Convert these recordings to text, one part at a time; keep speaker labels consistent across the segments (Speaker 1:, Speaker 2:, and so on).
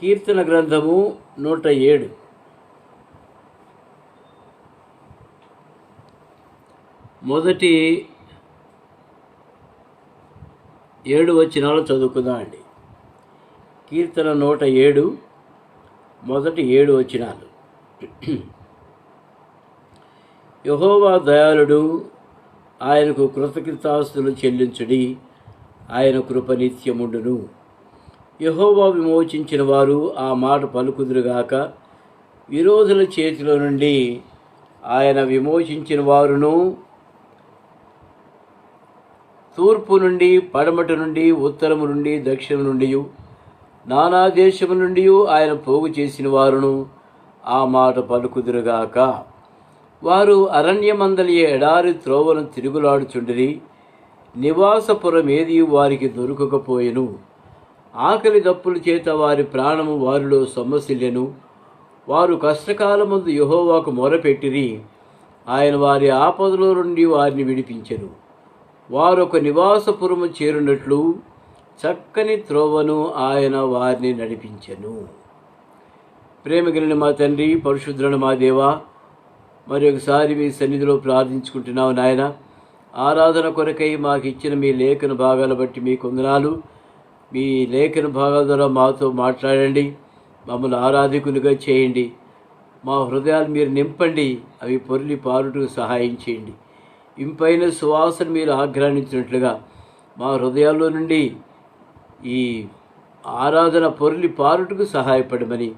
Speaker 1: కీర్తన గ్రంథము 107. మొదటి 7 వచనాలు చదువుకుందామండి. కీర్తన 107 మొదటి 7 వచనాలు. యెహోవా దయాళుడు, ఆయనకు కృతజ్ఞతాస్తుతులు చెల్లించుడి, ఆయన కృప నిత్యముండును. యెహోవా విమోచించిన వారు ఆ మాట పలుకుదురుగాక. విరోధుల చేతిలో నుండి ఆయన విమోచించిన వారును, తూర్పు నుండి, పడమటి నుండి, ఉత్తరము నుండి, దక్షిణం నుండి, నానా దేశము నుండి ఆయన పోగు చేసిన వారును ఆ మాట పలుకుదురుగాక. వారు అరణ్యమందలి ఎడారి త్రోవను తిరుగులాడుచుండిరి, నివాసపురమేది వారికి దొరకకపోయెను. ఆకలి దప్పుల చేత వారి ప్రాణము వారిలో సొమ్మసిల్లెను. వారు కష్టకాలమందు యెహోవాకు మొరపెట్టిరి, ఆయన వారి ఆపదలో నుండి వారిని విడిపించెను. వారు ఒక నివాసపురము చేరునట్లు చక్కని త్రోవను ఆయన వారిని నడిపించెను. ప్రేమగలిగిన మా తండ్రి, పరిశుద్ధుడైన మా దేవా, మరి ఒకసారి మీ సన్నిధిలో ప్రార్థించుకుంటున్నావు నాయన. ఆరాధన కొరకై మాకు ఇచ్చిన మీ లేఖన భాగాల బట్టి మీ వందనాలు. మీ లేఖన భాగాల ద్వారా మాతో మాట్లాడండి, మమ్మల్ని ఆరాధకులుగా చేయండి. మా హృదయాలు మీరు నింపండి, అవి పొర్లి పారుటకు సహాయం చేయండి. ఇంపైన సువాసన మీరు ఆగ్రహించినట్లుగా మా హృదయాల్లో నుండి ఈ ఆరాధన పొర్లి పారుటకు సహాయపడమని,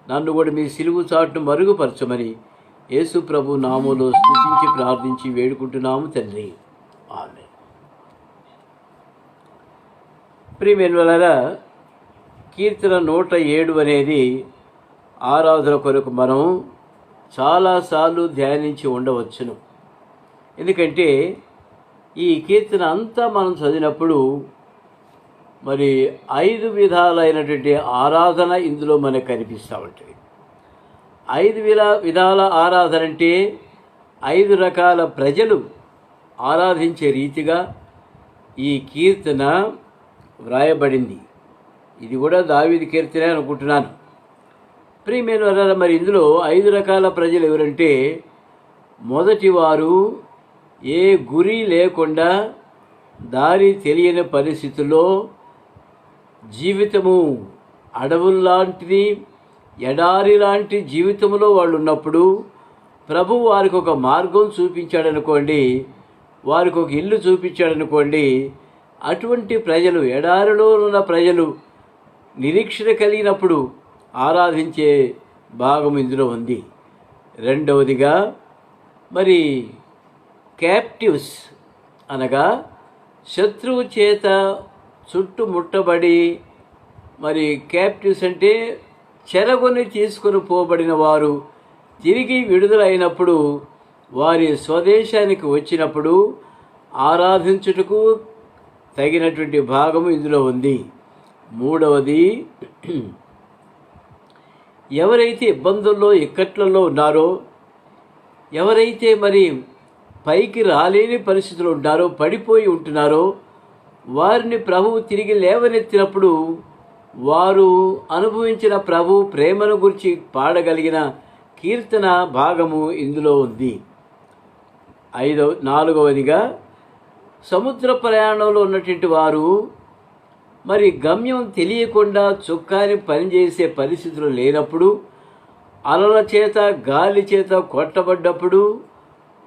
Speaker 1: నన్ను కూడా మీ సిలువు చాటును మరుగుపరచమని యేసు ప్రభు నామములో స్తుతించి ప్రార్థించి వేడుకుంటున్నాము తండ్రి, ఆమేన్. ప్రియమైనవారా, కీర్తన 107 అనేది ఆరాధన కొరకు మనం చాలాసార్లు ధ్యానించి ఉండవచ్చును. ఎందుకంటే ఈ కీర్తన అంతా మనం చదివినప్పుడు మరి 5 విధాలైనటువంటి ఆరాధన ఇందులో మనకు కనిపిస్తూ ఉంటుంది. 5 విధాల ఆరాధన అంటే 5 రకాల ప్రజలు ఆరాధించే రీతిగా ఈ కీర్తన వ్రాయబడింది. ఇది కూడా దావీదు కీర్తనే అనుకుంటున్నాను. ప్రియమైన వారా, మరి ఇందులో 5 రకాల ప్రజలు ఎవరంటే, మొదటి వారు ఏ గురి లేకుండా దారి తెలియని పరిస్థితుల్లో జీవితము అడవుల్లాంటిది, ఎడారి లాంటి జీవితంలో వాళ్ళు ఉన్నప్పుడు ప్రభు వారికి ఒక మార్గం చూపించాడనుకోండి, వారికి ఒక ఇల్లు చూపించాడనుకోండి. అటువంటి ప్రజలు, ఎడారిలో ఉన్న ప్రజలు నిరీక్షణ కలిగినప్పుడు ఆరాధించే భాగం ఇందులో ఉంది. రెండవదిగా మరి క్యాప్టివ్స్ అనగా శత్రువు చేత చుట్టుముట్టబడి, మరి క్యాప్టివ్స్ అంటే చెరగొని తీసుకొని పోబడిన వారు తిరిగి విడుదలైనప్పుడు వారి స్వదేశానికి వచ్చినప్పుడు ఆరాధించుటకు తగినటువంటి భాగము ఇందులో ఉంది. మూడవది, ఎవరైతే ఇబ్బందుల్లో ఇక్కట్లలో ఉన్నారో, ఎవరైతే మరి పైకి రాలేని పరిస్థితులు ఉంటారో, పడిపోయి ఉంటున్నారో, వారిని ప్రభువు తిరిగి లేవనెత్తినప్పుడు వారు అనుభవించిన ప్రభు ప్రేమను గురించి పాడగలిగిన కీర్తన భాగము ఇందులో ఉంది. నాలుగవదిగా, సముద్ర ప్రయాణంలో ఉన్నటువంటి వారు మరి గమ్యం తెలియకుండా చుక్కాని పనిచేసే పరిస్థితులు లేనప్పుడు, అలల చేత గాలి చేత కొట్టబడ్డప్పుడు,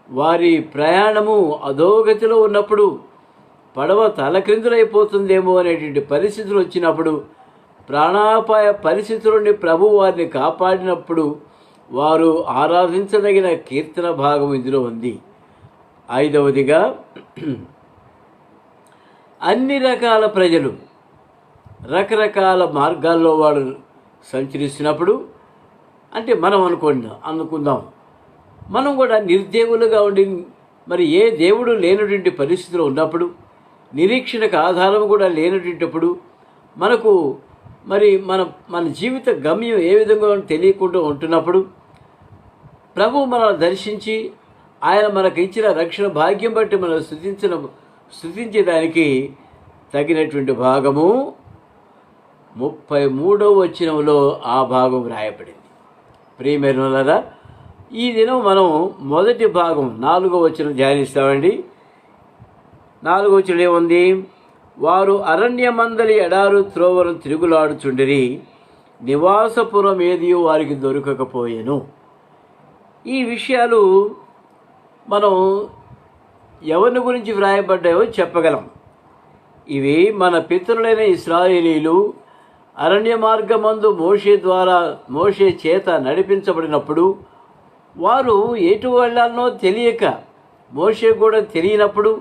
Speaker 1: వారి ప్రయాణము అధోగతిలో ఉన్నప్పుడు, పడవ తలక్రిందులైపోతుందేమో అనేటువంటి పరిస్థితులు వచ్చినప్పుడు, ప్రాణాపాయ పరిస్థితుల నుండి ప్రభు వారిని కాపాడినప్పుడు వారు ఆరాధించదగిన కీర్తన భాగం ఇందులో ఉంది. ఐదవదిగా, అన్ని రకాల ప్రజలు రకరకాల మార్గాల్లో వాడు సంచరిస్తున్నప్పుడు, అంటే మనం అనుకుందాం మనం కూడా నిర్దేవులుగా ఉండి మరి ఏ దేవుడు లేనటువంటి పరిస్థితిలో ఉన్నప్పుడు, నిరీక్షణకు ఆధారం కూడా లేనటువంటిప్పుడు, మనకు మరి మన జీవిత గమ్యం ఏ విధంగా తెలియకుండా ఉంటున్నప్పుడు ప్రభు మనల్ని దర్శించి ఆయన మనకు ఇచ్చిన రక్షణ భాగ్యం బట్టి మనం స్తుతించడానికి తగినటువంటి భాగము 33వ వచనంలో ఆ భాగం రాయబడింది. ప్రియమైనవారా, ఈ దినం మనం మొదటి భాగం 4వ వచనం ధ్యానిస్తామండి. 4వ వచనం ఏముంది? వారు అరణ్యమందలి ఎడారు త్రోవను తిరుగులాడుచుండిరి, నివాసపురం ఏది వారికి దొరకకపోయెను. ఈ విషయాలు మనం ఎవరిని గురించి వ్రాయబడ్డాయో చెప్పగలం. ఇవి మన పితరులైన ఇశ్రాయేలీలు అరణ్య మార్గమందు మోషే చేత నడిపించబడినప్పుడు వారు ఎటు వెళ్ళాలనో తెలియక, మోషే కూడా తెలియనప్పుడు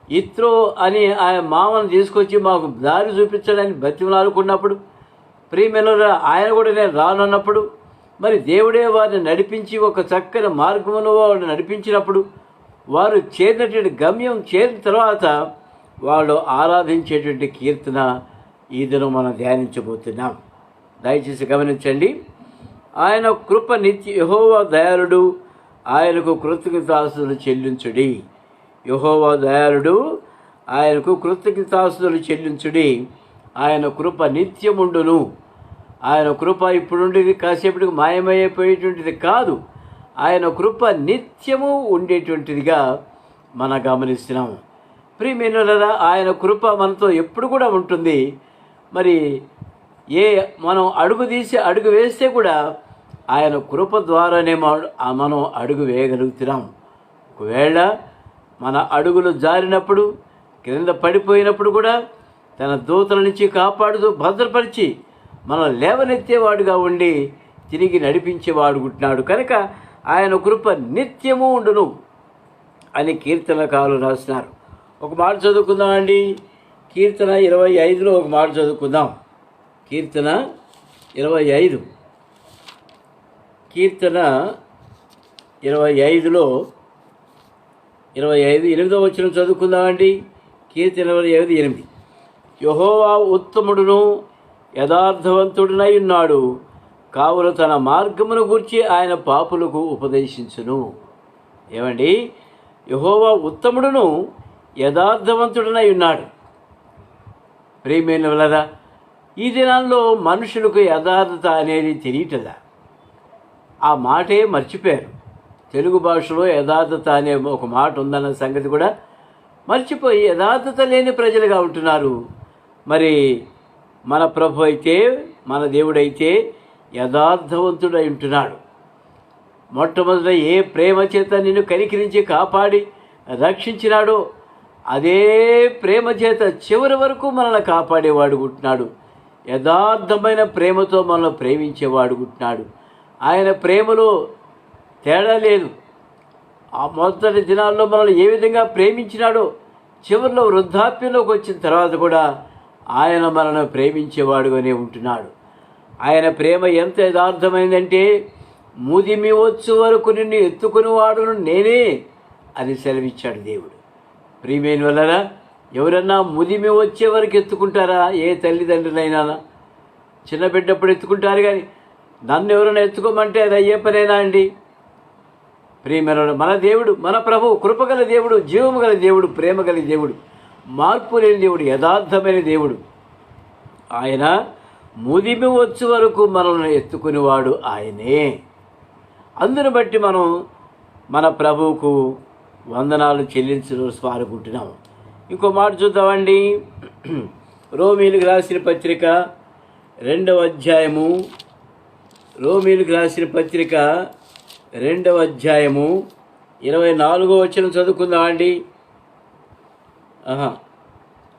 Speaker 1: ఇత్రో అని ఆయన మామను తీసుకొచ్చి మాకు దారి చూపించడానికి బతిమలాడుకున్నప్పుడు, ప్రియమైనవారా, ఆయన కూడా నేను రానున్నప్పుడు, మరి దేవుడే వారిని నడిపించి ఒక చక్కని మార్గమును వారిని నడిపించినప్పుడు వారు చేరినటువంటి గమ్యం చేరిన తర్వాత వాళ్ళు ఆరాధించేటువంటి కీర్తన ఈ దినం మనం ధ్యానించబోతున్నాం. దయచేసి గమనించండి. ఆయన కృప నిత్య, యెహోవా దయాళుడు, ఆయనకు కృతజ్ఞతాస్తుతులు చెల్లించుడి. యెహోవా దయాళుడు, ఆయనకు కృతజ్ఞతాస్తుతులు చెల్లించుడి. ఆయన కృప నిత్యముండును. ఆయన కృప ఇప్పుడుండేది కాసేపటికి మాయమైపోయేటువంటిది కాదు. ఆయన కృప నిత్యము ఉండేటువంటిదిగా మనం గమనిస్తున్నాము. ప్రియమైనవారా, ఆయన కృప మనతో ఎప్పుడు కూడా ఉంటుంది. మరి మనం అడుగు వేస్తే కూడా ఆయన కృప ద్వారానే మనం అడుగు వేయగలుగుతున్నాం. ఒకవేళ మన అడుగులు జారినప్పుడు, క్రింద పడిపోయినప్పుడు కూడా తన దూతల నుంచి కాపాడుతూ భద్రపరిచి మనం లేవనెత్తేవాడుగా ఉండి తిరిగి నడిపించేవాడుకుంటున్నాడు. కనుక ఆయన కృప నిత్యము ఉండును అని కీర్తనకారులు రాస్తున్నారు. ఒక మాట చదువుకుందామండి. కీర్తన 25లో ఒక మాట చదువుకుందాం. కీర్తన 25, కీర్తన 25లో 8వ వచనం చదువుకుందామండి. కీర్తన 25:8. యెహోవా ఉత్తముడును యథార్థవంతుడునై ఉన్నాడు, కావున తన మార్గమును గూర్చి ఆయన పాపులకు ఉపదేశించును. ఏమండి? యెహోవా ఉత్తముడును యథార్థవంతుడునై ఉన్నాడు. ప్రియమైనవారా, ఈ దినాల్లో మనుషులకు యథార్థత అనేది తెలియటలా. ఆ మాటే మర్చిపోయారు. తెలుగు భాషలో యథార్థత అనే ఒక మాట ఉందన్న సంగతి కూడా మర్చిపోయి యథార్థత లేని ప్రజలుగా ఉంటున్నారు. మరి మన ప్రభు అయితే, మన దేవుడైతే యథార్థవంతుడై ఉంటున్నాడు. మొట్టమొదట ఏ ప్రేమ చేత నిన్ను కనికరించి కాపాడి రక్షించినాడో అదే ప్రేమ చేత చివరి వరకు మనల్ని కాపాడేవాడుకుంటున్నాడు. యథార్థమైన ప్రేమతో మనల్ని ప్రేమించేవాడుకుంటున్నాడు. ఆయన ప్రేమలో తేడా లేదు. ఆ మొదటి దినాల్లో మనల్ని ఏ విధంగా ప్రేమించినాడో చివరిలో వృద్ధాప్యంలోకి వచ్చిన తర్వాత కూడా ఆయన మనల్ని ప్రేమించేవాడుగానే ఉంటున్నాడు. ఆయన ప్రేమ ఎంత యథార్థమైందంటే, ముదిమి వచ్చు వరకు నిన్ను ఎత్తుకుని వాడును నేనే అని సెలవిచ్చాడు దేవుడు. ప్రియమైన వల్లరా, ఎవరన్నా ముదిమి వచ్చే వరకు ఎత్తుకుంటారా? ఏ తల్లిదండ్రులైనా చిన్న బిడ్డప్పుడు ఎత్తుకుంటారు, కానీ నన్ను ఎవరైనా ఎత్తుకోమంటే అది అయ్యే పనేనా అండి? ప్రియమైన మన దేవుడు, మన ప్రభు కృపగల దేవుడు, జీవము గల దేవుడు, ప్రేమ గల దేవుడు, మార్పు లేని దేవుడు, యథార్థమైన దేవుడు. ఆయన ముదిమి వచ్చు వరకు మనల్ని ఎత్తుకునేవాడు ఆయనే. అందును బట్టి మనం మన ప్రభువుకు వందనాలు చెల్లించుకుంటున్నాము. ఇంకో మాట చూద్దామండి. రోమీయులకు రాసిన పత్రిక 2వ అధ్యాయము, రోమీయులకు రాసిన పత్రిక 2వ అధ్యాయము 24వ వచనం చదువుకుందామండి.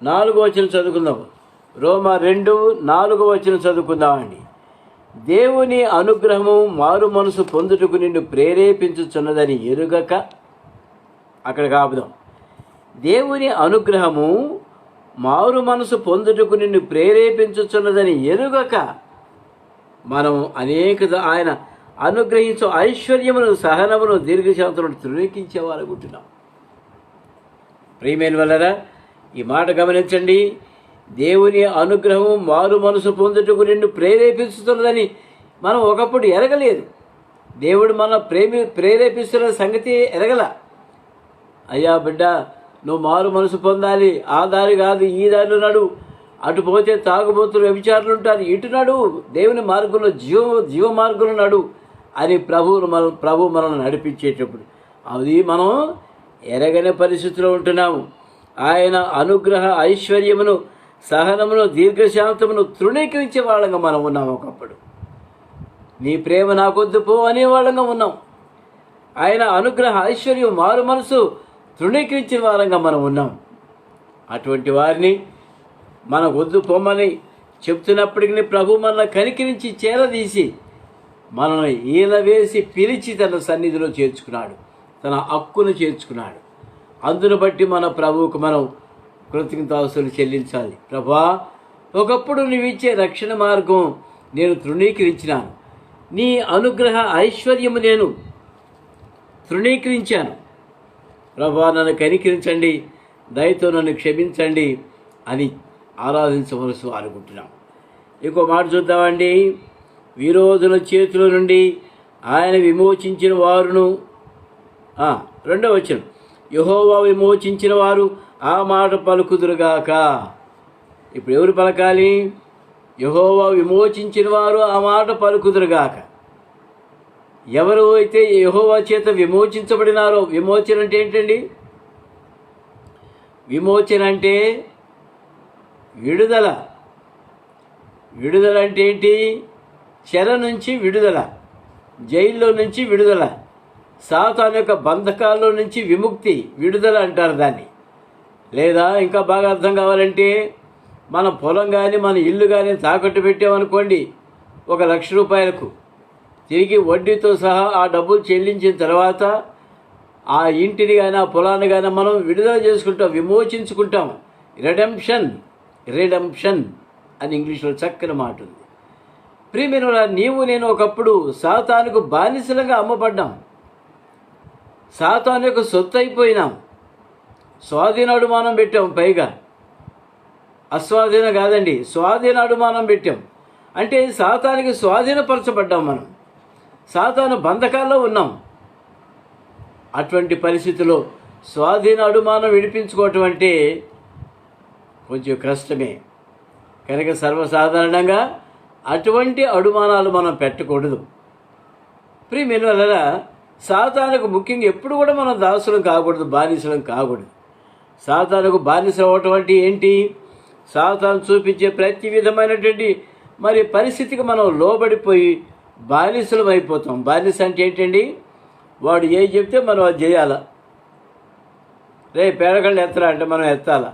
Speaker 1: 4వ వచనం చదువుకుందాం. రోమా 2:4వ వచనం చదువుకుందామండి. దేవుని అనుగ్రహము మారు మనసు పొందుటకు నిన్ను ప్రేరేపించుచున్నదని ఎరుగక, అక్కడ కాపుదాం. దేవుని అనుగ్రహము మారు మనసు పొందుటకు నిన్ను ప్రేరేపించుచున్నదని ఎరుగక మనం ఆయన అనుగ్రహించు ఐశ్వర్యమును, సహనమును, దీర్ఘశాంతమును తృణీకించేవారనుకుంటున్నాం. ప్రియమైన వల్లరా, ఈ మాట గమనించండి. దేవుని అనుగ్రహం మారు మనసు పొందుటకు నిన్ను ప్రేరేపిస్తున్నదని మనం ఒకప్పుడు ఎరగలేదు. దేవుడు మన ప్రేరేపిస్తున్న సంగతి ఎరగల. అయ్యా బిడ్డ, నువ్వు మారు మనసు పొందాలి, ఆ దారి కాదు ఈ దారిలో నడు, అటు పోతే తాగుబోతులు వ్యభిచారులు ఉంటారు, ఇటు నడు దేవుని మార్గంలో జీవ మార్గంలో నడు అని ప్రభు మనల్ని నడిపించేటప్పుడు అది మనం ఎరగని పరిస్థితిలో ఉంటున్నాము. ఆయన అనుగ్రహ ఐశ్వర్యమును, సహనమును, దీర్ఘశాంతమును తృణీకరించే వాళ్ళంగా మనం ఉన్నాం. ఒకప్పుడు నీ ప్రేమ నాకొద్దు పో అనేవాళ్ళంగా ఉన్నాం. ఆయన అనుగ్రహ ఐశ్వర్యం, మారు మనసు తృణీకరించిన వారంగా మనం ఉన్నాం. అటువంటి వారిని మన వద్దు పొమ్మని చెప్తున్నప్పటికీ ప్రభు మనల్ని కనికరించి చేరదీసి మనల్ని ఈలవేసి పిలిచి తన సన్నిధిలో చేర్చుకున్నాడు, తన హక్కును చేర్చుకున్నాడు. అందును బట్టి మన ప్రభువుకు మనం కృతజ్ఞతాస్తులు చెల్లించాలి. ప్రభా, ఒకప్పుడు నీవిచ్చే రక్షణ మార్గం నేను తృణీకరించినాను, నీ అనుగ్రహ ఐశ్వర్యము నేను తృణీకరించాను. ప్రభా, నన్ను కనికరించండి, దయతో నన్ను క్షమించండి అని ఆరాధించవలసి అనుకుంటున్నాం. ఇంకో మాట చూద్దామండి. విరోధుల చేతుల నుండి ఆయన విమోచించిన వారును, రెండవ వచనం, యెహోవా విమోచించిన వారు ఆ మాట పలుకుదురుగాక. ఇప్పుడు ఎవరు పలకాలి? యెహోవా విమోచించిన వారు ఆ మాట పలుకుదురుగాక. ఎవరు అయితే యెహోవా చేత విమోచించబడినారో, విమోచన అంటే ఏంటండి? విమోచన అంటే విడుదల. విడుదల అంటే ఏంటి? చెర నుంచి విడుదల, జైల్లో నుంచి విడుదల, సాతాను యొక్క బంధకాల్లో నుంచి విముక్తి, విడుదల అంటారు దాన్ని. లేదా ఇంకా బాగా అర్థం కావాలంటే, మన పొలం కానీ మన ఇల్లు కానీ తాకట్టు పెట్టామనుకోండి, 1,00,000 రూపాయలకు తిరిగి వడ్డీతో సహా ఆ డబ్బులు చెల్లించిన తర్వాత ఆ ఇంటిని కానీ ఆ పొలాన్ని కానీ మనం విడుదల చేసుకుంటాం, విమోచించుకుంటాం. రిడెంప్షన్ అని ఇంగ్లీష్లో చక్కని మాట ఉంది. ప్రియమైన నీవు నేను ఒకప్పుడు సాతానుకు బానిసలుగా అమ్మబడ్డాం, సాతాను యొక్క సొత్తు అయిపోయినాం, స్వాధీన అడుమానం పెట్టాం. పైగా అస్వాధీన కాదండి, స్వాధీన అడుమానం పెట్టాం. అంటే సాతానికి స్వాధీనపరచబడ్డాం, మనం సాతాను బంధకాల్లో ఉన్నాం. అటువంటి పరిస్థితిలో స్వాధీన అడుమానం విడిపించుకోవటం అంటే కొంచెం కష్టమే. కనుక సర్వసాధారణంగా అటువంటి అడుమానాలు మనం పెట్టకూడదు. ప్రియమైన సాతానుకు ముఖ్యంగా ఎప్పుడు కూడా మనం దాసులం కాకూడదు, బానిసలం కాకూడదు. సాతానుకు బానిస అవ్వటం అంటే ఏంటి? సాతాను చూపించే ప్రతి విధమైనటువంటి పరిస్థితికి మనం లోబడిపోయి బానిసలం అయిపోతాం. బానిస అంటే ఏంటండి? వాడు ఏం చెప్తే మనం అది చేయాలా. పేడకళ్ళు ఎత్తరా అంటే మనం ఎత్తాలా.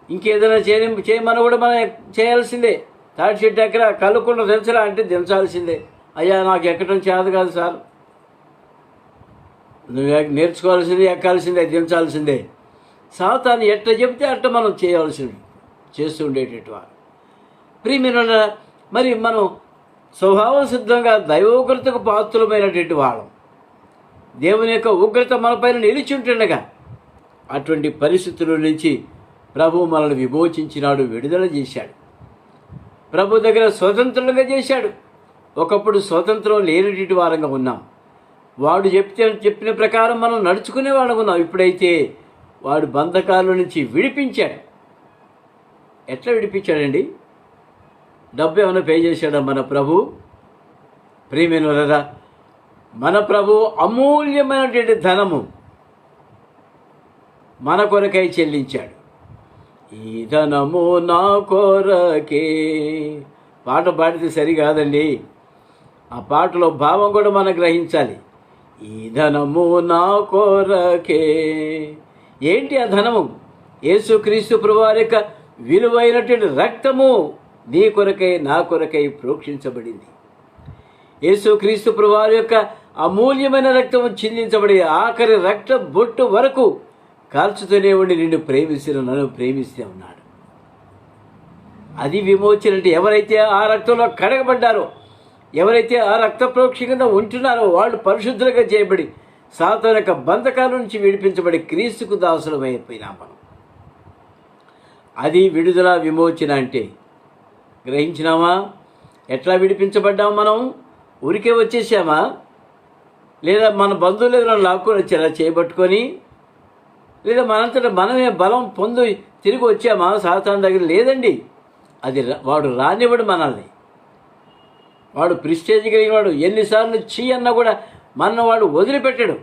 Speaker 1: ఇంకేదైనా చేయమని కూడా మనం చేయాల్సిందే. తాటి చెట్టు ఎక్కరా, కలుకుండా దించరా అంటే దించాల్సిందే. అయ్యా నాకు ఎక్కడం చేత కాదు సార్, నువ్వు నేర్చుకోవాల్సిందే, ఎక్కాల్సిందే, దించాల్సిందే. సాతాను ఎట్ట చెప్తే అట్ట మనం చేయాల్సింది చేస్తూ ఉండేటట్టు వారు. ప్రియమైన మనం స్వభావ సిద్ధంగా దైవోగ్రతకు పాత్రులమైనటువంటి వాళ్ళం. దేవుని యొక్క ఉగ్రత మనపైన నిలిచి ఉంటుండగా అటువంటి పరిస్థితుల నుంచి ప్రభు మనల్ని విమోచించినాడు, విడుదల చేశాడు. ప్రభు దగ్గర స్వతంత్రంగా చేశాడు. ఒకప్పుడు స్వతంత్రం లేనటువంటి వారంగా ఉన్నాం. వాడు చెప్పిన ప్రకారం మనం నడుచుకునే వాళ్ళగా ఉన్నాం. ఇప్పుడైతే వాడు బంధకాల నుంచి విడిపించాడు. ఎట్లా విడిపించాడండి? డబ్బు ఏమైనా పే చేశాడా మన ప్రభు? ప్రియమైన వాళ్ళరా, మన ప్రభు అమూల్యమైనటువంటి ధనము మన కొరకై చెల్లించాడు. ఈ ధనము నా కొరకే. పాట పాడితే సరికాదండి, ఆ పాటలో భావం కూడా మనం గ్రహించాలి. ఈ ధనము నా కొరకే. ఏంటి ఆ ధనము? యేసుక్రీస్తు ప్రభువారి యొక్క విలువైనటువంటి రక్తము నీ కొరకై నా కొరకై ప్రోక్షించబడింది. యేసుక్రీస్తు ప్రభువారి యొక్క అమూల్యమైన రక్తము చిందించబడి ఆఖరి రక్త బొట్టు వరకు కాల్చుతూనే ఉండి నిన్ను ప్రేమిస్తున్న నన్ను ప్రేమిస్తూ ఉన్నాడు. అది విమోచన అంటే. ఎవరైతే ఆ రక్తంలో కడగబడ్డారో, ఎవరైతే ఆ రక్త ప్రోక్ష కింద ఉంటున్నారో వాళ్ళు పరిశుద్ధులుగా చేయబడి సాతాను యొక్క బంధకాల నుంచి విడిపించబడి క్రీస్తుకు దాసులమైపోయినాం మనం. అది విడుదల, విమోచన అంటే. గ్రహించినామా? ఎట్లా విడిపించబడ్డాం మనం? ఊరికే వచ్చేసామా? లేదా మన బంధువులు ఏదైనా లాక్కొని వచ్చారా చేయబట్టుకొని? లేదా మనంతటా మనమే బలం పొంది తిరిగి వచ్చామా సాతాను దగ్గర? లేదండి. అది వాడు రానివ్వడు మనల్ని. వాడు ప్రిస్టేజ్ కలిగిన వాడు. ఎన్నిసార్లు చీ అన్నా కూడా వాడు వదిలిపెట్టడు.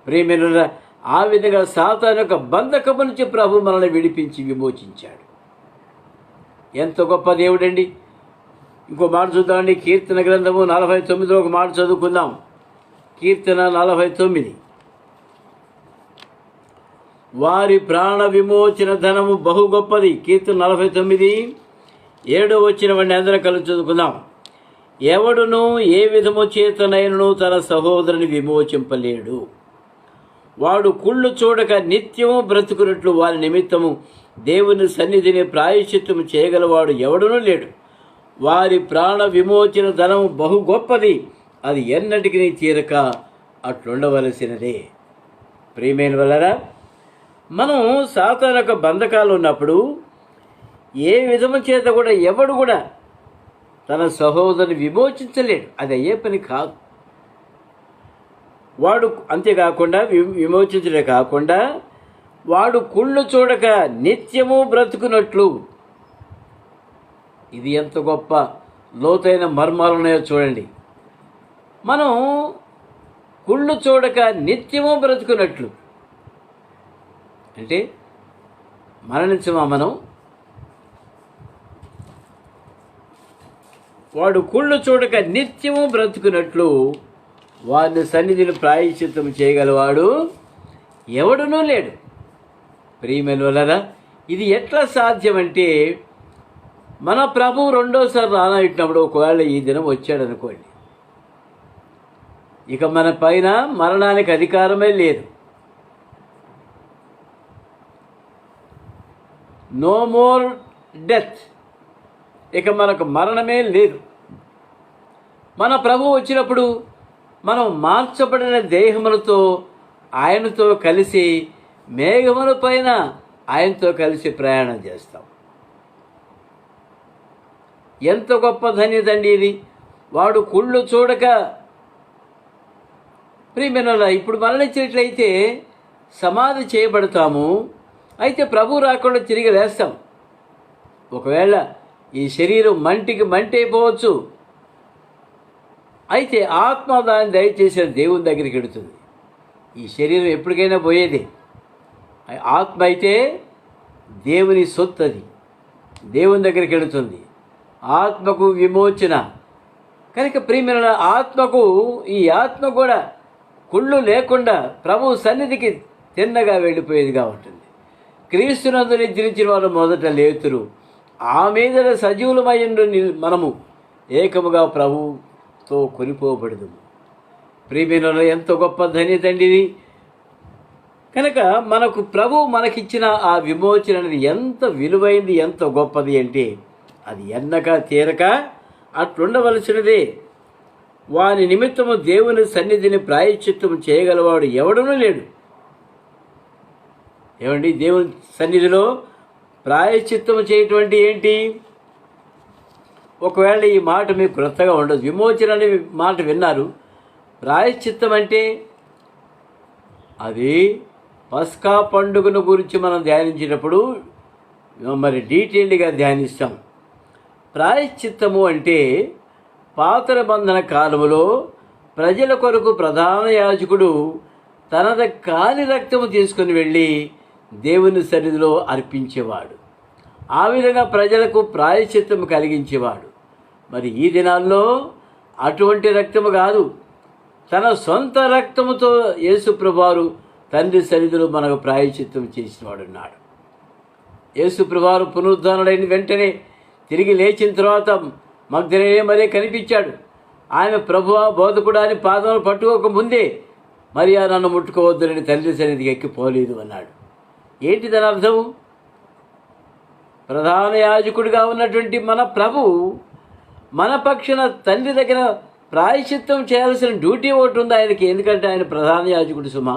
Speaker 1: ప్రియమైన ఆ విధంగా సాతాను యొక్క బంధకము నుంచి ప్రభు మనల్ని విడిపించి విమోచించాడు. ఎంత గొప్ప దేవుడండి. ఇంకో మాట చూద్దామండి. కీర్తన గ్రంథము 49 ఒక మాట చదువుకుందాం. కీర్తన 49. వారి ప్రాణ విమోచన ధనము బహు గొప్పది. కీర్తన 49:7 వచ్చినవన్నీ అందరం కలిసి చదువుకుందాం. ఎవడును ఏ విధము చేతనైనను తన సహోదరుని విమోచింపలేడు. వాడు కుళ్ళు చూడక నిత్యము బ్రతుకున్నట్లు వారి నిమిత్తము దేవుని సన్నిధిని ప్రాయశ్చిత్తము చేయగలవాడు ఎవడునూ లేడు. వారి ప్రాణ విమోచన ధనము బహు గొప్పది, అది ఎన్నటికి తీరక అట్లుండవలసినదే. ప్రియమైన వలరా, మనం సాతాను యొక్క బంధకాలు ఉన్నప్పుడు ఏ విధము చేత కూడా ఎవడు కూడా తన సహోదరుని విమోచించలేడు. అది అయ్యే పని కాదు. వాడు అంతేకాకుండా విమోచించడే కాకుండా వాడు కుళ్ళు చూడక నిత్యము బ్రతుకున్నట్లు. ఇది ఎంత గొప్ప లోతైన మర్మాలు ఉన్నాయో చూడండి. మనం కుళ్ళు చూడక నిత్యము బ్రతుకున్నట్లు అంటే మరణించమా మనం? వాడు కుళ్ళు చూడక నిత్యము బ్రతుకున్నట్లు వారిని సన్నిధిని ప్రాయశ్చిత్తం చేయగలవాడు ఎవడునూ లేడు. ప్రియమైన వలన ఇది ఎట్లా సాధ్యమంటే, మన ప్రభు రెండోసారి రానట్టినప్పుడు ఒకవేళ ఈ దినం వచ్చాడు అనుకోండి, ఇక మన పైన మరణానికి అధికారమే లేదు. No more death. ఇక మనకు మరణమే లేదు. మన ప్రభు వచ్చినప్పుడు మనం మార్చబడిన దేహములతో ఆయనతో కలిసి మేఘముల పైన ఆయనతో కలిసి ప్రయాణం చేస్తాం. ఎంత గొప్ప ధన్యతండి ఇది. వాడు కుళ్ళు చూడక. ప్రియమైన ఇప్పుడు మరణించినట్లయితే సమాధి చేయబడతాము. అయితే ప్రభు రాకుండా తిరిగి లేస్తాం. ఒకవేళ ఈ శరీరం మంటికి మంటి అయిపోవచ్చు. అయితే ఆత్మ దాన్ని దయచేసిన దేవుని దగ్గరికి వెడుతుంది. ఈ శరీరం ఎప్పటికైనా పోయేది. ఆత్మ అయితే దేవుని సొత్తు. అది దేవుని దగ్గరికి వెళుతుంది. ఆత్మకు విమోచన కనుక ప్రియమైన ఆత్మకు, ఈ ఆత్మ కూడా కుళ్ళు లేకుండా ప్రభు సన్నిధికి తిన్నగా వెళ్ళిపోయేదిగా ఉంటుంది. క్రీస్తునందు నిద్రించిన వారు మొదట లేతురు, ఆ మీద సజీవులమైండు మనము ఏకముగా ప్రభుతో కొనిపోబడదు. ప్రియమైన ఎంత గొప్ప ధన్యత అండి ఇది. కనుక మనకు ప్రభు మనకిచ్చిన ఆ విమోచన అనేది ఎంత విలువైంది, ఎంత గొప్పది అంటే అది ఎన్నక తీరక అట్లుండవలసినదే. వాని నిమిత్తము దేవుని సన్నిధిని ప్రాయశ్చిత్తము చేయగలవాడు ఎవడనూ లేడు. ఏమండి, దేవుని సన్నిధిలో ప్రాయశ్చిత్తము చేయటువంటి ఏంటి? ఒకవేళ ఈ మాట మీకు క్రొత్తగా ఉండదు. విమోచన అనే మాట విన్నారు. ప్రాయశ్చిత్తం అంటే అది పస్కా పండుగను గురించి మనం ధ్యానించినప్పుడు మరి డీటెయిల్డ్గా ధ్యానిస్తాం. ప్రాయశ్చిత్తము అంటే పాత నిబంధన కాలములో ప్రజల కొరకు ప్రధాన యాజకుడు తనది కాని రక్తము తీసుకుని వెళ్ళి దేవుని సన్నిధిలో అర్పించేవాడు. ఆ విధంగా ప్రజలకు ప్రాయశ్చిత్తము కలిగించేవాడు. మరి ఈ దినాల్లో అటువంటి రక్తము కాదు, తన సొంత రక్తముతో యేసుప్రభువారు తండ్రి సన్నిధిలో మనకు ప్రాయశ్చిత్తం చేసినవాడున్నాడు. యేసుప్రభువారు పునరుద్ధానుడైన వెంటనే తిరిగి లేచిన తర్వాత మగ్దలేనే మరే కనిపించాడు. ఆయన ప్రభువా బోధకుడా అని పాదములు పట్టుకోక ముందే మరియా నన్ను ముట్టుకోవద్దని తండ్రి సన్నిధికి ఎక్కిపోలేదు అన్నాడు. ఏంటి దాని అర్థం? ప్రధాన యాజకుడిగా ఉన్నటువంటి మన ప్రభు మన పక్షాన తండ్రి దగ్గర ప్రాయశ్చిత్తం చేయాల్సిన డ్యూటీ ఒకటి ఉంది ఆయనకి. ఎందుకంటే ఆయన ప్రధాన యాజకుడు సుమా.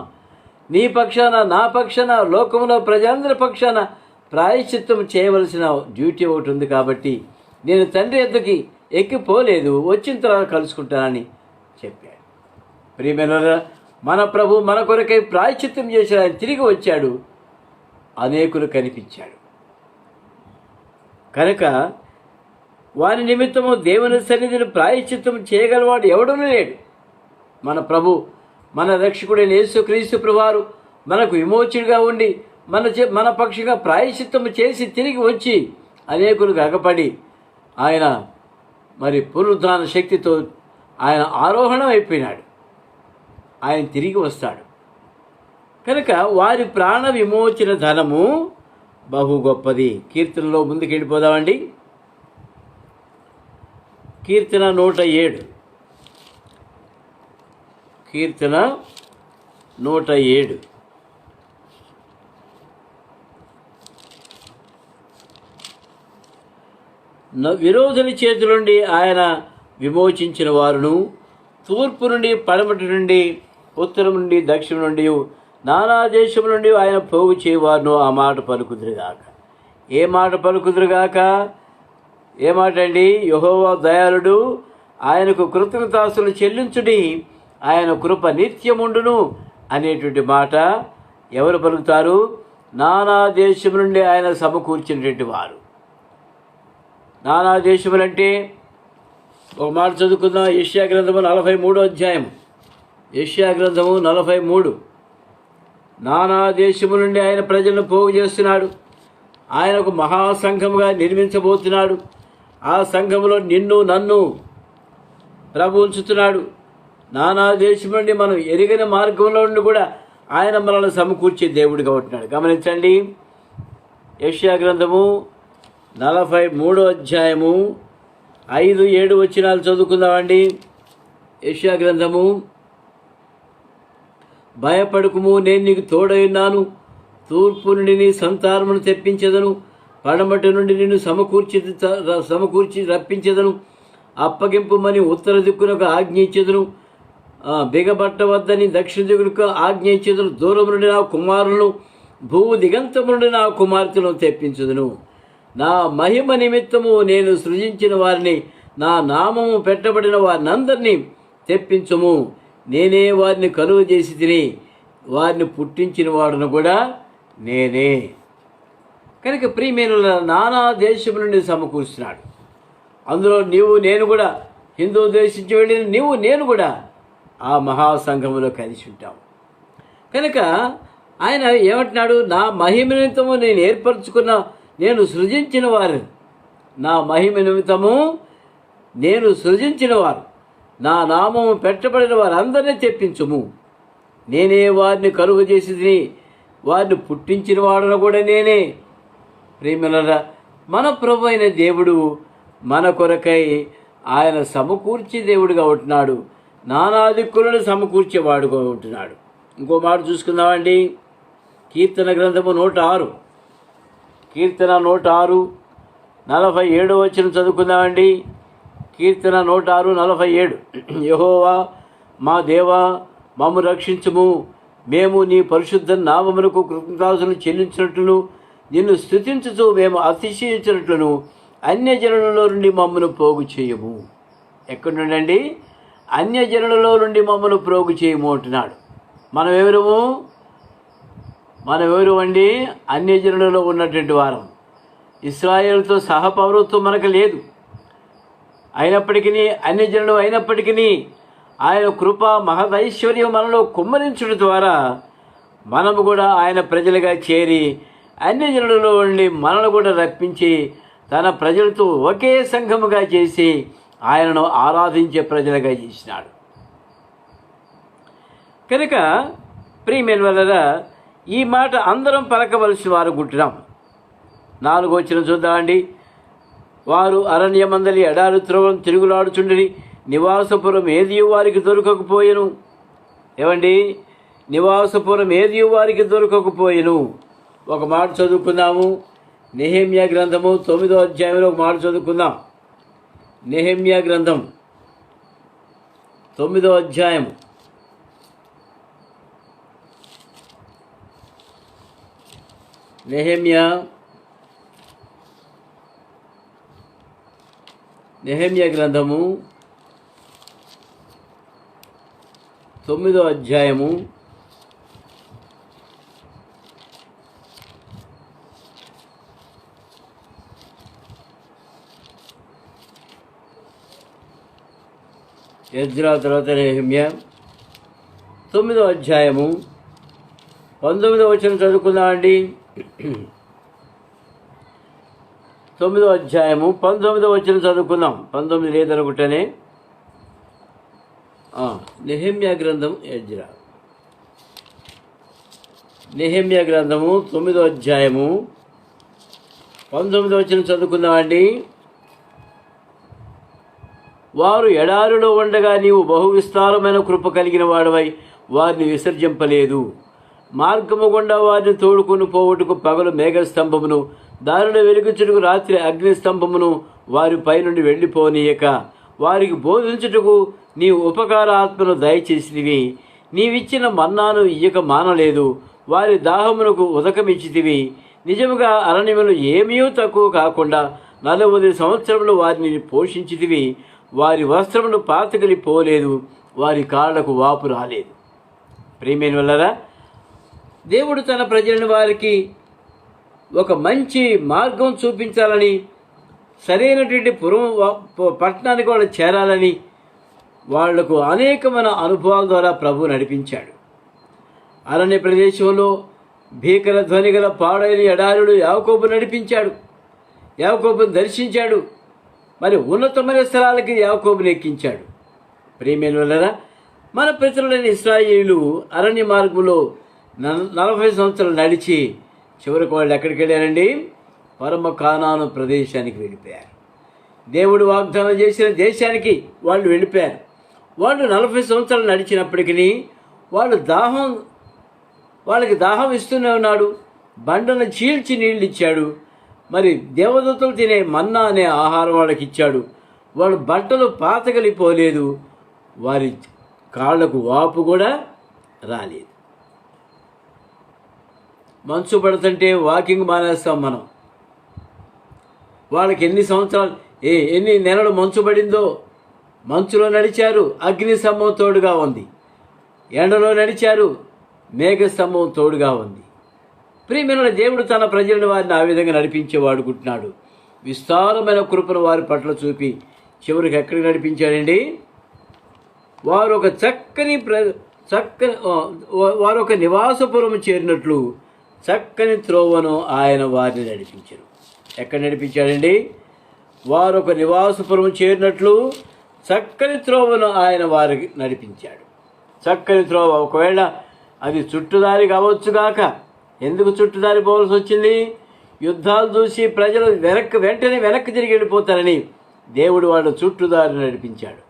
Speaker 1: నీ పక్షాన, నా పక్షాన, లోకంలో ప్రజలందరి పక్షాన ప్రాయశ్చిత్తం చేయవలసిన డ్యూటీ ఒకటి ఉంది. కాబట్టి నేను తండ్రి ఎద్దుకి ఎక్కిపోలేదు, వచ్చిన తర్వాత కలుసుకుంటానని చెప్పాడు. ప్రియమైన మన ప్రభు మన కొరకై ప్రాయశ్చిత్తం చేసి ఆయన తిరిగి వచ్చాడు. అనేకులు కనిపించాడు. కనుక వారి నిమిత్తము దేవుని సన్నిధిని ప్రాయశ్చిత్తం చేయగలవాడు ఎవడూ లేడు. మన ప్రభు, మన రక్షకుడైన యేసుక్రీస్తు ప్రభువారు మనకు విమోచకుడిగా ఉండి మన పక్షంగా ప్రాయశ్చిత్తము చేసి తిరిగి వచ్చి అనేకులకు అగపడి ఆయన మరి పునరుద్ధాన శక్తితో ఆయన ఆరోహణం అయిపోయినాడు. ఆయన తిరిగి వస్తాడు. కనుక వారి ప్రాణ విమోచన ధనము బహు గొప్పది. కీర్తనలో ముందుకు వెళ్ళిపోదామండి. కీర్తన 107. కీర్తన 107. విరోధుల చేతుల నుండి ఆయన విమోచించిన వారును, తూర్పు నుండి పడమటి నుండి ఉత్తరం నుండి దక్షిణం నుండి నానా దేశం నుండి ఆయన పోగు చేయవారును ఆ మాట పలుకుదురుగాక. ఏ మాట పలుకుదురుగాక? ఏ మాట అండి? యెహోవా దయాళుడు, ఆయనకు కృతజ్ఞతాస్తులు చెల్లించుడి, ఆయన కృప నిత్యముండును అనేటువంటి మాట ఎవరు పలుకుతారు? నానా దేశం నుండి ఆయన సమకూర్చినటువంటి వారు. నానా దేశములంటే ఒక మాట చదువుకుందాం. యెషయా గ్రంథము 43వ అధ్యాయం. యెషయా గ్రంథము 43. నానా దేశము నుండి ఆయన ప్రజలను పోగు చేస్తున్నాడు. ఆయన ఒక మహాసంఘముగా నిర్మించబోతున్నాడు. ఆ సంఘములో నిన్ను నన్ను ప్రభు ఉంచుతున్నాడు. నానా దేశం నుండి మనం ఎరిగిన మార్గంలో నుండి కూడా ఆయన మనల్ని సమకూర్చే దేవుడిగా ఉంటున్నాడు. గమనించండి. యెషయా గ్రంథము 43వ అధ్యాయము 5-7 వచనాలు చదువుకుందామండి. యెషయా గ్రంథము. భయపడకుము, నేను నీకు తోడై ఉన్నాను. తూర్పు నుండి నీ సంతానమును తెప్పించెదను, పడమటి నుండి నిన్ను సమకూర్చి రప్పించెదను. అప్పగింపుమని ఉత్తర దిక్కునకు ఆజ్ఞ ఇచ్చెదను, బిగబట్ట వద్దని దక్షిణ దిక్కునకు ఆజ్ఞ ఇచ్చెదను. దూరం నుండి నా కుమారులను, భూ దిగంతము నుండి నా కుమార్తెలను తెప్పించెదను. నా మహిమ నిమిత్తము నేను సృజించిన వారిని, నా నామము పెట్టబడిన వారినందరినీ తెప్పించుము. నేనే వారిని కలుగ చేసి తిని, వారిని పుట్టించిన వాడును కూడా నేనే. కనుక ప్రియమైన నానా దేశం నుండి సమకూర్చున్నాడు. అందులో నీవు నేను కూడా, హిందూ దేశం నుంచి వెళ్ళిన నీవు నేను కూడా ఆ మహాసంఘములో కలిసి ఉంటాం. కనుక ఆయన ఏమంటున్నాడు? నా మహిమ నిమిత్తము నేను ఏర్పరచుకున్న, నేను సృజించిన వారు, నా మహిమ నిమిత్తము నేను సృజించిన వారు, నా నామము పెట్టబడిన వారందరినీ తెప్పించుము. నేనే వారిని కలుగ చేసి వారిని పుట్టించిన వాడను కూడా నేనే. ప్రేమలరా, మన ప్రభు అయిన దేవుడు మన కొరకై ఆయన సమకూర్చే దేవుడుగా ఉంటున్నాడు. నానా దిక్కులను సమకూర్చేవాడుగా ఉంటున్నాడు. ఇంకో మాట చూసుకుందామండి. కీర్తన గ్రంథము 106. కీర్తన 106 47వ వచనం చదువుకుందామండి. కీర్తన 106:47. యెహోవా మా దేవా, మమ్ము రక్షించుము. మేము నీ పరిశుద్ధ నామమునకు కృతజ్ఞతాస్తులు చెల్లించినట్లును, నిన్ను స్తుతించుచు మేము అతిశయించినట్లును అన్యజనులలో నుండి మమ్మను పోగు చేయము. ఎక్కడి నుండి అండి? అన్యజనులలో నుండి మమ్మను పోగు చేయము అంటున్నాడు. మనం ఎవరు అండి? అన్యజనులలో ఉన్నటువంటి వారం. ఇశ్రాయేలుతో సహపౌరత్వం మనకు లేదు. అయినప్పటికీ, అన్యజనులు అయినప్పటికీ ఆయన కృప మహదైశ్వర్యం మనలో కుమ్మరించడం ద్వారా మనము కూడా ఆయన ప్రజలుగా చేరి అన్యజనులలో ఉండి మనల్ని కూడా రప్పించి తన ప్రజలతో ఒకే సంఘముగా చేసి ఆయనను ఆరాధించే ప్రజలుగా చేసినాడు. కనుక ప్రియమైన వాళ్ళరా, ఈ మాట అందరం పలకవలసిన వారు గుంటున్నాం. 4వ వచనం చూద్దామండి. వారు అరణ్యమందలి ఎడారి త్రోవలను తిరుగులాడుచుండిరి, నివాసపురం ఏది వారికి దొరకకపోయెను. ఏమండి? నివాసపురం ఏది వారికి దొరకకపోయెను. ఒక మాట చదువుకుందాము. నెహెమ్యా గ్రంథము 9వ అధ్యాయంలో ఒక మాట చదువుకుందాం. నెహెమ్యా గ్రంథం 9వ అధ్యాయం. నెహెమ్యా గ్రంథము 9వ అధ్యాయము ఎజ్రా తర్వాత నెహెమ్యా 9వ అధ్యాయము 19వ వచనం చదువుకుందామండి. 9వ అధ్యాయము 19వ వచనం చదువుకుందాం. 19 లేదనుకుంటేనే నెహెమ్యా గ్రంథం ఎజ్రా, నెహెమ్యా గ్రంథము 9వ అధ్యాయము 19వ వచనం చదువుకుందామండి. వారు ఎడారిలో ఉండగా నీవు బహు విస్తారమైన కృప కలిగిన వాడవై వారిని విసర్జింపలేదు. మార్గము గుండా వారిని తోడుకొని పోవుటకు పగలు మేఘస్తంభమును, దారిలో వెలుగుచుటకు రాత్రి అగ్నిస్తంభమును వారి పైనుండి వెళ్ళిపోనీయక వారికి బోధించుటకు నీ ఉపకార ఆత్మను దయచేసితివి. నీవిచ్చిన మన్నాను ఇయ్యక మానలేదు. వారి దాహమునకు ఉదకమిచ్చితివి. నిజముగా అరణ్యములు ఏమీ తక్కువ కాకుండా 40 సంవత్సరములు వారిని పోషించితివి. వారి వస్త్రములు పాతకలి పోలేదు, వారి కాళ్లకు వాపు రాలేదు. ప్రియమైన వాళ్ళరా, దేవుడు తన ప్రజలను వారికి ఒక మంచి మార్గం చూపించాలని, సరైనటువంటి పట్టణానికి వాళ్ళు చేరాలని వాళ్లకు అనేకమైన అనుభవాల ద్వారా ప్రభు నడిపించాడు. అరణ్య ప్రదేశంలో భీకర ధ్వని గల పాడైన ఎడారుడు యాకోబు నడిపించాడు. యాకోబును దర్శించాడు. మరి ఉన్నతమైన స్థలాలకి యాకోబుని ఎక్కించాడు. ప్రియమైన వాళ్ళరా, మన పితరులైన ఇశ్రాయేలీయులు అరణ్య మార్గంలో 40 సంవత్సరాలు నడిచి చివరికి వాళ్ళు ఎక్కడికి వెళ్ళారండి? పరమ కానాను ప్రదేశానికి వెళ్ళిపోయారు. దేవుడు వాగ్దానం చేసిన దేశానికి వాళ్ళు వెళ్ళిపోయారు. వాళ్ళు 40 సంవత్సరాలు నడిచినప్పటికీ వాళ్ళకి దాహం ఇస్తూనే ఉన్నాడు. బండను చీల్చి నీళ్ళు ఇచ్చాడు. మరి దేవదూతలు తినే మన్నా అనే ఆహారం వాళ్ళకి ఇచ్చాడు. వాళ్ళు బట్టలు పాతగలిపోలేదు, వారి కాళ్లకు వాపు కూడా రాలేదు. మంచు పడుతుంటే వాకింగ్ మానేస్తాం మనం. వాళ్ళకి ఎన్ని నెలలు మంచు పడిందో. మంచులో నడిచారు, అగ్ని స్తంభం తోడుగా ఉంది. ఎండలో నడిచారు, మేఘస్తంభం తోడుగా ఉంది. ప్రియమైన దేవుడు తన ప్రజలను వారిని ఆ విధంగా నడిపించేవాడుకుంటున్నాడు. విస్తారమైన కృపను వారి పట్ల చూపి చివరికి ఎక్కడికి నడిపించాడండి? వారు ఒక నివాసపురం చేరినట్లు చక్కని త్రోవను ఆయన వారిని నడిపించారు. ఎక్కడ నడిపించాడండి? వారు ఒక నివాసపురం చేరినట్లు చక్కని త్రోవను ఆయన వారికి నడిపించాడు. చక్కని త్రోవ, ఒకవేళ అది చుట్టుదారి కావచ్చుగాక. ఎందుకు చుట్టుదారి పోవాల్సి వచ్చింది? యుద్ధాలు చూసి ప్రజలు వెంటనే వెనక్కి తిరిగి వెళ్ళిపోతారని దేవుడు వాళ్ళ చుట్టుదారి నడిపించాడు.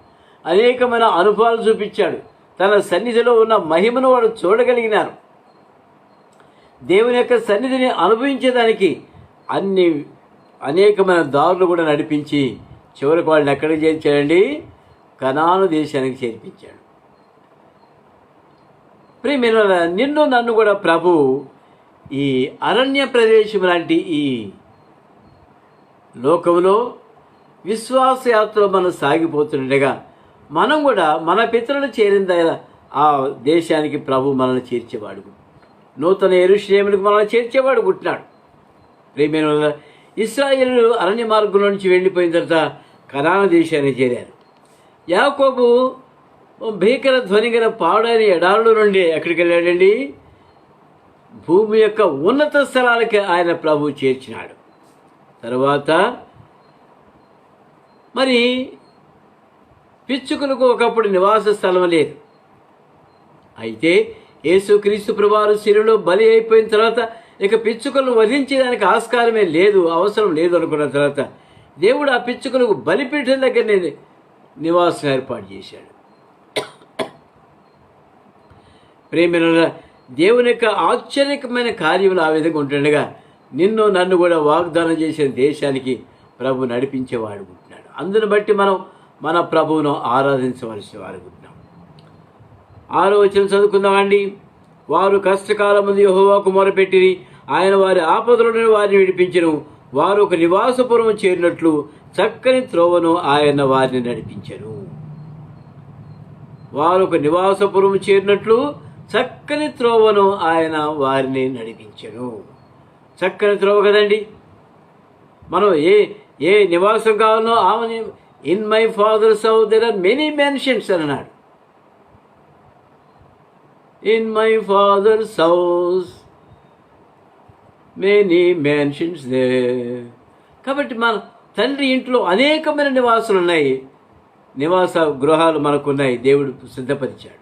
Speaker 1: అనేకమైన అనుభవాలు చూపించాడు. తన సన్నిధిలో ఉన్న మహిమను వాడు చూడగలిగినారు. దేవుని యొక్క సన్నిధిని అనుభవించేదానికి అనేకమైన దారులు కూడా నడిపించి చివరికి వాళ్ళని ఎక్కడికి చేర్చాడండి? కనాను దేశానికి చేర్పించాడు. ప్రియమైన నిన్ను నన్ను కూడా ప్రభు ఈ అరణ్య ప్రదేశం లాంటి ఈ లోకంలో విశ్వాసయాత్రలో మనం సాగిపోతుండగా మనం కూడా మన పితరులు చేరిన ఆ దేశానికి ప్రభు మనల్ని చేర్చేవాడు. నూతన యెరూషలేములకు మనల్ని చేర్చేవాడు పుట్టినాడు. ప్రియమైన ఇశ్రాయేలు అరణ్య మార్గంలో నుంచి వెళ్ళిపోయిన తర్వాత కనాను దేశానికి చేరారు. యాకోబు భీకర ధ్వని గల పాడైన ఎడారుల నుండి ఎక్కడికి వెళ్ళాడండి? భూమి యొక్క ఉన్నత స్థలాలకి ఆయన ప్రభు చేర్చినాడు. తర్వాత మరి పిచ్చుకలకు ఒకప్పుడు నివాస స్థలం లేదు. అయితే యేసుక్రీస్తు ప్రభువారు శిలువలో బలి అయిపోయిన తర్వాత ఇక పిచ్చుకలను వధించేదానికి ఆస్కారమే లేదు, అవసరం లేదు అనుకున్న తర్వాత దేవుడు ఆ పిచ్చుకలకు బలిపీఠం దగ్గర నివాసం ఏర్పాటు చేశాడు. ప్రేమైన దేవుని యొక్క ఆశ్చర్యకరమైన కార్యములు ఆ విధంగా ఉంటుండగా నిన్ను నన్ను కూడా వాగ్దానం చేసిన దేశానికి ప్రభు నడిపించేవాడు ఉంటున్నాడు. అందును బట్టి మనం మన ప్రభువును ఆరాధించవలసిన వారు ఉంటున్నాం. 6వ వచనం చదువుకుందామండి. వారు కష్టకాలమందు యెహోవాకు మొరపెట్టిరి, ఆయన వారి ఆపదలను వారిని విడిపించెను. వారు ఒక నివాసపురము చేరినట్లు చక్కని త్రోవను ఆయన వారిని నడిపించెను. వారు ఒక నివాసపురము చేరినట్లు చక్కని త్రోవను ఆయన వారిని నడిపించెను. చక్కని త్రోవ కదండి. మనం ఏ నివాసం కావాలనో in my father's house there are many mansions అన్నాడు. In my father's house many mansions there. కాబట్టి మన తండ్రి ఇంట్లో అనేకమైన నివాసాలు ఉన్నాయి, నివాస గృహాలు మనకున్నాయి, దేవుడు సిద్ధపరిచాడు.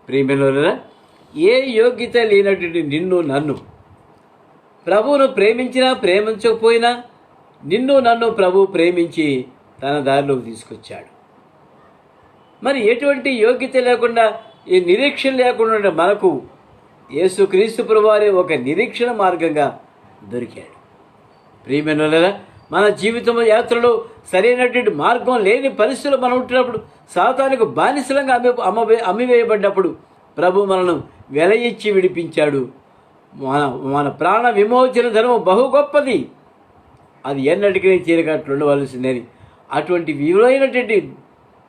Speaker 1: ప్రియమైనవారా, ఏ యోగ్యత లేనటువంటి నిన్ను నన్ను ప్రభువును ప్రేమించినా ప్రేమించకపోయినా నిన్ను నన్ను ప్రభు ప్రేమించి తన దారిలోకి తీసుకొచ్చాడు. మరి ఎటువంటి యోగ్యత లేకుండా, ఈ నిరీక్షణ లేకుండా మనకు యేసుక్రీస్తు ప్రభువారే ఒక నిరీక్షణ మార్గంగా దొరికాడు. ప్రియమైనవారా, మన జీవితం యాత్రలో సరైనటువంటి మార్గం లేని పరిస్థితులు మనం ఉంటున్నప్పుడు, సాతానుకు బానిసలంగా అమ్మివేయబడ్డప్పుడు ప్రభు మనను వెల ఇచ్చి విడిపించాడు. మన ప్రాణ విమోచన ధర్మం బహు గొప్పది, అది ఎన్నటికీ తీరగట్లు ఉండవలసిందని అటువంటి విలువైనటువంటి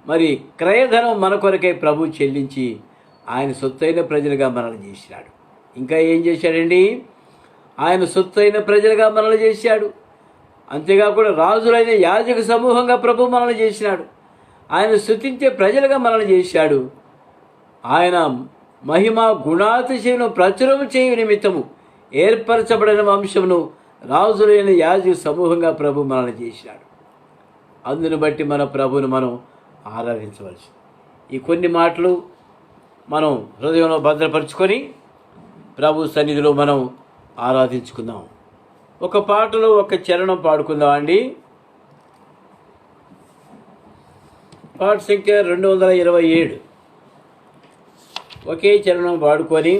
Speaker 1: మరి క్రయధనం మన కొరకై ప్రభు చెల్లించి ఆయన సొత్తైన ప్రజలుగా మనల్ని చేశాడు. ఇంకా ఏం చేశాడండి? ఆయన సొత్తైన ప్రజలుగా మనల్ని చేశాడు. అంతేకాకుండా రాజులైన యాజక సమూహంగా ప్రభు మనల్ని చేసినాడు. ఆయన స్తుతించే ప్రజలుగా మనల్ని చేశాడు. ఆయన మహిమ గుణాతిశయను ప్రచురము చేయు నిమిత్తము ఏర్పరచబడిన వంశమును రాజులైన యాజక సమూహంగా ప్రభు మనల్ని చేశాడు. అందును బట్టి మన ప్రభువును మనం ఆరాధించవలసి. ఈ కొన్ని మాటలు మనం హృదయంలో భద్రపరుచుకొని ప్రభు సన్నిధిలో మనం ఆరాధించుకుందాం. ఒక పాటలో ఒక చరణం పాడుకుందాం అండి. పాట సంఖ్య 227. ఒకే చరణం పాడుకొని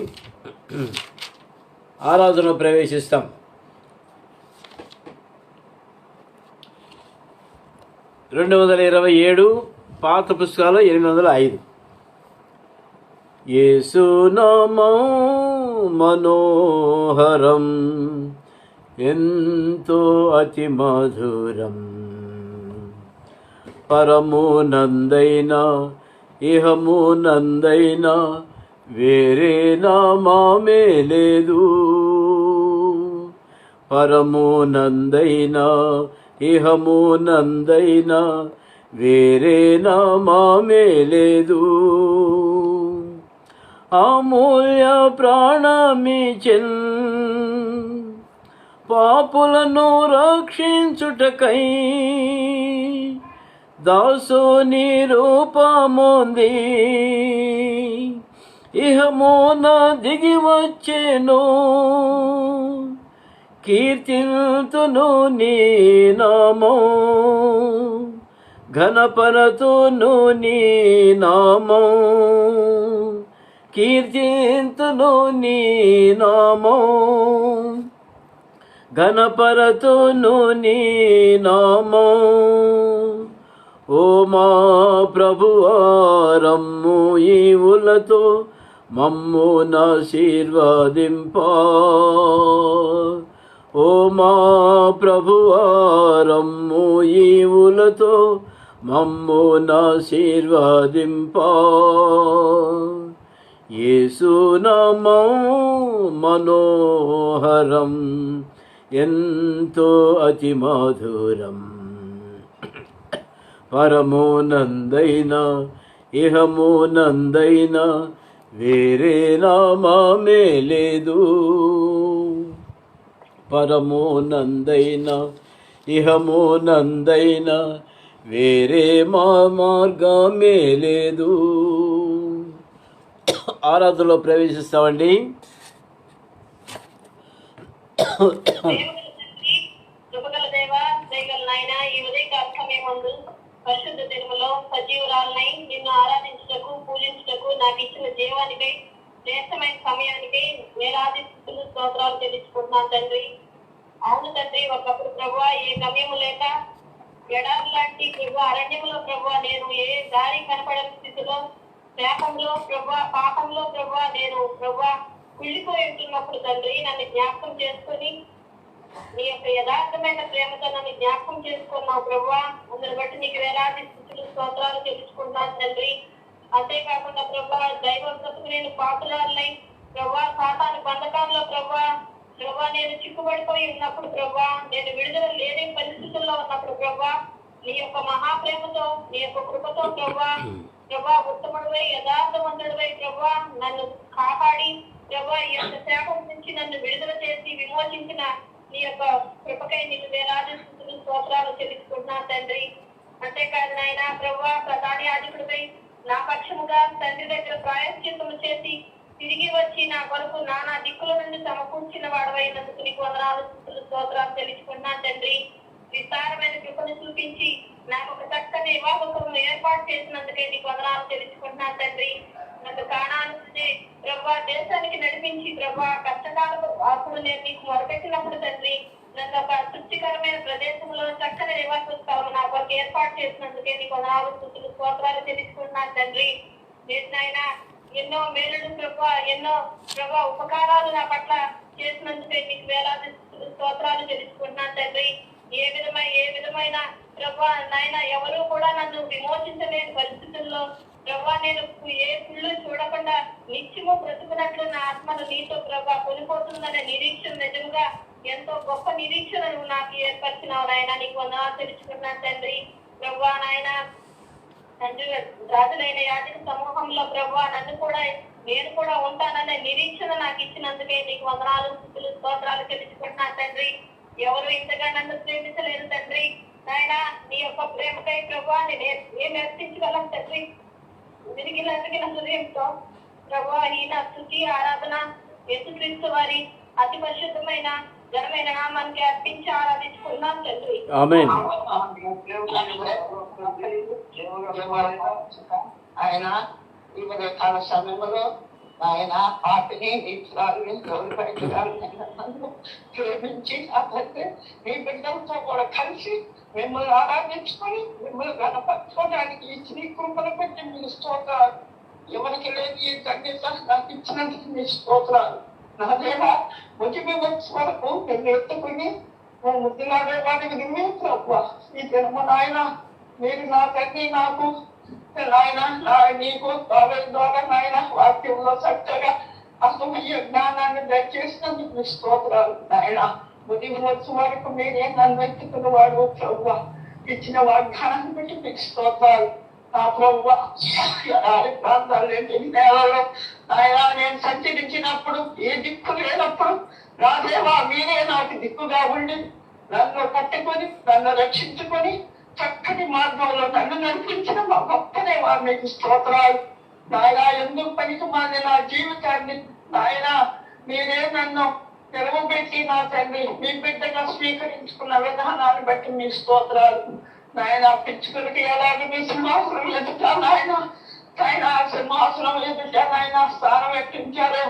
Speaker 1: ఆరాధనలో ప్రవేశిస్తాం. పాత పుస్తకాలు 805. యేసు నామం మనోహరం ఎంతో అతి మధురం, పరమునందైనా ఇహమునందైనా వేరే నామమే లేదు. పరమునందైనా ఇహమునందైనా వేరే నామమే లేదు. అమూల్య ప్రాణమిచెన్ పాపులను రక్షించుటకై దాసుని రూపముంది ఇహమున దిగి వచ్చెను. కీర్తింతును నీ నామం, ఘనపరతును నీ నామం, కీర్తింతును నీ నామం, ఘనపరతును నీ నామం. ఓ మా ప్రభువారమ్ము ఈవులతో మమ్మునాశీర్వదింప. ఓ మా ప్రభువారమ్ము ఈవులతో మమ్మునాశీర్వదింప. యేసు నామం మనోహరం ఎంతో అతి మధురం, పరమునందైనా ఇహమునందైనా వేరే నామమే లేదు. పరమునందైనా ఇహమునందైనా వేరే మార్గమే లేదు. ఆరాధనలో ప్రవేశిస్తామండి.
Speaker 2: పరిశుద్ధ దినములో సజీవురాలనై నిన్ను ఆరాధించుటకు పూజించుటకు నాకు ఇచ్చిన జీవానికై శ్రేష్టమైన సమయానికై వేలాది స్థుతులు స్తోత్రాలు చెల్లించుకుంటున్నాను తండ్రి. అవును తండ్రి, ఒకప్పుడు ప్రభువా ఏ గమ్యము లేక ఎడారి లాంటి ప్రభు అరణ్యములో ప్రభువా నేను ఏ దారి కనపడని స్థితిలో శాపంలో ప్రభువా పాపంలో ప్రభువా నేను ప్రభువా కుళ్ళిపోయి ఉంటున్నప్పుడు తండ్రి నన్ను జ్ఞాపకం చేసుకొని నీ యొక్క యథార్థమైన ప్రేమతో నన్ను జ్ఞాపకం చేసుకున్నావు ప్రభువా. అందుని బట్టి నీకు వేలాది స్థుతులు స్తోత్రాలు చెల్లించుకుంటున్నాను తండ్రి. అంతేకాకుండా ప్రభువా దైవం బ్రతుకు నేను పాపులారులై ప్రభువా సాతాను బంధకాల్లో ప్రభువా నేను చిక్కుబడిపోయి ఉన్నప్పుడు ప్రభువా, నేను విడుదల లేని పరిస్థితుల్లో ఉన్నప్పుడు ప్రభువా నీ యొక్క మహాప్రేమతో నీ యొక్క కృపతో ప్రభా ఉత్తముడివై యథార్థవంతుడివై ప్రభా నన్ను కాపాడి ప్రభా ఈ యొక్క శాపం నుంచి నన్ను విడుదల చేసి విమోచించిన నీ యొక్క కృపకై నీకు వేలాది స్తుతులు స్తోత్రాలు చెల్లించుకుంటున్నా తండ్రి. అంతేకాదు నాయన ప్రభా ప్రధాని యాజకుడిపై నా పక్షముగా తండ్రి దగ్గర ప్రాయశ్చిత్తము చేసి తిరిగి వచ్చి నా కొరకు నానా దిక్కుల నుండి సమకూర్చిన వాడవైనందుకు నీకు వందనాలు స్తుతులు స్తోత్రాలు చెల్లించుకుంటున్నాను తండ్రి. విస్తారమైన కృపను చూపించి నాకు ఒక చక్కని వివాహకులను ఏర్పాటు చేసినందుకే నీకు వందనాలు చెల్లించుకుంటున్నాను తండ్రి. నన్ను కానాను ప్రభా దేశానికి నడిపించి ప్రభా కష్టకాలకు అప్పుడు నేను నీకు మొరపెట్టినప్పుడు తండ్రి నన్ను ఒక తృప్తికరమైన ప్రదేశంలో చక్కని నివాస స్థలం నా కొరకు ఏర్పాటు చేసినందుకే నీకు వందనాలు స్తుతులు స్తోత్రాలు చెల్లించుకుంటున్నాను తండ్రి. నేను నాయన ఎన్నో మేలుడు ఎన్నో ఉపకారాలు నా పట్ల చేసినందుకే నీకు వేలాది స్తోత్రాలు తెలుసుకుంటున్నాను తండ్రి. ఏ విధమైన నాయన ఎవరు కూడా నన్ను విమోచించలేని పరిస్థితుల్లో నేను ఏ పుళ్ళు చూడకుండా నిత్యము బ్రతుకున్నట్లు నా ఆత్మను నీతో కొనిపోతుందనే నిరీక్షణ నిజంగా ఎంతో గొప్ప నిరీక్షణ నువ్వు నాకు ఏర్పరిచినావు నాయన. నీకు వందనాలు తెలుసుకున్నాను తండ్రి. నాయన తండ్రి రాజులైన యాజక సమూహంలో నన్ను కూడా నేను కూడా ఉంటాననే నిరీక్షణ నాకు ఇచ్చినందుకే నీకు వందనాలు స్తుతులు స్తోత్రాలు తెలుసుకుంటున్నాను తండ్రి. ఎవరు ఇంతగా నన్ను ప్రేమించలేదు తండ్రి. నాయన నీ యొక్క ప్రేమకై ఏం అర్పించగలం తండ్రి. విరిగిన హృదయంతో ఈయన స్తుతి ఆరాధన యేసుక్రీస్తు వారి అతి పరిశుద్ధమైన ఘనమైన నామానికి అర్పించి ఆరాధించుకున్నాం తండ్రి.
Speaker 1: ఆమేన్.
Speaker 3: ఆయన ఈ కాల సమయంలో ఆయన పాటని ప్రేమించి అతన్ని మీ బిడ్డలతో కూడా కలిసి మిమ్మల్ని ఆరాధించుకొని మిమ్మల్ని గణపరచుకోవడానికి ఇచ్చిన కృపను బట్టి మీ స్తోత్రాలు. ఎవరికి లేని ఈ ధన్యత నాకు ఇచ్చినందుకు మీ స్తోత్రాలు. నా దేవా ముఖ్యమంత్రి వరకు నేను ఎత్తుకుని ముద్దులాడేవాడికి నువ్వే ప్రభు. ఈ జన్మ నాయన మీరు నా తండ్రి నాకు నాయన నీకు ద్వారా నాయన వాక్యంలో చక్కగా అసమయ జ్ఞానాన్ని దయచేసినందుకు మీ స్తోత్రాలు. నాయన ముదిమొచ్చు వరకు మీరే నన్ను ఎత్తుకున్న వాడు ప్రభు. ఇచ్చిన వాగ్దానాన్ని బట్టి మీకు స్తోత్రాలు. నా ప్రభు ప్రాంతాలు నేలలో ఆయన నేను సంచరించినప్పుడు ఏ దిక్కు లేనప్పుడు నా దేవా మీరే నాకు దిక్కుగా ఉండి నన్ను పట్టుకొని నన్ను రక్షించుకొని చక్కటి మార్గంలో నన్ను నడిపించిన మా గొప్పనే వారు మీకు స్తోత్రాలు. నాయన ఎందుకు పనికి మాది నా జీవితాన్ని నాయన మీరే నన్ను తెరవబెట్టి నా తండ్రి మీ బిడ్డగా స్వీకరించుకున్న విధానాన్ని బట్టి మీ స్తోత్రాలు. నాయన పిచ్చుకులకి ఎలాగ మీ సింహాసనం ఎదుట నాయన సింహాసనం ఎదుట నాయన స్థానం ఎక్కించారు.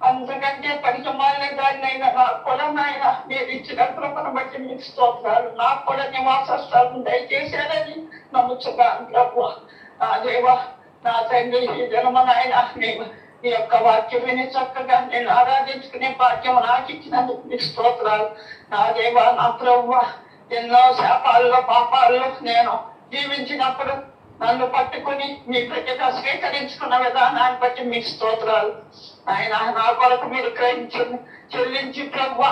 Speaker 3: అంతకంటే పనికి మాలిన దాన్నైనా నాకు కూడా నాయన మీరు ఇచ్చిన కృపను బట్టి మీకు స్తోత్రాలు. నాకు కూడా నివాస స్థలం దయచేశారని నమ్ముచున్నాను ప్రభు. నా దేవా నా తండ్రి ఈ జన్మ నాయన నేను ఈ యొక్క వాక్యం విని చక్కగా నేను ఆరాధించుకునే భాగ్యం నాకు ఇచ్చినందుకు మీకు స్తోత్రాలు. నా దేవా నా ప్రభు ఎన్నో శాపాల్లో పాపాల్లో నేను జీవించినప్పుడు నన్ను పట్టుకుని మీ ప్రజగా స్వీకరించుకున్న విధానాన్ని బట్టి మీకు స్తోత్రాలు. ఆయన నా కొరకు మీరు చెల్లించి ప్రభు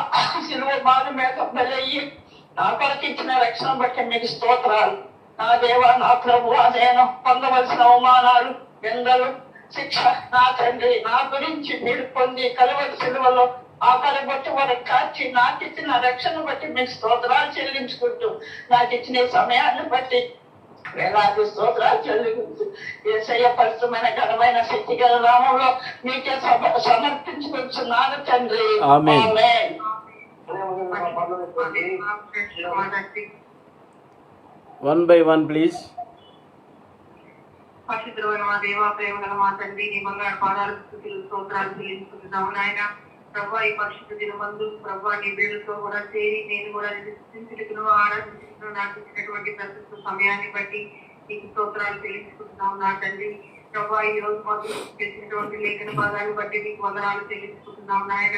Speaker 3: సిలువ బాధ మీద బలయ్యి నా కొరకు ఇచ్చిన రక్షణ బట్టి మీకు స్తోత్రాలు. నా దేవా నా ప్రభు నేను పొందవలసిన అవమానాలు నిందలు శిక్ష నా తండ్రి నా గురించి మీరు పొంది కలవరి సిలువలో ఆ బట్టి వారికి కాచి నాకు ఇచ్చిన రక్షణ బట్టి మీకు స్తోత్రాలు చెల్లించుకుంటూ నాకు ఇచ్చిన సమయాన్ని బట్టి వేలాది స్తోత్రాలు చెల్లించు యేసయ్య పరిశుద్ధమైన ఘనమైన శక్తి గల నామంలో మీకే సమర్పించుకుంటున్నాను తండ్రి. ఆమేన్.
Speaker 1: 1 by 1 please.
Speaker 4: పరిశుద్ధమైన మా దేవా ప్రేమ గల మా తండ్రి నీ బంగారు పాదాలు స్తుతులు స్తోత్రాలు చెల్లించుకుంటున్నాము నాయన. ప్రభా ఈ పరిశుద్ధ దినమందు ప్రభా నీ పేరుతో కూడా చేరి నేను కూడా స్థితిలో ఆరాధించుకున్నాను. నాకు ఇచ్చినటువంటి ప్రస్తుత సమయాన్ని బట్టి నీకు స్తోత్రాలు చెల్లించుకుంటున్నాము నా తండ్రి. ప్రభా ఈ రోజు మాకు తెచ్చినటువంటి లేఖన భాగాన్ని బట్టి నీకు వందనాలు చెల్లించుకుంటున్నాము నాయన.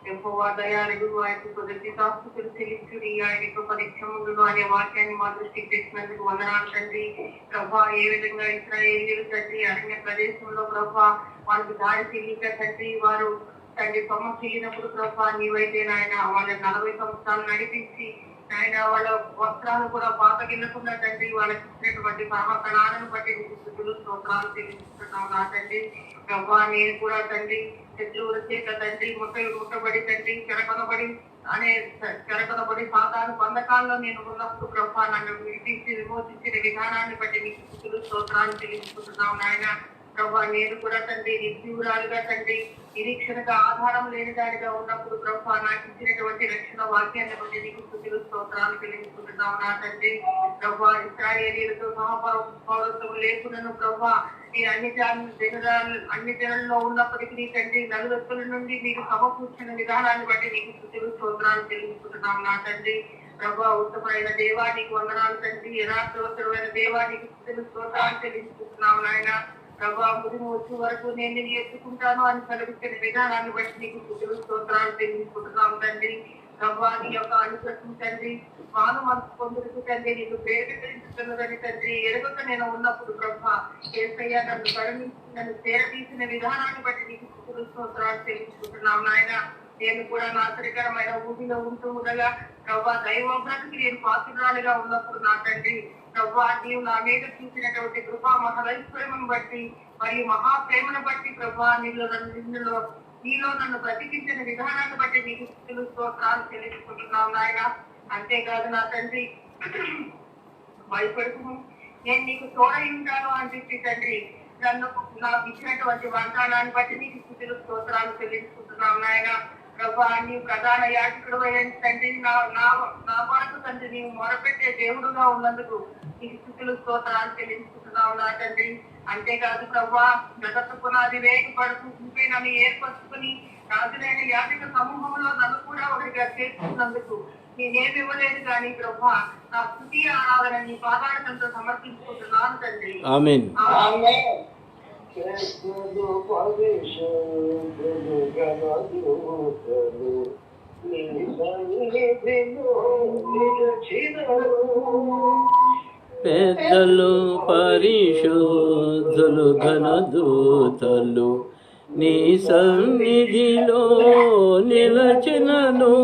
Speaker 4: యెహోవా దయాళుడు ఆయనకు కృతజ్ఞతాస్తుతులు చెల్లించుడి ఆయన యొక్క పరీక్షములను అనే వాక్యాన్ని మా దృష్టికి తెచ్చినందుకు వందనాలు తండ్రి. ప్రభా ఏ విధంగా ఇశ్రాయేలీయులు తండ్రి అరణ్య ప్రదేశంలో ప్రభా వాళ్ళకి దారి తెలియక తండ్రి వారు తండ్రి సొమ్మ చెల్లినప్పుడు ప్రభా నీవైతే నాయన వాళ్ళ 40 సంవత్సరాలు నడిపించి ఆయన వాళ్ళ వస్త్రాలు కూడా పాతగిల్లకుండా తండ్రి, వాళ్ళకి ఇచ్చినటువంటి పరమకళాలను బట్టి నీకు స్తుతులు స్తోత్రాలు చెల్లిస్తున్నాం నా తండ్రి. ప్రభా నేను కూడా తండ్రి శత్రువుల చేత తండ్రి ముట్టబడి తండ్రి చెరకొనబడి సాతాను బంధకాల్లో నేను ఉన్నప్పుడు ప్రభా నన్ను విడిపించి విమోచించిన విధానాన్ని బట్టి నీకు స్తుతులు స్తోత్రాలు చెల్లించుకుంటున్నాం నాయన. ప్రభా నేను కూడా తండ్రి నిర్జీవురాలుగా తండ్రి నిరీక్షణగా ఆధారం లేని దానిగా ఉన్నప్పుడు ప్రభా నాకు ఇచ్చినటువంటి రక్షణ వాక్యాన్ని బట్టి నీకు స్తుతులు స్తోత్రాలు చెల్లించుకుంటున్నాం నా తండ్రి. ప్రభా ఇశ్రాయేలీయులతో పౌరత్వం లేకున్నాను ప్రభా నేను అన్ని జనుల్లో ఉన్నప్పటికీ తండ్రి నలువెప్పుల నుండి నీకు సమకూర్చిన విధానాన్ని బట్టి నీకు స్తుతులు స్తోత్రాలు చెల్లించుకుంటున్నాం నా తండ్రి. ప్రభా ఉత్తమైన దేవా నీకు వందనాలు తండ్రి. యథార్థవంతుడైన దేవా నీకు స్తుతులు స్తోత్రాలు చెల్లించుకుంటున్నాం నాయన. ప్రభా ముదిమి వచ్చే వరకు నేను నిన్ను ఎత్తుకుంటాను అని సెలవిచ్చిన విధానాన్ని బట్టి నీకు స్తుతులు స్తోత్రాలు చెల్లించుకుంటున్నాం తండ్రి. ప్రభా నీ యొక్క అనుగ్రహం తండ్రి మాను మనసు పొందుకు తండ్రి నీకు ప్రేరేపించుతున్నదని తండ్రి ఎరుగక నేను ఉన్నప్పుడు ప్రభా యేసయ్య నన్ను కరుణించి నన్ను చేరతీసిన విధానాన్ని బట్టి నీకు స్తుతులు స్తోత్రాలు చెల్లించుకుంటున్నాం నాయన. నేను కూడా నాశనకరమైన ఊబిలో ఉంటూ ఉండగా ప్రభా దైవోగ్రతకి నేను పాత్రురాలుగా ఉన్నప్పుడు నా తండ్రి ప్రభా నీవు నా మీద చూసినటువంటి కృపా మహదైశ్వర్యమును బట్టి మరియు మహాప్రేమను బట్టి ప్రభా నీలో నన్ను బ్రతికించిన విధానాన్ని బట్టి నీకు స్తుతులు స్తోత్రాలు చెల్లించుకుంటున్నావు నాయన. అంతేకాదు నా తండ్రి భయపడుకును నేను నీకు తోడై ఉంటాను అని చెప్పి తండ్రి నన్ను నాకు ఇచ్చినటువంటి వాగ్దానాన్ని బట్టి నీకు స్తుతులు స్తోత్రాలు చెల్లించుకుంటున్నావు నాయన. ప్రభా నీవు ప్రధాన యాజకుడు తండ్రి నా కొరకు తండ్రి నీవు మొరపెట్టే దేవుడుగా ఉన్నందుకు నీకు స్తుతులు స్తోత్రాలు చెల్లించుకుంటున్నావు నా తండ్రి. అంతేకాదు ప్రభా జగత్తు పునాది వేగపడుతూ నన్ను ఏర్పరచుకుని రాజులైన యాజక సమూహంలో నన్ను కూడా ఒకటిగా చేర్చుకున్నందుకు నేనేమి ఇవ్వలేదు కానీ ప్రభా నా స్తుతి ఆరాధన నీ పాదాలతో సమర్పించుకుంటున్నాను తండ్రి.
Speaker 1: ఆమేన్. పెద్దలు పరిశుద్ధులు ఘనదూతలు నీ సన్నిధిలో నిలచినను.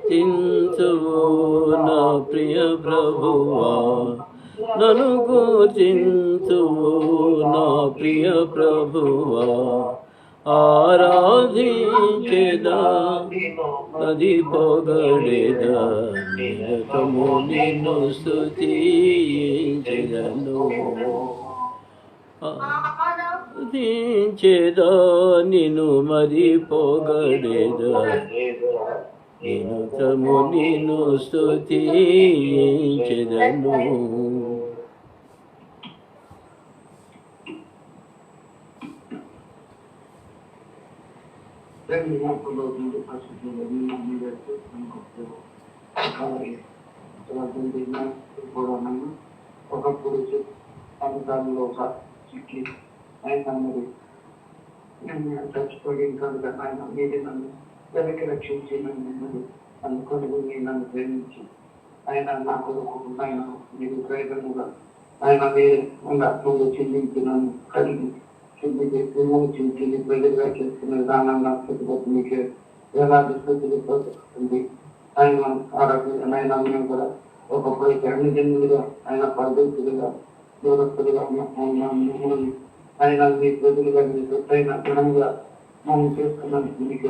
Speaker 1: చింతువు నా ప్రియ ప్రభువా నన్ను గుర్తింతువు నా ప్రియ ప్రభువా. ఆరాధించేదా అది పొగడేదా నిరతము నిన్ను స్తుతించెదను. ఆరాధించేదా నిన్ను మరి పొగడేదా నిరతము నిన్ను స్తుతించెదను.
Speaker 3: ఒకప్పుడు సంతానంలో చిక్కి ఆయన చచ్చిపోయి కనుక ఆయన మీరే నన్ను వెనక్కి రక్షించి నన్ను అనుకొని నన్ను ప్రేమించి ఆయన నా కొరకు ఆయన మీరు ప్రయోజనంగా ఆయన మీరే ముందు చిందించి నన్ను కలిగి చిందించి విమోచించి ప్రజలుగా చేసుకునే విధానాన్ని నాకు ప్రతిపత్తి మీకే వేలాది స్థితులు ఉంది. ఆయన ఆరోగ్యం ఆయన మేము కూడా ఒకప్పుడు అన్ని జన్ములుగా ఆయన పద్ధతులుగా దూరస్తులుగా ఆయన మీ ప్రజలుగా మీ సొత్తైన గుణంగా మనం చేసుకున్నందుకు మీకు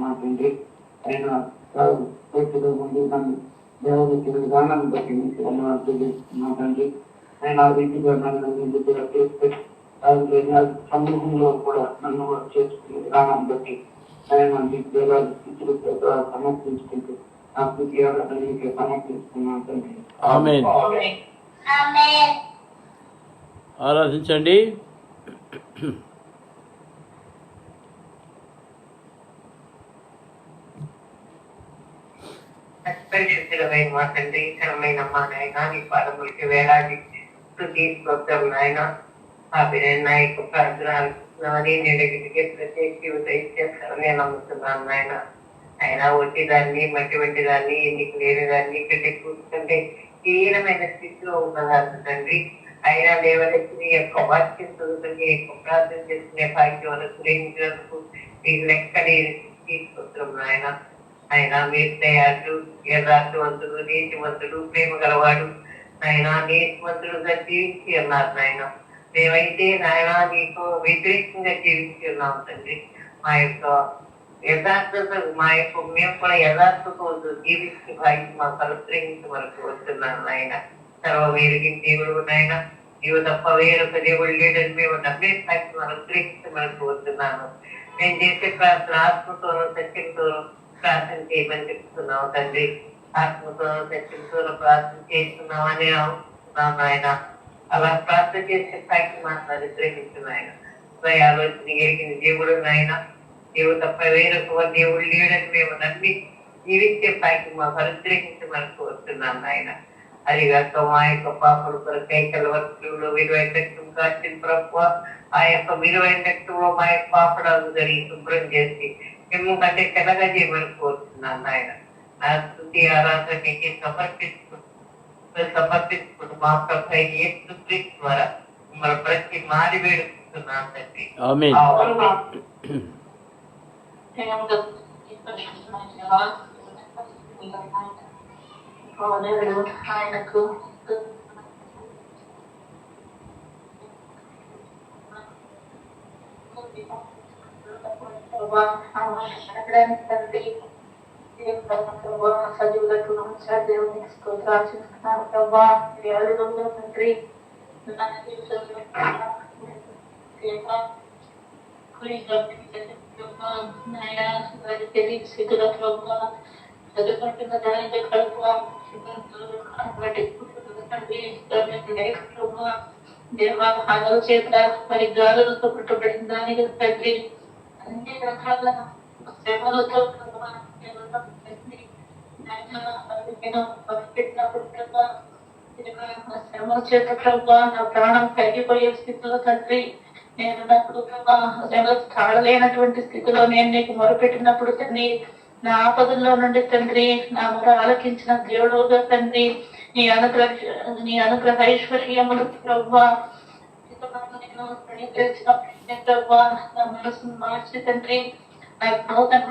Speaker 3: మా తండ్రి ఆయన పూర్తిగా ముందు నన్ను దేవదచ్చిన విధానాన్ని బట్టి మీకు మా తండ్రి ఆయన ఆ రీతిగా నన్ను ముందుగా చేస్తే సమూహంలో కూడా నన్ను చేసుకునే విధానాన్ని బట్టి ఆయన మీకు వేలాది స్థితులు సమర్పించుకుంటూ ఆ స్థితి మీకు సమర్పిస్తున్నాను తండ్రి.
Speaker 1: ఆమేన్. ఆరాధించండి.
Speaker 3: పరిశుద్ధులమైన మా తండ్రి ఘనమైన మా నాయన నీ పాదములకి వేలాది స్తుతి స్తోత్రం నాయన. ఆ నాయకు ప్రార్థనలు ప్రత్యేక ఇచ్చేస్తారని నమ్ముతున్నాను నాయన. ఆయన ఒట్టి దాన్ని మట్టి వంటి దాన్ని నీకు లేని దాన్ని ఇక్కడ కూర్చుంటే
Speaker 4: హీనమైన స్థితిలో ఉన్నదాన్ని తండ్రి. అయినా లేవనెత్తి నీ యొక్క వాక్యం చదువుకుని యొక్క ప్రార్థన చేసుకునే భాగ్యం అనుగ్రహించినందుకు మీకు లెక్కలేని తీసుకొస్తున్నాం నాయన. ఆయన మీరు దయాళుడు, యథార్థవంతుడు, నీతివంతుడు, ప్రేమ గలవాడు నాయన. నీతివంతుడుగా జీవించి ఉన్నారు నాయన. మేమైతే నాయన నీకు వ్యతిరేకంగా జీవించి ఉన్నాం తండ్రి. మా యొక్క యథార్థత మేము కూడా యథార్థత జీవించి భాగ్యం మాకు అనుగ్రహించి మనకు వస్తున్నాను నాయన. సర్వమేరిగిన దేవుడు నాయన, నీవు తప్ప వేరొక దేవుడు లేడని మేము నమ్మే భాగ్యం అనుగ్రహించి మనకు వస్తున్నాను. మేము చేసే ప్రార్థన ఆత్మతోనూ సత్యంతోనూ ప్రార్థన చేయమని చెప్తున్నావు తండ్రి. ఆత్మతోనూ సత్యంతోనూ ప్రార్థన చేస్తున్నామని అనుకుంటున్నాను ఆయన. అలా ప్రార్థన చేసే భాగ్యం మాకు అనుగ్రహించున్నాయన. ఆలోచన ఎరిగిన దేవుడు నాయన, నీవు తప్ప వేరొక దేవుడు లేడని మేము నమ్మి జీవించే భాగ్యం మాకు అనుగ్రహించి మనకు వస్తున్నాను నాయన. అదిగాక మా యొక్క పాపలు కొరకై కలవత్తులు విలువైన రక్తం కాచిన ప్రభువ, ఆ యొక్క విలువైన రక్తంలో మా యొక్క పాపడాలు జరిగి శుభ్రం చేసి మేము కంటే తెల్లగా చేయమని కోరుతున్నాను నాయన. నా స్తుతి ఆరాధన నీకే సమర్పించుకుంటూ మా ప్రభు యేసు క్రీస్తు ద్వారా మిమ్మల్ని ప్రతి మారి వేడుకుంటున్నాను తండ్రి.
Speaker 1: ఆమేన్.
Speaker 3: ఆయనకు తండ్రి సజీవులకు నమస్కారం. దేవునికి స్తోత్రాలు చేస్తున్నాను ప్రభా. తండ్రి తెలియ స్థితిలో ప్రభా చదువుకుంటున్న దానికి దేవా హలో చేత మరి గాలులతో పుట్టబడిన దానికి తండ్రి అన్ని రకాల శ్రమలతో పెట్టినప్పుడు ప్రభా శ్రమ చేత ప్రభా నా ప్రాణం తగ్గిపోయే స్థితిలో తండ్రి నేను నాకు శ్రమ తాళలేనటువంటి స్థితిలో నేను నీకు మొరపెట్టినప్పుడు తండ్రి నా ఆపదల్లో నుండి తండ్రి నా మొర ఆలకించిన దేవుడుగా తండ్రి నీ అనుగ్రహ ఐశ్వర్యములు ప్రభా ప్రభా నా మనసును మార్చి తండ్రి నాకు నూతన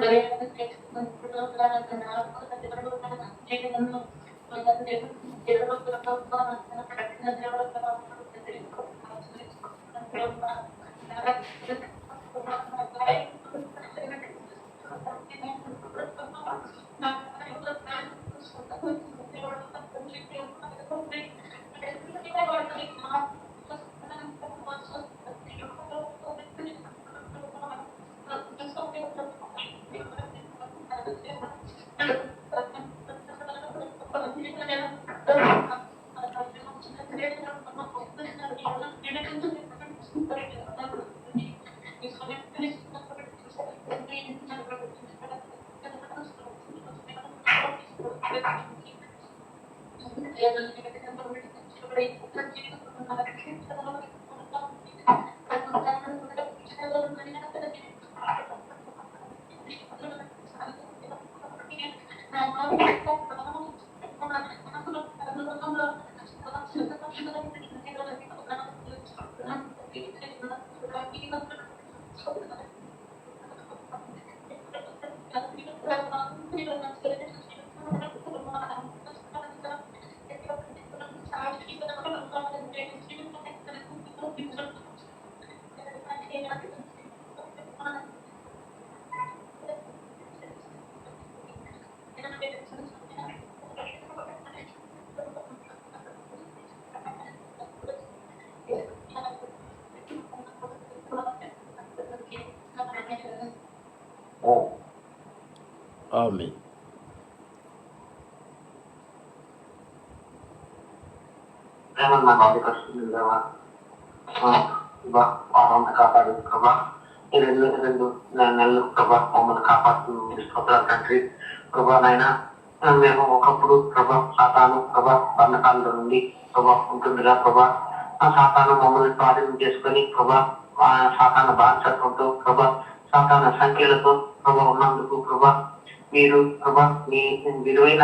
Speaker 1: ఆమేన్.
Speaker 5: కాపాడు ప్రభా. ఈ రెండు నెలలు ప్రభా మమ్మల్ని కాపాడుతుంది తండ్రి ప్రభా. నాయన మేము ఒకప్పుడు ప్రభా సాతాను ప్రభా బంధకాల నుండి ప్రభా ఉంటుందిగా ప్రభా. ఆ సాతాను మమ్మల్ని స్వాధీనం చేసుకొని ప్రభా సాతాన బాధ్యతతో ప్రభా సాతాన సంఖ్యలతో ప్రభా ఉన్నందుకు ప్రభా మీరు ప్రభా మీ విలువైన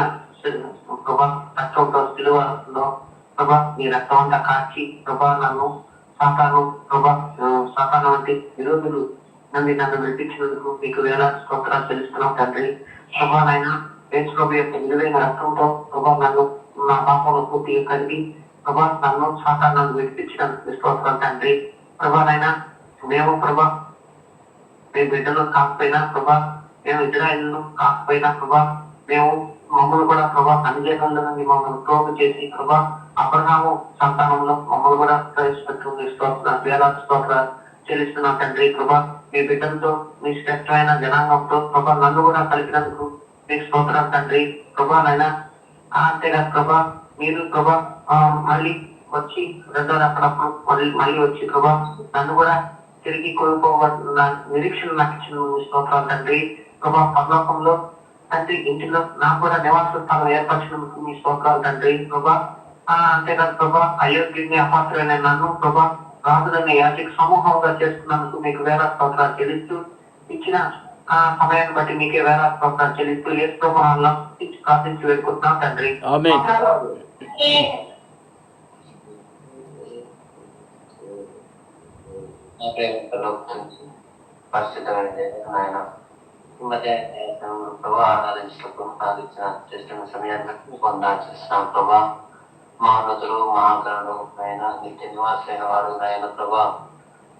Speaker 5: ప్రభా రక్తంతో సిలువలో ప్రభా మీ రక్తం అంతా కాచి ప్రభా నన్ను సాతాను వంటి విరోధులు నన్ను విడిపించినందుకు మీకు వేల స్తోత్రాలు చెల్లిస్తున్నాం తండ్రి. ప్రభా నాయన యేసు ప్రభు యొక్క విలువైన రక్తంతో ప్రభా నన్ను నా పాపంలో పూర్తిగా కలిగి ప్రభా నన్ను సాతాను విడిపించినందుకు స్తోత్రాలు తండ్రి. ప్రభా నాయన మేము బిడ్డలు కాకపోయినా ప్రభా, మేము ఇజ్రాయేలు కాకపోయినా ప్రభా, మేము మమ్మల్ని కూడా ప్రభా అన్యజనుల నుండి మమ్మల్ని ప్రోగు చేసి ప్రభా అబ్రహాము సంతానంలో మమ్మల్ని కూడా ప్రవేశపెట్టుకుని వేలాది స్తోత్రాలు చెల్లిస్తున్నాం తండ్రి. ప్రభా మీ బిడ్డలతో మీ శ్రేష్టమైన జనాంగంతో ప్రభా నన్ను కూడా కలిపినందుకు మీకు స్తోత్రాలు తండ్రి. ప్రభా నాయన అంతేకాదు ప్రభా మీరు ప్రభా మళ్ళీ వచ్చి రెండో రకడప్పుడు మళ్ళీ వచ్చి ప్రభా నన్ను కూడా తిరిగి కోల్పోవాలన్న నిరీక్షణ నాకు ఇచ్చిన స్తోత్రాలు తండ్రి. ప్రభా పరలోకంలో తండ్రి ఇంటిలో నాకు కూడా నివాస స్థానం ఏర్పరిచినందుకు మీ స్తోత్రాలు తండ్రి. ప్రభా అంతేకాదు ప్రభా అయోగ్యుని అపాత్రైన నన్ను ప్రభా రాజులైన యాజక సమూహంగా చేసుకున్నందుకు మీకు వేల స్తోత్రాలు చెల్లిస్తూ ఇచ్చిన సమయాన్ని బట్టి మీకే వేల స్తోత్రాలు చెల్లిస్తూ ఏ స్తోత్రాల్లో ప్రార్థించి వేడుకుంటున్నాం తండ్రి.
Speaker 6: ఆయన ఈ మధ్య ప్రభా ఆరాధించినప్పుడు సాధించిన చేస్తున్న సమయాన్ని పొందాల్సిన ప్రభా మహోన్నతులు మహాకరుడు ఆయన నిత్య నివాసైన వాడు ఆయన ప్రభా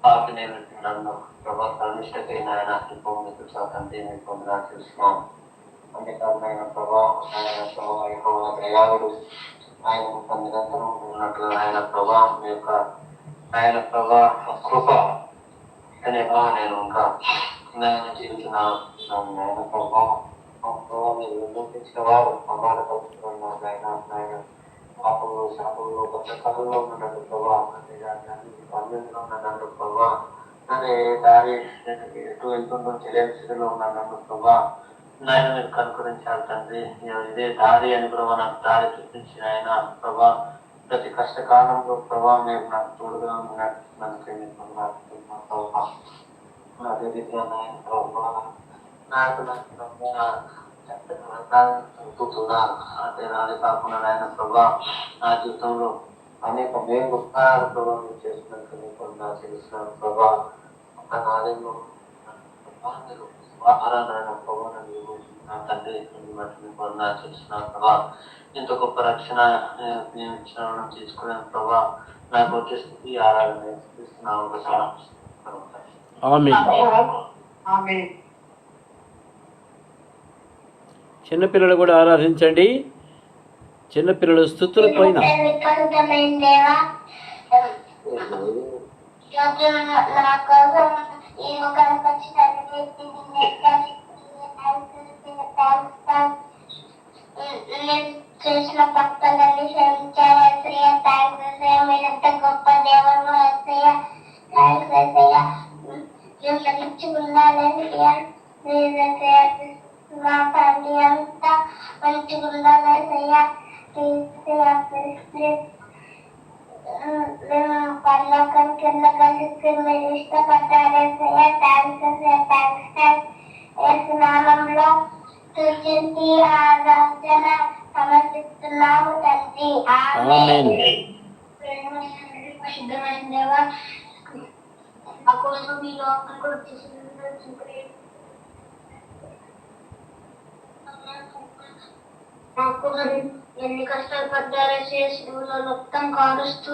Speaker 6: పాపి నన్ను ప్రభా కనిష్టకైన ఆయన మీకు తండ్రి మీకు పొందడా చూస్తున్నాం. అంతేకాదు ఆయన ప్రభా దయాళుడు ఆయన నిరంతరం ఉన్నట్టుగా ఆయన ప్రభా మీ యొక్క ఆయన ప్రభా కృప అనే నేను ఇంకా నేను జీవిస్తున్నాను. ఆయన ప్రభావం మీరు విమర్శించిన వారు అమ్మాల కలుపుతున్నారు ఆయన పాపంలో శాపంలో కొత్త కళలో ఉన్నట్టు ప్రభావం అన్నింటిలో ఉన్నట్టు ప్రభావ అనే దారి ఎటు వెళ్తుందో తెలియని స్థితిలో ఉన్నాను ప్రభా. నాయన మీరు కనుకరించాలి తండ్రి. ఇదే దారి అని ప్రభావ నాకు దారి చూపించిన ఆయన ప్రభా ప్రతి కష్టకాలంలో ప్రభావ మీరు నాకు తోడుగా ఉన్నట్టు అదే రీతిగా నాయన ప్రభావ నాకు చదువుతున్నాను. అదే కాకుండా నాయన ప్రభా నా జీవితంలో అనేక మేము ఉపకారాల ప్రభావం చేసినట్టు మీకు తెలుస్తున్నాను ప్రభా. ఒక నాలుగు ఆహారాన్ని ప్రభావం నా తండ్రి మీకు చేస్తున్నాను ప్రభా. ఇంత గొప్ప రక్షణ ఇచ్చిన తీసుకునే ప్రభా నాకు వచ్చే స్థితి ఆరాధన ఇస్తున్నాను.
Speaker 1: చిన్నపిల్లలు కూడా ఆరాధించండి. చిన్నపిల్లలు స్తుతుల పైన
Speaker 7: చేసిన భక్తులని క్షమించారు. మీరంత గొప్ప దేవుడు ఉండాలని మా ఫ్యామిలీ అంతా మంచిగా ఉండాలని మేము పర్లోకానికి వెళ్ళగలిగితే మీరు ఇష్టపడ్డారే థ్యాంక్స్ నామంలో స్తుతించి ఆరాధన సమర్పిస్తున్నాము తండ్రి. పరిశుద్ధమైన దేవా మా కోసం మీ లోపలికి మాకు ఎన్ని కష్టాలు పడ్డారసే శివులో రక్తం కారుస్తూ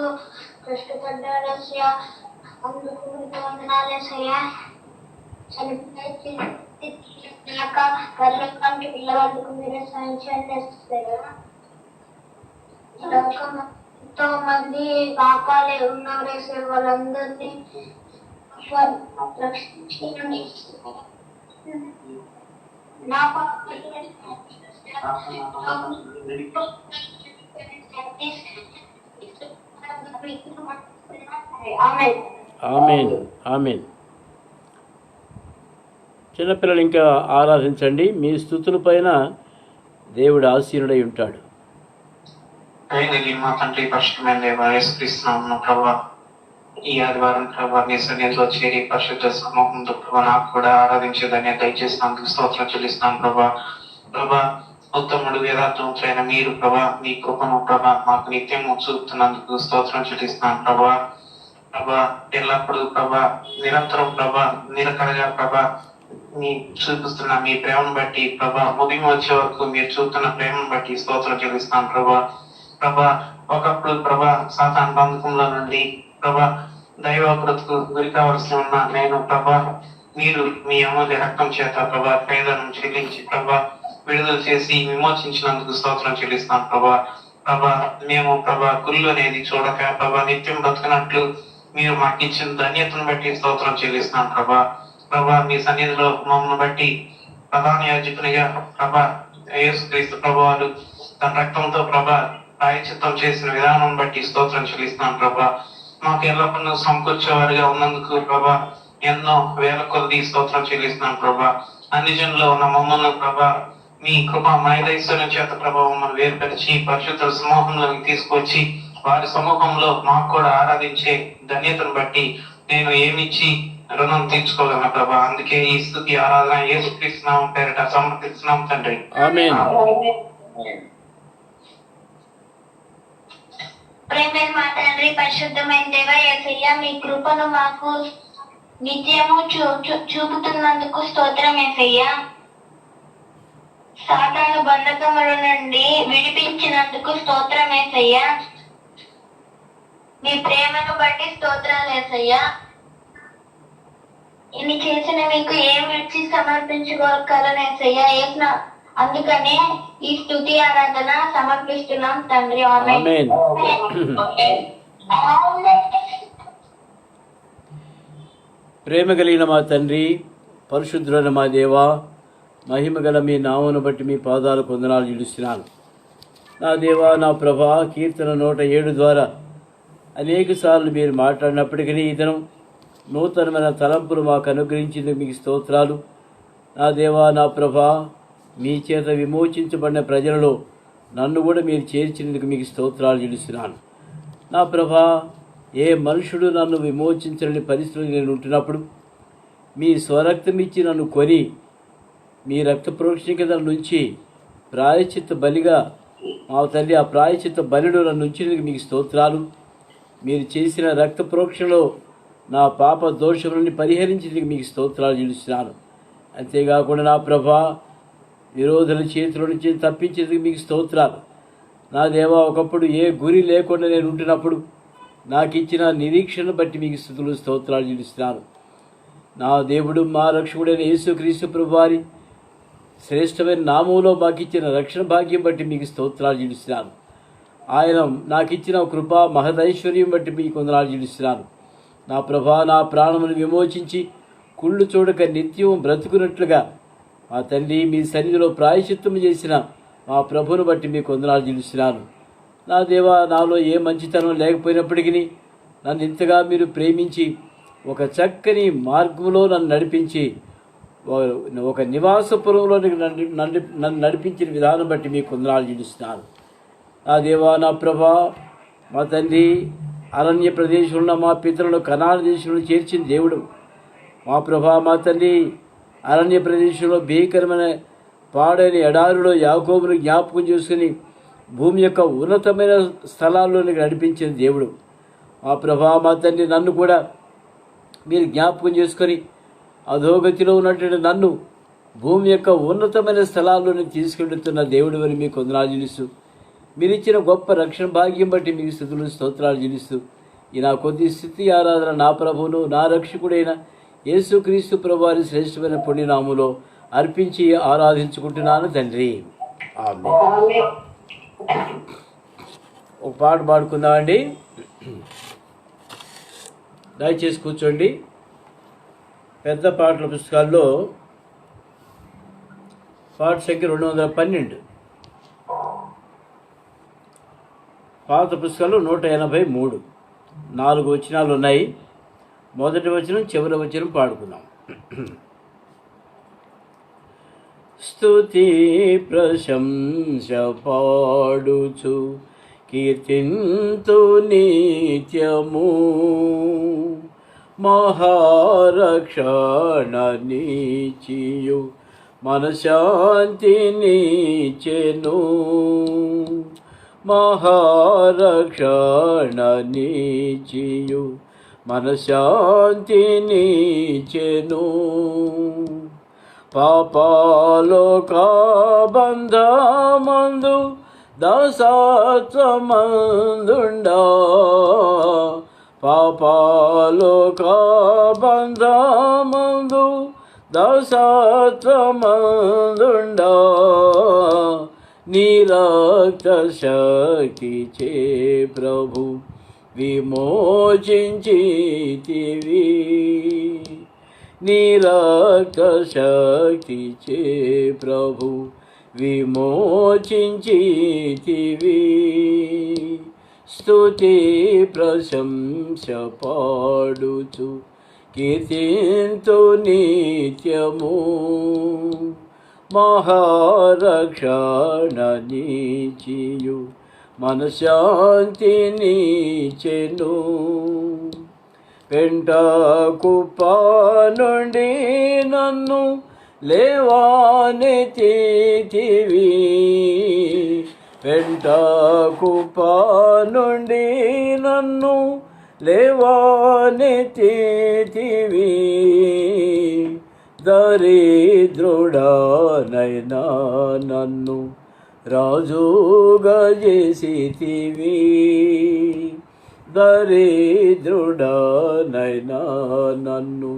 Speaker 7: కష్టపడ్డారసయ్యా. అందుకు మీకు వందనాలేసయ్యా. చనిపోయాక పరలోకానికి పిల్లవాళ్ళకు మీరే సాయం చేస్తారా. ఎంతో మంది పాపాలే ఉన్నారేసే వాళ్ళందరినీ రక్షించండి. నా
Speaker 1: ఆమేన్. చిన్నపిల్లలు ఇంకా ఆరాధించండి. మీ స్తుతుల పైన దేవుడు ఆసీనుడై ఉంటాడు.
Speaker 8: మా తండ్రి పరిశుద్ధమైన దేవా యేసుక్రీస్తునామమున ప్రభా ఈ ఆదివారం ప్రభా నీ సన్నిధిలో చేరి పరిశుద్ధ సమూహంతో ప్రభా నాకు కూడా ఆరాధించేదని దయచేసినందుకు స్తోత్రం చెల్లిస్తున్నాను ప్రభా. ఉత్తముడు వేదాంతమైన మీరు ప్రభా మీ కృపను ప్రభా మాకు నిత్యము చూపుతున్నందుకు స్తోత్రం చెల్లిస్తున్నాను ప్రభా. ప్రభా ఎల్లప్పుడూ ప్రభా నిరంతరం ప్రభా నిరకడగా ప్రభా మీ చూపిస్తున్న మీ ప్రేమను బట్టి ప్రభా ముగింపు వచ్చే వరకు మీరు చూపుతున్న ప్రేమను బట్టి స్తోత్రం చెల్లిస్తున్నాను ప్రభా. ప్రభా ఒకప్పుడు ప్రభా సాతాను బంధకంలో నుండి ప్రభా దైవకృతకు గురి కావలసి ఉన్న నేను ప్రభా మీరు మీ అమూల్య రక్తం చేత ప్రభా పేదలను చెల్లించి ప్రభా విడుదల చేసి విమోచించినందుకు స్తోత్రం చెల్లిస్తున్నాం ప్రభా. ప్రభా మేము ప్రభా గుళ్ళు అనేది చూడక ప్రభా నిత్యం బ్రతుకున్నట్లు మీరు మాకు ఇచ్చిన ధన్యతను బట్టి స్తోత్రం చెల్లిస్తున్నాం ప్రభా. ప్రభా మీ సన్నిధిలో మమ్మల్ని బట్టి ప్రధాన యాజకునిగా ప్రభా యేసుక్రీస్తు ప్రభువారు తన రక్తంతో ప్రభా ప్రాయశ్చిత్తం చేసిన విధానం బట్టి స్తోత్రం చెల్లిస్తున్నాం ప్రభా. మాకు ఎల్లప్పుడూ సమకూర్చేవారిగా ఉన్నందుకు ప్రభా ఎన్నో వేల కొద్ది స్తోత్రం చెల్లిస్తున్నాం ప్రభా. అన్ని జనుల్లో ఉన్న మమ్మల్ని ప్రభా మీ కృప మైదైశ్వర్యం చేత ప్రభావం వేరుపరిచి పరిశుద్ధ సమూహంలోకి తీసుకొచ్చి వారి సమూహంలో మాకు కూడా ఆరాధించే ధన్యతను బట్టి నేను ఏమిచ్చి రుణం తీర్చుకోగలను ప్రభా. అందుకే ఈ స్తుతి ఆరాధన యేసుక్రీస్తు నామం పేరిట సమర్పిస్తున్నాం తండ్రి.
Speaker 1: ఆమేన్.
Speaker 7: ప్రేమైన మా తండ్రి పరిశుద్ధమైన దేవ యేసయ్య మీ కృపను మాకు నిత్యము చూపుతున్నందుకు స్తోత్రం యేసయ్య. సాతాను బంధకముల నుండి విడిపించినందుకు స్తోత్రం యేసయ్య. మీ ప్రేమను బట్టి స్తోత్రాలు యేసయ్య. ఇన్ని చేసిన మీకు ఏమి ఇచ్చి సమర్పించుకోగలను యేసయ్య. అందుకనే ఈ స్తుతి ఆరాధన సమర్పిస్తున్నాం తండ్రి.
Speaker 1: ఆమేన్. ప్రేమ కలిగిన మా తండ్రి, పరిశుద్ధులైన మా దేవా, మహిమ గల మీ నామమును బట్టి మీ పాదాలు కొందనాలు చెల్లిస్తున్నాను. నా దేవా, నా ప్రభా, కీర్తన 107 ద్వారా అనేక సార్లు మీరు మాట్లాడినప్పటికీ ఇతను నూతనమైన తలంపులు మాకు అనుగ్రహించేందుకు మీకు స్తోత్రాలు. నా దేవా, నా ప్రభా, మీ చేత విమోచించబడిన ప్రజలలో నన్ను కూడా మీరు చేర్చినందుకు మీకు స్తోత్రాలు చెల్లిస్తున్నాను. నా ప్రభా, ఏ మనుషుడు నన్ను విమోచించలేని పరిస్థితులు నేను ఉంటున్నప్పుడు మీ స్వరక్తం ఇచ్చి నన్ను కొని మీ రక్త ప్రోక్షణ కింద నుంచి ప్రాయశ్చిత్త బలిగా మా తల్లి ఆ ప్రాయశ్చిత్త బలిలో నన్ను ఉంచినందుకు మీకు స్తోత్రాలు. మీరు చేసిన రక్త ప్రోక్షణలో నా పాప దోషములని పరిహరించేందుకు మీకు స్తోత్రాలు చెల్లిస్తున్నాను. అంతేకాకుండా నా ప్రభా, విరోధుల చేతుల నుంచి తప్పించేందుకు మీకు స్తోత్రాలు. నా దేవా, ఒకప్పుడు ఏ గురి లేకుండా నేను ఉంటున్నప్పుడు నాకు ఇచ్చిన నిరీక్షను బట్టి మీకు స్తుతులు స్తోత్రాలు చెల్లిస్తున్నాను. నా దేవుడు మా రక్షకుడైన యేసుక్రీస్తు ప్రభువారి శ్రేష్టమైన నామంలో మాకు ఇచ్చిన రక్షణ భాగ్యం బట్టి మీకు స్తోత్రాలు చెల్లిస్తున్నాను. ఆయన నాకు ఇచ్చిన కృప మహదైశ్వర్యం బట్టి మీకు వందనాలు చెల్లిస్తున్నాను. నా ప్రభా, నా ప్రాణమును విమోచించి కుళ్ళు చూడక నిత్యం బ్రతుకున్నట్లుగా మా తండ్రి మీ సన్నిధిలో ప్రాయశ్చిత్తం చేసిన మా ప్రభువును బట్టి మీకు వందనాలు చెల్లిస్తున్నాను. నా దేవా, నాలో ఏ మంచితనం లేకపోయినప్పటికీ నన్ను ఇంతగా మీరు ప్రేమించి ఒక చక్కని మార్గంలో నన్ను నడిపించి ఒక నివాసపురంలో నన్ను నడిపించిన విధానం బట్టి మీకు వందనాలు చెల్లిస్తున్నాను. నా దేవా, నా ప్రభా, మా తండ్రి, అరణ్య ప్రదేశంలో మా పితరులను కనాన దేశంలో చేర్చిన దేవుడు. మా ప్రభా, మా తండ్రి, అరణ్య ప్రదేశంలో భీకరమైన పాడైన ఎడారిలో యాకోబును జ్ఞాపకం చేసుకుని భూమి యొక్క ఉన్నతమైన స్థలాల్లోనికి నడిపించిన దేవుడు. మా ప్రభా, మా తండ్రి, నన్ను కూడా మీరు జ్ఞాపకం చేసుకొని అధోగతిలో ఉన్నటువంటి నన్ను భూమి యొక్క ఉన్నతమైన స్థలాల్లోని తీసుకెళ్తున్న దేవుడు అని మీకు వందనాలు చెల్లిస్తూ మీరు ఇచ్చిన గొప్ప రక్షణ భాగ్యం బట్టి మీకు స్తుతులు స్తోత్రాలు చెల్లిస్తూ ఈ నా కొద్ది స్థితి ఆరాధన నా ప్రభువును నా రక్షకుడైన యేసుక్రీస్తు ప్రభువారి శ్రేష్టమైన పుణ్యనామములో అర్పించి ఆరాధించుకుంటున్నాను తండ్రి. ఆమేన్. ఒక పాట పాడుకుందామండి. దయచేసి కూర్చోండి. పెద్ద పాటల పుస్తకాల్లో పాట సంఖ్య 212, పాత పుస్తకాలు 183, 4 వచనాలు ఉన్నాయి. మొదటి వచనం చివరి వచనం పాడుకుందాం. స్తుతి ప్రశంస పాడుచు కీర్తింతు నిత్యము మహారక్షణ నీచియు మనశాంతినిచ్చెను, మహారక్షణనిచ్చియు మనశాంతినిచ్చెను. పాపాలోక బంధమందు దాసత్వమందుండా, పాపాలోక బంధమందు దాసత్వమందుండా, నీ రక్త శక్తిచే ప్రభు విమోచించితివి, నీ రక్త శక్తిచే ప్రభు విమోచించితివి. స్తుతి ప్రశంస పాడుచు కీర్తింతు నిత్యము, మహారక్షణనిచ్చియు మనశాంతినిచ్చెను. పెంటకుప్ప నుండి నన్ను లేవనెత్తితివి, పెంటకుప్ప నుండి నన్ను లేవనెత్తితివి. దరిద్రుడనైనా నన్ను రాజుగా చేసితివి, దరిద్రుడనైనా నన్ను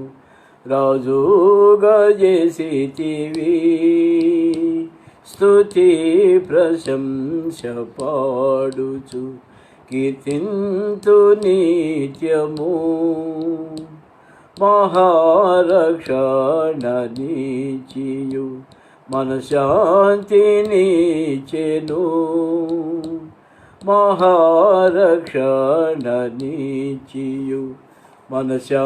Speaker 1: రాజుగా చేసితివి. స్తుతి ప్రశంస పాడుచు కీర్తింతు నిత్యము, మహారక్షణనిచ్చియు మనశాంతినిచ్చెను, మహారక్షణనిచ్చియు మనశాంతినిచ్చెను.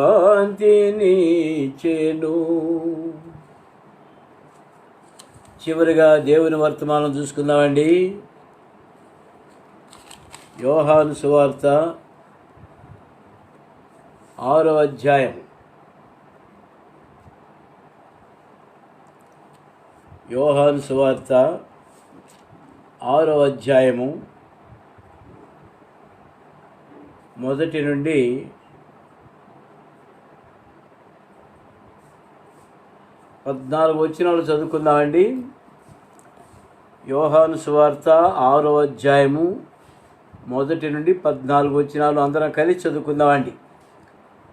Speaker 1: చివరిగా దేవుని వర్తమానం చూసుకుందామండి. యోహాను సువార్త 6వ అధ్యాయం. యోహాను సువార్త 6వ అధ్యాయము 1 నుండి 14 వచనాలు చదువుకుందామండి. యోహాను సువార్త 6వ అధ్యాయము 1 నుండి 14 వచనాలు అందరం కలిసి చదువుకుందామండి.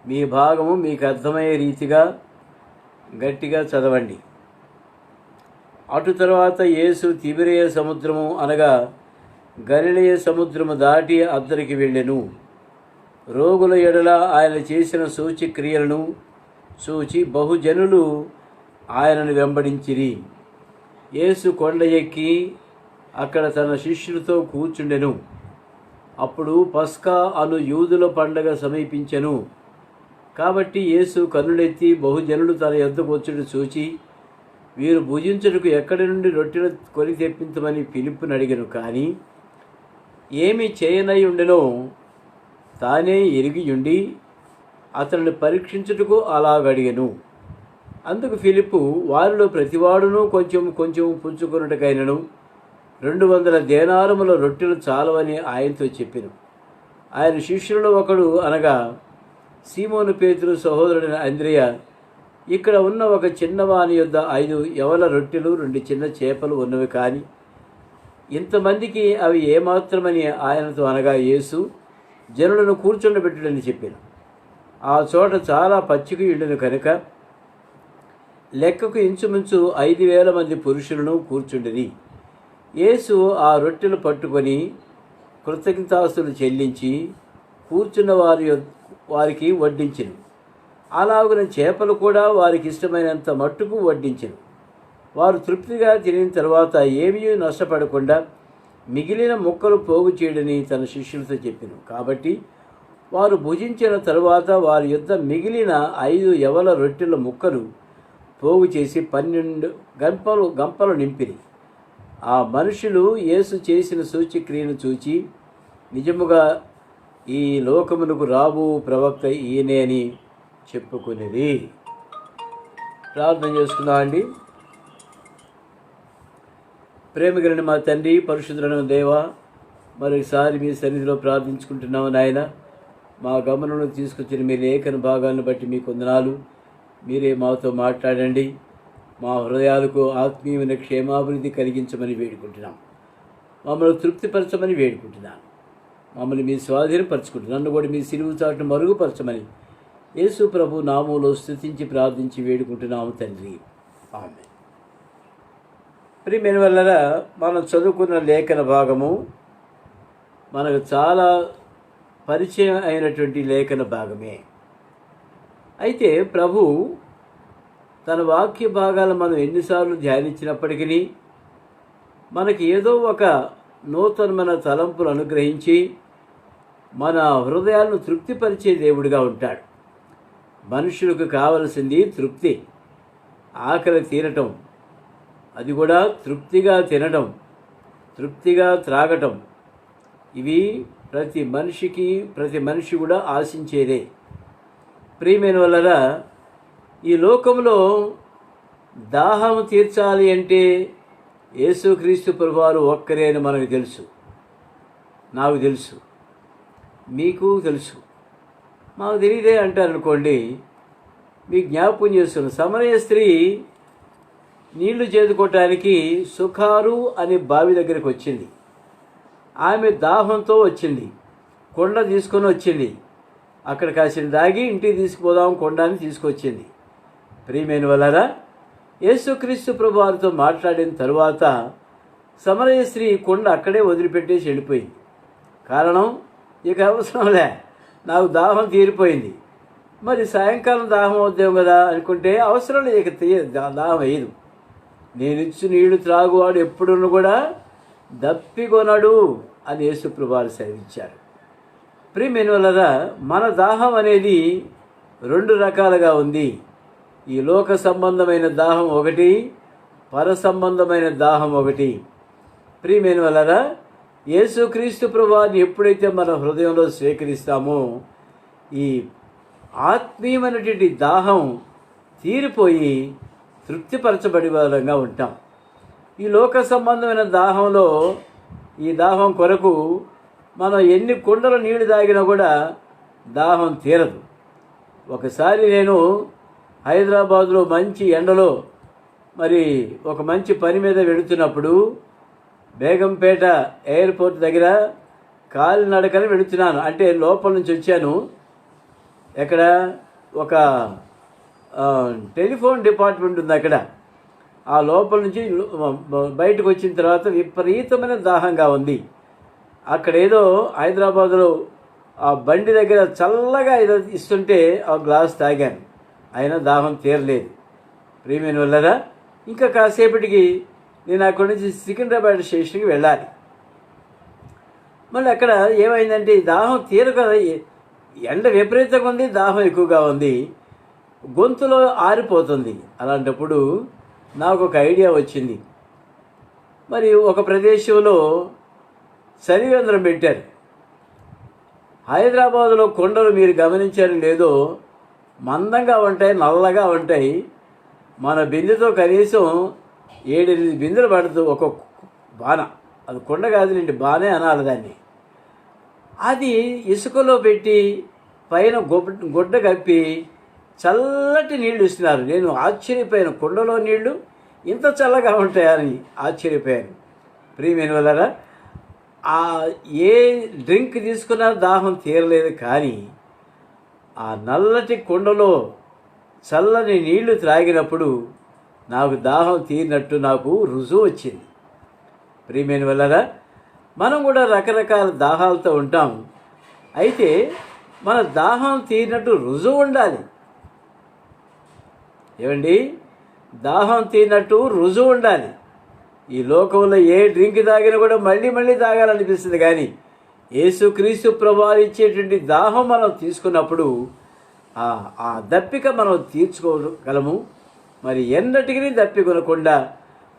Speaker 1: మీ భాగము మీకు అర్థమయ్యే రీతిగా గట్టిగా చదవండి. అటు తర్వాత యేసు తిబెరియ సముద్రము అనగా గలిలయ సముద్రము దాటి అద్దరికి వెళ్ళెను. రోగుల ఎడల ఆయన చేసిన సూచక్రియలను చూచి బహుజనులు ఆయనను వెంబడించిరి. యేసు కొండ ఎక్కి అక్కడ తన శిష్యులతో కూర్చుండెను. అప్పుడు పస్కా అను యూదుల పండగ సమీపించెను. కాబట్టి యేసు కన్నులెత్తి బహుజనులు తన యొద్దకు వచ్చుట చూచి, వీరు భుజించుటకు ఎక్కడి నుండి రొట్టెలు కొని తెప్పించమని ఫిలిప్పును అడిగెను. కానీ ఏమి చేయనై ఉండెనో తానే ఎరిగియుండి అతనిని పరీక్షించుటకు అలాగడిగెను. అందుకు ఫిలిప్పు, వారిలో ప్రతివాడును కొంచెం కొంచెం పుచ్చుకొనుటకైనను 200 దేనారముల రొట్టెలు చాలవని ఆయనతో చెప్పెను. ఆయన శిష్యులలో ఒకడు అనగా సీమోను పేతురు సహోదరుడైన అంద్రెయ, ఇక్కడ ఉన్న ఒక చిన్నవాని యొద్ద 5 యవల రొట్టెలు 2 చిన్న చేపలు ఉన్నవి, కానీ ఇంతమందికి అవి ఏమాత్రమని ఆయనతో అనగా యేసు జనులను కూర్చుండబెట్టుడని చెప్పాను. ఆ చోట చాలా పచ్చిక ఉండెను కనుక లెక్కకు ఇంచుమించు 5,000 మంది పురుషులను కూర్చుండిరి. యేసు ఆ రొట్టెలు పట్టుకొని కృతజ్ఞతాస్తులు చెల్లించి కూర్చున్న వారికి వడ్డించెను. అలాగున చేపలు కూడా వారికి ఇష్టమైనంత మట్టుకు వడ్డించెను. వారు తృప్తిగా తినిన తర్వాత ఏమీ నష్టపడకుండా మిగిలిన ముక్కలు పోగు చేయడని తన శిష్యులతో చెప్పెను. కాబట్టి వారు భుజించిన తరువాత వారి యొద్ద మిగిలిన 5 యవల రొట్టెల ముక్కలు పోగు చేసి 12 గంపలు నింపిరి. ఆ మనుషులు యేసు చేసిన సూచక్రియను చూచి, నిజముగా ఈ లోకమునకు రాబో ప్రవక్త ఈయనే అని చెప్పుకునేది. ప్రార్థన చేసుకుందామండి. ప్రేమగలిగిన మా తండ్రి, పరిశుద్ధులైన దేవా, మరొకసారి మీ సన్నిధిలో ప్రార్థించుకుంటున్నాము నాయన. మా గమనంలో తీసుకొచ్చిన మీ లేఖన భాగాలను బట్టి మీకు వందనాలు. మీరే మాతో మాట్లాడండి. మా హృదయాలకు ఆత్మీయమైన క్షేమాభివృద్ధి కలిగించమని వేడుకుంటున్నాం. మమ్మల్ని తృప్తిపరచమని వేడుకుంటున్నాను. మమ్మల్ని మీ స్వాధీనపరచుకుంటున్నాను. నన్ను కూడా మీ సిలువు చాటును మరుగుపరచమని యేసు ప్రభు నామంలో స్తుతించి ప్రార్థించి వేడుకుంటున్నాము తండ్రి. ఆమేన్. ప్రియమైన వాళ్ళరా, మనం చదువుకున్న లేఖన భాగము మనకు చాలా పరిచయం అయినటువంటి లేఖన భాగమే. అయితే ప్రభు తన వాక్య భాగాలు మనం ఎన్నిసార్లు ధ్యానించినప్పటికీ మనకి ఏదో ఒక నూతనమైన తలంపులు అనుగ్రహించి మన హృదయాలను తృప్తిపరిచే దేవుడిగా ఉంటాడు. మనుషులకు కావలసింది తృప్తి, ఆకలి తీరటం, అది కూడా తృప్తిగా తినటం, తృప్తిగా త్రాగటం. ఇవి ప్రతి మనిషి కూడా ఆశించేదే. ప్రియమైన వల్ల ఈ లోకంలో దాహం తీర్చాలి అంటే యేసుక్రీస్తు ప్రభువారు ఒక్కరే అని మనకు తెలుసు, నాకు తెలుసు, మీకు తెలుసు. మాకు తెలియదే అంటారనుకోండి, మీకు జ్ఞాపకం చేస్తున్నాను. సమరయ స్త్రీ నీళ్లు చేదుకోవటానికి సుఖారు అనే బావి దగ్గరికి వచ్చింది. ఆమె దాహంతో వచ్చింది, కొండ తీసుకొని వచ్చింది. అక్కడ కాసిన దాగి ఇంటికి తీసుకుపోదాం కొండని తీసుకొచ్చింది. ప్రియమైన వల్లరా, యేసుక్రీస్తు ప్రభువారితో మాట్లాడిన తరువాత సమరయ స్త్రీ కొండ అక్కడే వదిలిపెట్టేసి వెళ్ళిపోయింది. కారణం, ఇక అవసరంలే, నాకు దాహం తీరిపోయింది. మరి సాయంకాలం దాహం అవుద్దాం కదా అనుకుంటే అవసరం లేదు, ఇక దాహం వేయదు. నేను ఇచ్చి నీళ్లు త్రాగువాడు ఎప్పుడున్న కూడా దప్పికొనడు అని యేసు ప్రభువారు సెలవిచ్చారు. ప్రియమైన వల్లరా, మన దాహం అనేది రెండు రకాలుగా ఉంది. ఈ లోక సంబంధమైన దాహం ఒకటి, పర సంబంధమైన దాహం ఒకటి. ప్రియమైన వల్లరా, యేసుక్రీస్తు ప్రభువారిని ఎప్పుడైతే మన హృదయంలో స్వీకరిస్తామో ఈ ఆత్మీయమైనటువంటి దాహం తీరిపోయి తృప్తిపరచబడి విధంగా ఉంటాం. ఈ లోక సంబంధమైన దాహంలో ఈ దాహం కొరకు మనం ఎన్ని కుండల నీళ్లు తాగినా కూడా దాహం తీరదు. ఒకసారి నేను హైదరాబాద్లో మంచి ఎండలో మరి ఒక మంచి పని మీద వెళుతున్నప్పుడు బేగంపేట ఎయిర్పోర్ట్ దగ్గర కాలినడకని వెళుతున్నాను. అంటే లోపల నుంచి వచ్చాను. ఎక్కడ ఒక టెలిఫోన్ డిపార్ట్మెంట్ ఉంది అక్కడ. ఆ లోపల నుంచి బయటకు వచ్చిన తర్వాత విపరీతమైన దాహంగా ఉంది. అక్కడ ఏదో హైదరాబాద్లో ఆ బండి దగ్గర చల్లగా ఏదో ఇస్తుంటే ఆ గ్లాస్ తాగాను, అయినా దాహం తీరలేదు. ప్రియమైన వల్లరా, ఇంకా కాసేపటికి నేను అక్కడి నుంచి సికింద్రాబాద్ స్టేషన్కి వెళ్ళాలి. మళ్ళీ అక్కడ ఏమైందంటే దాహం తీరక ఎండ విపరీతంగా ఉంది, దాహం ఎక్కువగా ఉంది, గొంతులో ఆరిపోతుంది. అలాంటప్పుడు నాకు ఒక ఐడియా వచ్చింది. మరి ఒక ప్రదేశంలో చలివేంద్రం పెట్టారు. హైదరాబాదులో కొండలు మీరు గమనించారు లేదో, మందంగా ఉంటాయి, నల్లగా ఉంటాయి. మన బిందెతో కనీసం 7-8 బిందెలు పడుతుంది ఒక బాణ. అది కొండ కాదులేండి, బానే అనాలి దాన్ని. అది ఇసుకలో పెట్టి పైన గుడ్డ కప్పి చల్లటి నీళ్లు ఇస్తున్నారు. నేను ఆశ్చర్యపోయాను, కొండలో నీళ్లు ఇంత చల్లగా ఉంటాయని ఆశ్చర్యపోయాను. ప్రియమైన వల్లరా, ఏ డ్రింక్ తీసుకున్నా దాహం తీరలేదు. కానీ ఆ నల్లటి కొండలో చల్లని నీళ్లు త్రాగినప్పుడు నాకు దాహం తీరినట్టు నాకు రుజువు వచ్చింది. ప్రియమైన వల్లరా, మనం కూడా రకరకాల దాహాలతో ఉంటాం. అయితే మన దాహం తీరినట్టు రుజువు ఉండాలి. ఏమండి, దాహం తీరినట్టు రుజువు ఉండాలి. ఈ లోకంలో ఏ డ్రింక్ తాగినా కూడా మళ్ళీ మళ్ళీ తాగాలనిపిస్తుంది. కానీ యేసుక్రీస్తు ప్రభువారు ఇచ్చేటువంటి దాహం మనం తీసుకున్నప్పుడు ఆ దప్పిక మనం తీర్చుకోగలము. మరి ఎన్నటికీ దప్పికొనకుండా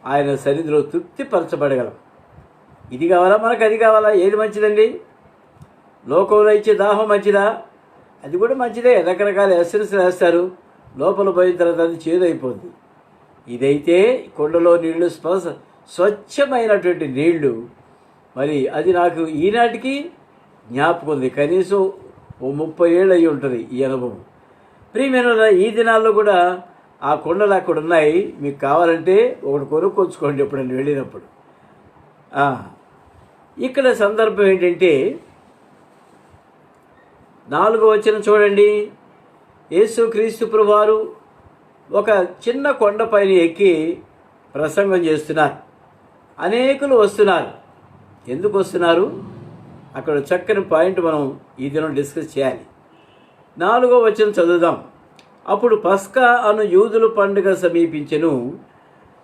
Speaker 1: ఆయన సన్నిధిలో తృప్తిపరచబడగలం. ఇది కావాలా మనకు, అది కావాలా, ఏది మంచిదండి? లోకంలో ఇచ్చే దాహం మంచిదా? అది కూడా మంచిదే. రకరకాల ఎసెన్స్ వేస్తారు, లోపల పోయిన తర్వాత అది చేదైపోద్ది. ఇదైతే కొండలో నీళ్లు స్వచ్ఛమైనటువంటి నీళ్లు. మరి అది నాకు ఈనాటికి జ్ఞాపకం ఉంది. కనీసం ఓ 30 ఏళ్ళు అయ్యి ఉంటుంది ఈ అనుభవం. ప్రియమైన ఈ దినాల్లో కూడా ఆ కొండలు అక్కడ ఉన్నాయి. మీకు కావాలంటే ఒకటి కొనుక్కొచ్చుకోండి ఎప్పుడైనా వెళ్ళినప్పుడు. ఇక్కడ సందర్భం ఏంటంటే 4వ వచనం చూడండి. యేసుక్రీస్తు ప్రభువారు ఒక చిన్న కొండపైన ఎక్కి ప్రసంగం చేస్తున్నారు. అనేకులు వస్తున్నారు. ఎందుకు వస్తున్నారు? అక్కడ చక్కని పాయింట్ మనం ఈ దినం డిస్కస్ చేయాలి. 4వ వచనం చదువుదాం. అప్పుడు పస్కా అను యూదుల పండుగ సమీపించెను.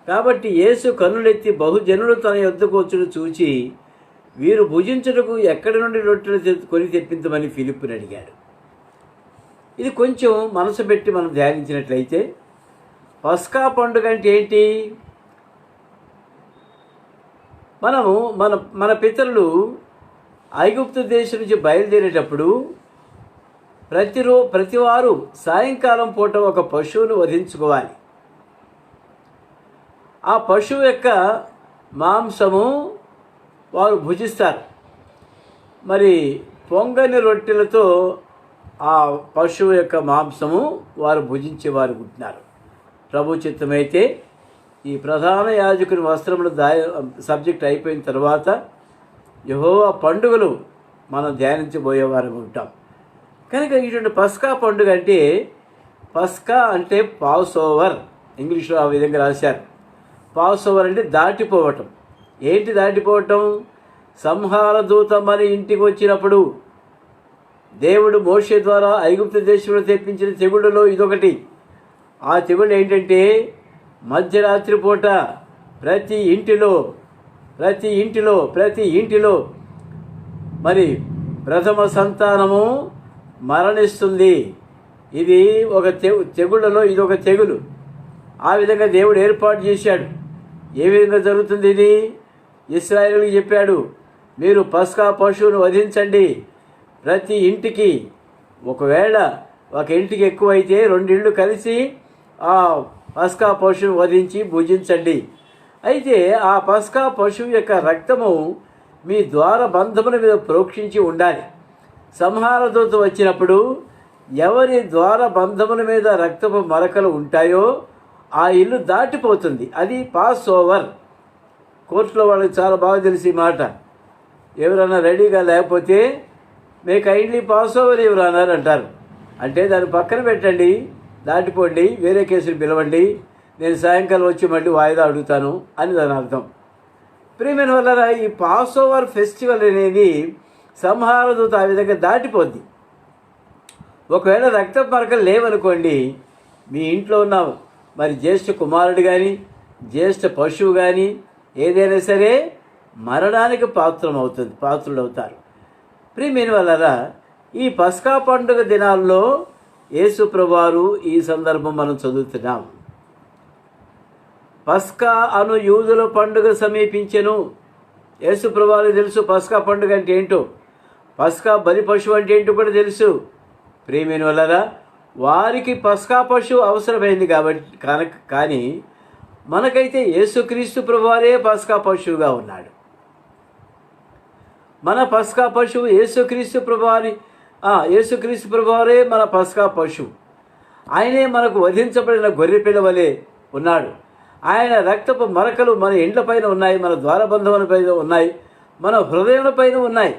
Speaker 1: కాబట్టి యేసు కన్నులెత్తి బహుజనులు తన యొద్దకు వచ్చును చూచి, వీరు భుజించుటకు ఎక్కడి నుండి రొట్టెలు కొని తెప్పించమని ఫిలిప్పుని అడిగాడు. ఇది కొంచెం మనసు పెట్టి మనం ధ్యానించినట్లయితే, పస్కా పండుగ అంటే ఏంటి? మనము మన పితరులు ఐగుప్తు దేశం నుంచి బయలుదేరేటప్పుడు ప్రతివారు సాయంకాలం పూట ఒక పశువును వధించుకోవాలి. ఆ పశువు యొక్క మాంసము వారు భుజిస్తారు. మరి పొంగని రొట్టెలతో ఆ పశువు యొక్క మాంసము వారు భుజించేవారు ఉంటున్నారు. ప్రభు చిత్తమైతే ఈ ప్రధాన యాజకుని వస్త్రములు సబ్జెక్ట్ అయిపోయిన తర్వాత యెహోవా పండుగలు మనం ధ్యానించబోయేవారు ఉంటాం. కనుక ఇటువంటి పస్కా పండుగ అంటే, పస్కా అంటే పాస్ ఓవర్, ఇంగ్లీష్లో ఆ విధంగా రాశారు. పాస్ ఓవర్ అంటే దాటిపోవటం. ఏంటి దాటిపోవటం? సంహార దూత మన ఇంటికి వచ్చినప్పుడు దేవుడు మోషే ద్వారా ఐగుప్తు దేశంలో తెప్పించిన తెగుళ్ళలో ఇదొకటి. ఆ తెగుళ్ళు ఏంటంటే, మధ్యరాత్రి పూట ప్రతి ఇంటిలో మరి ప్రథమ సంతానము మరణిస్తుంది. ఇది ఒక తెగుళ్ళలో ఇదొక తెగులు. ఆ విధంగా దేవుడు ఏర్పాటు చేశాడు. ఏ విధంగా జరుగుతుంది ఇది? ఇశ్రాయేలుకి చెప్పాడు, మీరు పస్కా పశువును వధించండి. ప్రతి ఇంటికి, ఒకవేళ ఒక ఇంటికి ఎక్కువైతే 2 ఇళ్ళు కలిసి ఆ పస్కా పశువును వధించి భుజించండి. అయితే ఆ పస్కా పశువు యొక్క రక్తము మీ ద్వార బంధముల మీద ప్రోక్షించి ఉండాలి. సంహార దూత వచ్చినప్పుడు ఎవరి ద్వార బంధముల మీద రక్తపు మరకలు ఉంటాయో ఆ ఇల్లు దాటిపోతుంది. అది పాస్ ఓవర్. కోర్టులో వాళ్ళకి చాలా బాగా తెలిసి మాట. ఎవరైనా రెడీగా లేకపోతే మే కైండ్లీ పాస్ ఓవర్ ఎవరు అన్నారు అంటారు. అంటే దాన్ని పక్కన పెట్టండి, దాటిపోండి, వేరే కేసులు పిలవండి, నేను సాయంకాలం వచ్చి మళ్ళీ వాయిదా అడుగుతాను అని దాని అర్థం. ప్రియమైన వల్ల ఈ పాస్ ఓవర్ ఫెస్టివల్ అనేది సంహార దూత ఆ విధంగా దాటిపోద్ది. ఒకవేళ రక్త మరకలు లేవనుకోండి, మీ ఇంట్లో ఉన్న మరి జ్యేష్ఠ కుమారుడు కానీ జ్యేష్ఠ పశువు కానీ ఏదైనా సరే మరణానికి పాత్రులవుతారు. ప్రియమైన వల్ల ఈ పస్కా పండుగ దినాల్లో యేసు ప్రభువారు ఈ సందర్భం మనం చదువుతున్నాం. పస్కా అను యూదుల పండుగ సమీపించెను. యేసు ప్రభువారికి తెలుసు పస్కా పండుగ అంటే ఏంటో, పస్కా బలి పశువు అంటే ఏంటో కూడా తెలుసు. ప్రియమైన వల్లరా వారికి పస్కా పశువు అవసరమైంది కాబట్టి కానీ మనకైతే యేసుక్రీస్తు ప్రభువారే పస్కా పశువుగా ఉన్నాడు. మన పస్కా పశువు యేసుక్రీస్తు ప్రభువారే మన పస్కా పశువు. ఆయనే మనకు వధించబడిన గొర్రెపిల్ల వలె ఉన్నాడు. ఆయన రక్తపు మరకలు మన ఇండ్ల పైన ఉన్నాయి, మన ద్వారబంధముల పైన ఉన్నాయి, మన హృదయాల పైన ఉన్నాయి.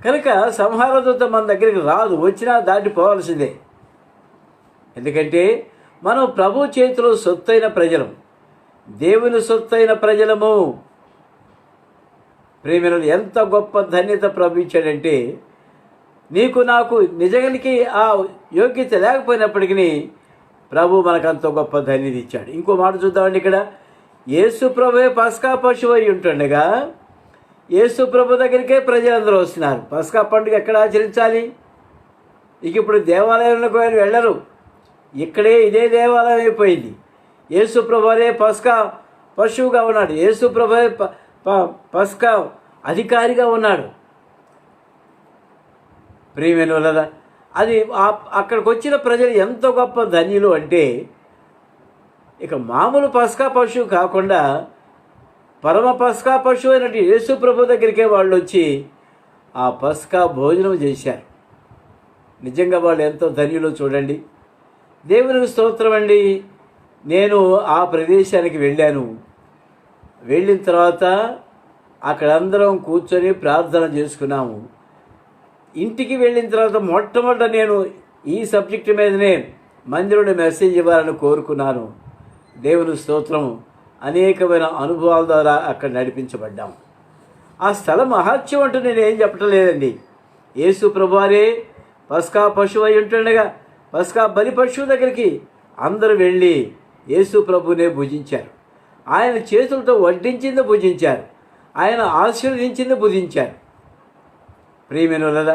Speaker 1: కనుక సంహార దూత మన దగ్గరికి రాదు, వచ్చినా దాటిపోవాల్సిందే. ఎందుకంటే మనం ప్రభు చేతిలో సొత్తైన ప్రజలం, దేవుని సొత్తైన ప్రజలము. ప్రేమికులు, ఎంత గొప్ప ధన్యత ప్రభు ఇచ్చాడంటే, నీకు నాకు నిజానికి ఆ యోగ్యత లేకపోయినప్పటికీ ప్రభు మనకంత గొప్ప ధన్యత ఇచ్చాడు. ఇంకో మాట చూద్దామండి. ఇక్కడ యేసు ప్రభువే పస్కా పశువు అయి ఉంటుండగా యేసు ప్రభు దగ్గరికే ప్రజలందరూ వస్తున్నారు. పస్కా పండుగ ఎక్కడ ఆచరించాలి? ఇప్పుడు దేవాలయంలోకి వెళ్ళరు, ఇక్కడే ఇదే దేవాలయం అయిపోయింది. యేసు ప్రభువే పస్కా పశువుగా ఉన్నాడు, యేసు ప్రభువే పస్కా అధికారిగా ఉన్నాడు. ప్రియమైన వాళ్ళరా, అది అక్కడికి వచ్చిన ప్రజలు ఎంత గొప్ప ధన్యులు అంటే, ఇక మామూలు పస్కా పశువు కాకుండా పరమ పస్కా పశువు అయినట్టు యేసు ప్రభు దగ్గరికే వాళ్ళు వచ్చి ఆ పస్కా భోజనం చేశారు. నిజంగా వాళ్ళు ఎంతో ధన్యులు చూడండి. దేవునికి స్తోత్రం అండి. నేను ఆ ప్రదేశానికి వెళ్ళాను. వెళ్ళిన తర్వాత అక్కడ అందరం కూర్చొని ప్రార్థన చేసుకున్నాము. ఇంటికి వెళ్ళిన తర్వాత మొట్టమొదట నేను ఈ సబ్జెక్టు మీదనే మందిరంలో మెసేజ్ ఇవ్వాలని కోరుకున్నాను. దేవుని స్తోత్రం. అనేకమైన అనుభవాల ద్వారా అక్కడ నడిపించబడ్డాం. ఆ స్థల మహత్యం అంటూ నేను ఏం చెప్పటం లేదండి. యేసు ప్రభువారే పస్కా పశువు అయి ఉంటుండగా పస్కా బలి పశువు దగ్గరికి అందరూ వెళ్ళి యేసు ప్రభునే భుజించారు. ఆయన చేతులతో వడ్డించింది భుజించారు. ఆయన ఆశీర్వదించింది భుజించారు. ప్రియమైన వాళ్ళ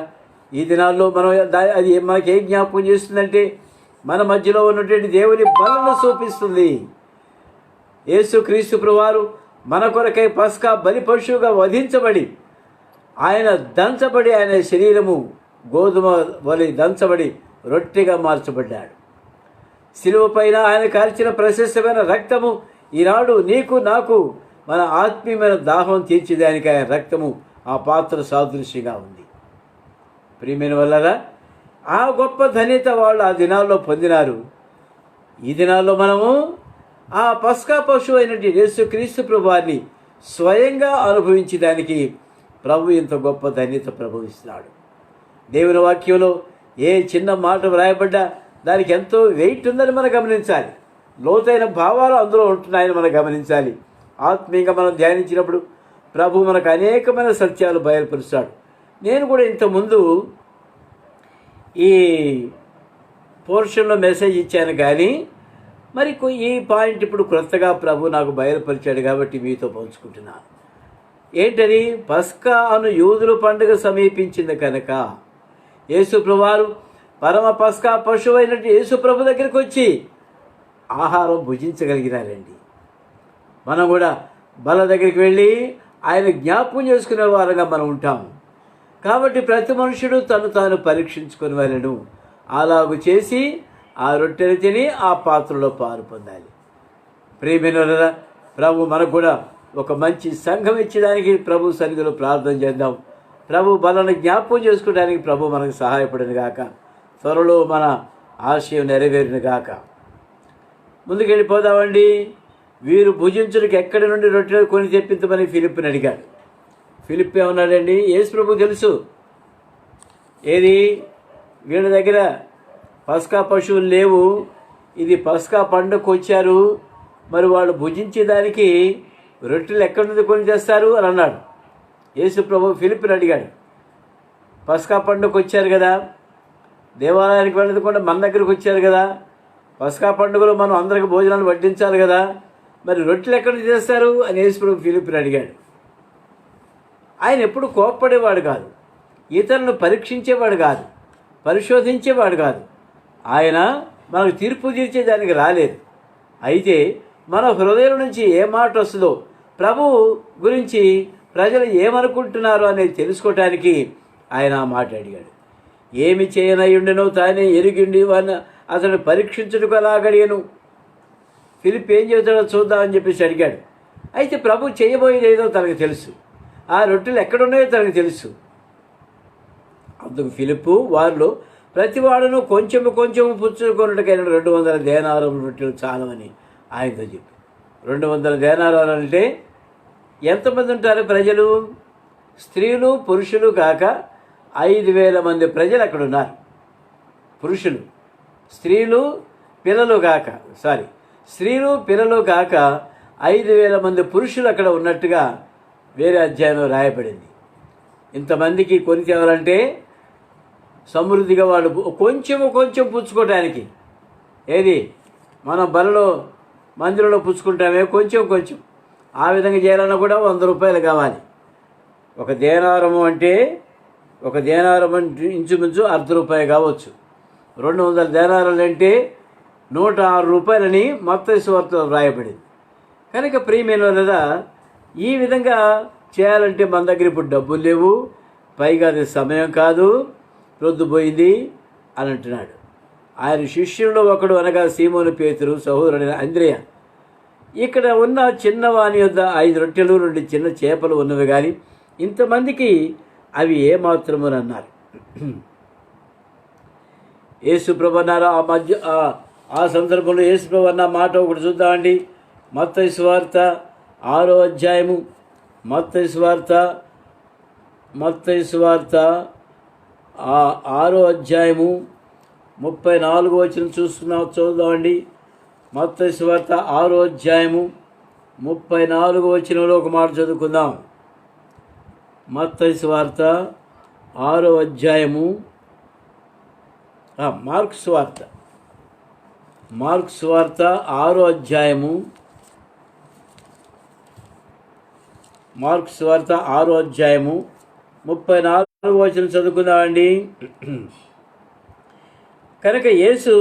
Speaker 1: ఈ దినాల్లో మనం అది మనకి ఏం జ్ఞాపకం చేస్తుందంటే మన మధ్యలో ఉన్నటువంటి దేవుని బలను చూపిస్తుంది. యేసుక్రీస్తు ప్రభువారు మన కొరకై పస్కా బలి పశువుగా వధించబడి ఆయన దంచబడి ఆయన శరీరము గోధుమ వలి దంచబడి రొట్టెగా మార్చబడ్డాడు. శిలువ పైన ఆయన కార్చిన ప్రశస్తమైన రక్తము ఈనాడు నీకు నాకు మన ఆత్మీయమైన దాహం తీర్చేదానికి ఆయన రక్తము ఆ పాత్ర సాదృశ్యంగా ఉంది. ప్రియమైన వల్లరా ఆ గొప్ప ధన్యత వాళ్ళు ఆ దినాల్లో పొందినారు. ఈ దినాల్లో మనము ఆ పస్కా పశువు అయినటువంటి యేసుక్రీస్తు ప్రభువారిని స్వయంగా అనుభవించడానికి ప్రభు ఇంత గొప్ప ధన్యత ప్రభువిస్తున్నాడు. దేవుని వాక్యంలో ఏ చిన్న మాట వ్రాయబడ్డా దానికి ఎంతో వెయిట్ ఉందని మనం గమనించాలి. లోతైన భావాలు అందులో ఉంటున్నాయని మనం గమనించాలి. ఆత్మీయంగా మనం ధ్యానించినప్పుడు ప్రభు మనకు అనేకమైన సత్యాలు బయలుపరుస్తాడు. నేను కూడా ఇంతకుముందు ఈ పోర్షన్లో మెసేజ్ ఇచ్చాను, కానీ మరి ఈ పాయింట్ ఇప్పుడు క్రొత్తగా ప్రభు నాకు బయలుపరిచాడు కాబట్టి మీతో పంచుకుంటున్నాను. ఏంటది? పస్కా అను యూదుల పండుగ సమీపించింది కనుక యేసు ప్రభువారు పరమ పస్కా పశువు అయినట్టు యేసు ప్రభు దగ్గరికి వచ్చి ఆహారం భుజించగలిగినారండి. మనం కూడా బల దగ్గరికి వెళ్ళి ఆయన జ్ఞాపకం చేసుకునే వారంగా మనం ఉంటాము. కాబట్టి ప్రతి మనుషుడు తను తాను పరీక్షించుకుని వాళ్ళను అలాగు చేసి ఆ రొట్టెలు తిని ఆ పాత్రలో పాలు పొందాలి. ప్రియమైన ప్రభు మనకు కూడా ఒక మంచి సంఘం ఇచ్చేదానికి ప్రభు సన్నిధిలో ప్రార్థన చేద్దాం. ప్రభు బలను జ్ఞాపకం చేసుకోవడానికి ప్రభు మనకు సహాయపడిన గాక. త్వరలో మన ఆశయం నెరవేరిన గాక. ముందుకెళ్ళిపోదామండి. వీరు భుజించుడికి ఎక్కడి నుండి రొట్టెలు కొని తెప్పించమని ఫిలిప్ని అడిగాడు. ఫిలిప్ ఏమన్నాడండి? యేసు ప్రభు తెలుసు. ఏది? వీళ్ళ దగ్గర పస్కా పశువులు లేవు, ఇది పస్కా పండుగకు వచ్చారు, మరి వాళ్ళు భుజించేదానికి రొట్టెలు ఎక్కడి నుండి కొని తెస్తారు అని అన్నాడు. యేసు ప్రభు ఫిలిప్ని అడిగాడు. పస్కా పండుగకు వచ్చారు కదా, దేవాలయానికి వెళ్ళకుండా మన దగ్గరకు వచ్చారు కదా, పస్కా పండుగలో మనం అందరికి భోజనాలు వడ్డించాలి కదా, మరి రొట్టెలు ఎక్కడి నుంచి చేస్తారు అని యేసు ప్రభు ఫిలిప్ని అడిగాడు. ఆయన ఎప్పుడు కోప్పడేవాడు కాదు, ఇతరులను పరీక్షించేవాడు కాదు, పరిశోధించేవాడు కాదు. ఆయన మనకు తీర్పు తీర్చేదానికి రాలేదు. అయితే మన హృదయం నుంచి ఏ మాట వస్తుందో, ప్రభువు గురించి ప్రజలు ఏమనుకుంటున్నారు అనేది తెలుసుకోవటానికి ఆయన ఆ మాట అడిగాడు. ఏమి చేయనయ్యుండెనో తానే ఎరిగిండి వాడిని అతను పరీక్షించుటకు అలాగడిగాను. ఫిలిప్ ఏం చెబుతాడో చూద్దామని చెప్పేసి అడిగాడు. అయితే ప్రభు చేయబోయేది ఏదో తనకు తెలుసు, ఆ రొట్టెలు ఎక్కడున్నాయో తనకు తెలుసు. అందుకు ఫిలిప్పు వారిలో ప్రతివాడును కొంచెము కొంచెము పుచ్చుకొనుటకైన 200 దేనారం రొట్టెలు చాలవని ఆయనతో చెప్పి. 200 దేనారాలు అంటే ఎంతమంది ఉంటారు ప్రజలు? స్త్రీలు పురుషులు కాక 5,000 మంది ప్రజలు అక్కడ ఉన్నారు. పురుషులు, స్త్రీలు పిల్లలు కాక స్త్రీలు పిల్లలు కాక 5,000 మంది పురుషులు అక్కడ ఉన్నట్టుగా వేరే అధ్యాయంలో రాయబడింది. ఇంతమందికి కొని తేవాలంటే సమృద్ధిగా వాళ్ళు కొంచెం పుచ్చుకోవటానికి, ఏది మనం బలలో మందిరంలో పుచ్చుకుంటామే కొంచెం, ఆ విధంగా చేయాలన్నా కూడా 100 రూపాయలు కావాలి. ఒక దేనారము అంటే ఇంచుమించు ₹1.5 కావచ్చు. 200 దేనారాలు అంటే 106 రూపాయలని మత్తయి సువార్తలో వ్రాయబడింది. కనుక ప్రియమైన లేదా ఈ విధంగా చేయాలంటే మన దగ్గర ఇప్పుడు డబ్బులు లేవు, పైగా అది సమయం కాదు, రొద్దుపోయింది అని అంటున్నాడు. ఆయన శిష్యుల్లో ఒకడు అనగా సీమోను పేతురు సహోదరుడైన అంద్రెయ ఇక్కడ ఉన్న చిన్నవాని యొద్ద 5 రొట్టెలు 2 చిన్న చేపలు ఉన్నవి కానీ ఇంతమందికి అవి ఏమాత్రమునన్నారు. యేసుప్రభు అన్నారు. ఆ సందర్భంలో యేసుప్రభు అన్న మాట ఒకటి చూద్దామండి. మత్తయి సువార్త 6వ అధ్యాయము, మత్తయి సువార్త 6వ అధ్యాయము 34వ వచనం చూద్దామండి. మత్తయి సువార్త 6వ అధ్యాయము 34వ వచనంలో ఒక మాట చదువుకుందాం. మత్తయి సువార్త 6వ అధ్యాయము, మార్కు సువార్త 6వ అధ్యాయము, మార్కు సువార్త 6వ అధ్యాయము 34వ వచనం చదువుకుందామండి. కనుక యేసు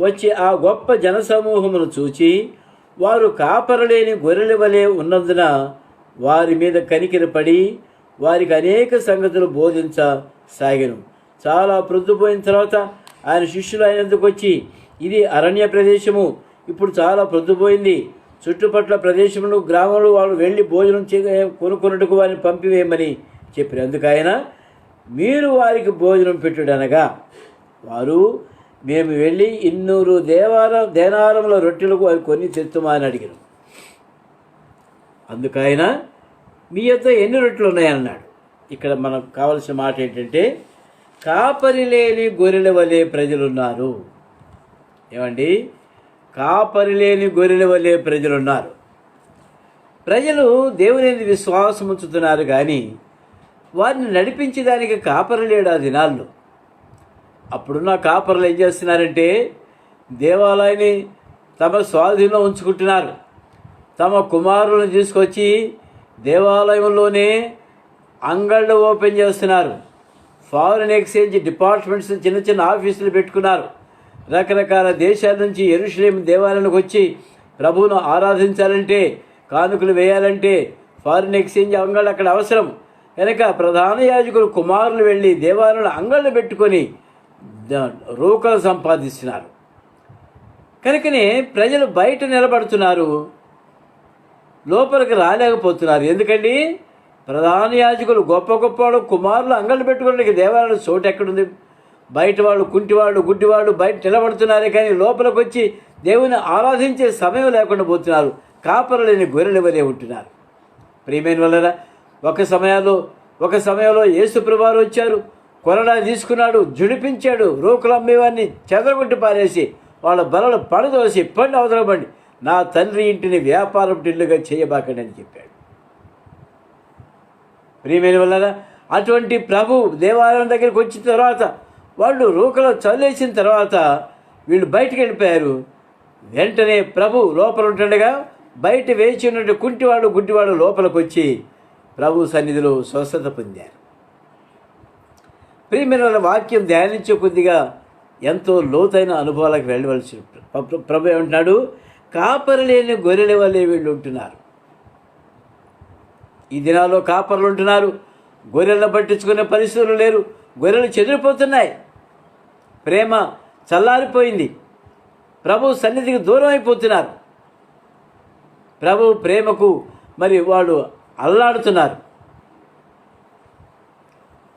Speaker 1: వచ్చి ఆ గొప్ప జనసమూహమును చూచి వారు కాపరలేని గొర్రెల వలె ఉన్నందున వారి మీద కనికిరపడి వారికి అనేక సంగతులు బోధించసాగెను. చాలా ప్రొద్దుపోయిన తర్వాత ఆయన శిష్యులు ఆయనందుకు వచ్చి, ఇది అరణ్య ప్రదేశము, ఇప్పుడు చాలా ప్రొద్దుపోయింది, చుట్టుపట్ల ప్రదేశములు గ్రామంలో వాళ్ళు వెళ్ళి భోజనం కొనుక్కున్నట్టుకు వారిని పంపివేయమని చెప్పారు. అందుకు ఆయన, మీరు వారికి భోజనం పెట్టుడనగా వారు, మేము వెళ్ళి 200 దేనారముల రొట్టెలకు వారు కొన్ని తెస్తుమా అని అడిగారు. అందుకైనా మీ యొద్ద ఎన్ని రొట్టెలు ఉన్నాయన్నాడు. ఇక్కడ మనకు కావలసిన మాట ఏంటంటే, కాపరి లేని గొర్రెల వలె ప్రజలున్నారు. ఏమండి, కాపరి లేని గొర్రెల వలె ప్రజలున్నారు. ప్రజలు దేవుని విశ్వాసం ఉంచుతున్నారు కానీ వారిని నడిపించేదానికి కాపరి లేడు ఆ దినాల్లో. అప్పుడున్న కాపరులు ఏం చేస్తున్నారంటే దేవాలయాన్ని తమ స్వాధీనంలో ఉంచుకుంటున్నారు. తమ కుమారులను తీసుకొచ్చి దేవాలయంలోనే అంగళ్ళు ఓపెన్ చేస్తున్నారు. ఫారిన్ ఎక్స్చేంజ్ డిపార్ట్మెంట్స్ చిన్న చిన్న ఆఫీసులు పెట్టుకున్నారు. రకరకాల దేశాల నుంచి యెరూషలేము దేవాలయానికి వచ్చి ప్రభువును ఆరాధించాలంటే, కానుకలు వేయాలంటే ఫారిన్ ఎక్స్చేంజ్ అంగళ్ళు అక్కడ అవసరం. కనుక ప్రధాన యాజకులు కుమారులు వెళ్ళి దేవాలయంలో అంగళ్ళు పెట్టుకొని రూకలు సంపాదిస్తున్నారు. కనుకనే ప్రజలు బయట నిలబడుతున్నారు, లోపలికి రాలేకపోతున్నారు. ఎందుకండి, ప్రధాన యాజకులు గొప్ప వాళ్ళు కుమారులు అంగళ్ళు పెట్టుకోవడానికి దేవాలయంలో చోటు ఎక్కడుంది? బయట వాళ్ళు, కుంటివాళ్ళు, గుడ్డివాళ్ళు బయట నిలబడుతున్నారే కానీ లోపలికి వచ్చి దేవుని ఆరాధించే సమయం లేకుండా పోతున్నారు. కాపరు లేని గొర్రెల వలె ఉంటున్నారు. ప్రియమైన వల్లరా, ఒక సమయంలో యేసుప్రభువారు వచ్చారు, కొరడా తీసుకున్నాడు, జుడిపించాడు, రూకలు అమ్మేవాడిని చెదరగొట్టి పారేసి వాళ్ళ బలలు పడదోసి పండి అవతలబండి, నా తండ్రి ఇంటిని వ్యాపారం ఇల్లుగా చేయబాకండి అని చెప్పాడు. ప్రియమైన వల్లరా, అటువంటి ప్రభు దేవాలయం దగ్గరికి వచ్చిన తర్వాత వాళ్ళు రూకలు చల్లేసిన తర్వాత వీళ్ళు బయటికి వెళ్ళిపోయారు. వెంటనే ప్రభు లోపల ఉంటుండగా బయట వేచి ఉన్నట్టు కుంటివాడు, గుడ్డివాడు లోపలికి వచ్చి ప్రభు సన్నిధిలో స్వస్థత పొందారు. ప్రియమైన వాక్యం ధ్యానించే కొద్దిగా ఎంతో లోతైన అనుభవాలకు వెళ్ళవలసి ప్రభు ఏమంటున్నాడు, కాపరి లేని గొర్రెల వల్లే వీళ్ళు ఉంటున్నారు. ఈ దినాల్లో కాపర్లు ఉంటున్నారు, గొర్రెలను పట్టించుకునే పరిస్థితులు లేరు. గొర్రెలు చెదిరిపోతున్నాయి, ప్రేమ చల్లారిపోయింది, ప్రభు సన్నిధికి దూరం అయిపోతున్నారు. ప్రభు ప్రేమకు మరి వాళ్ళు అల్లాడుతున్నారు.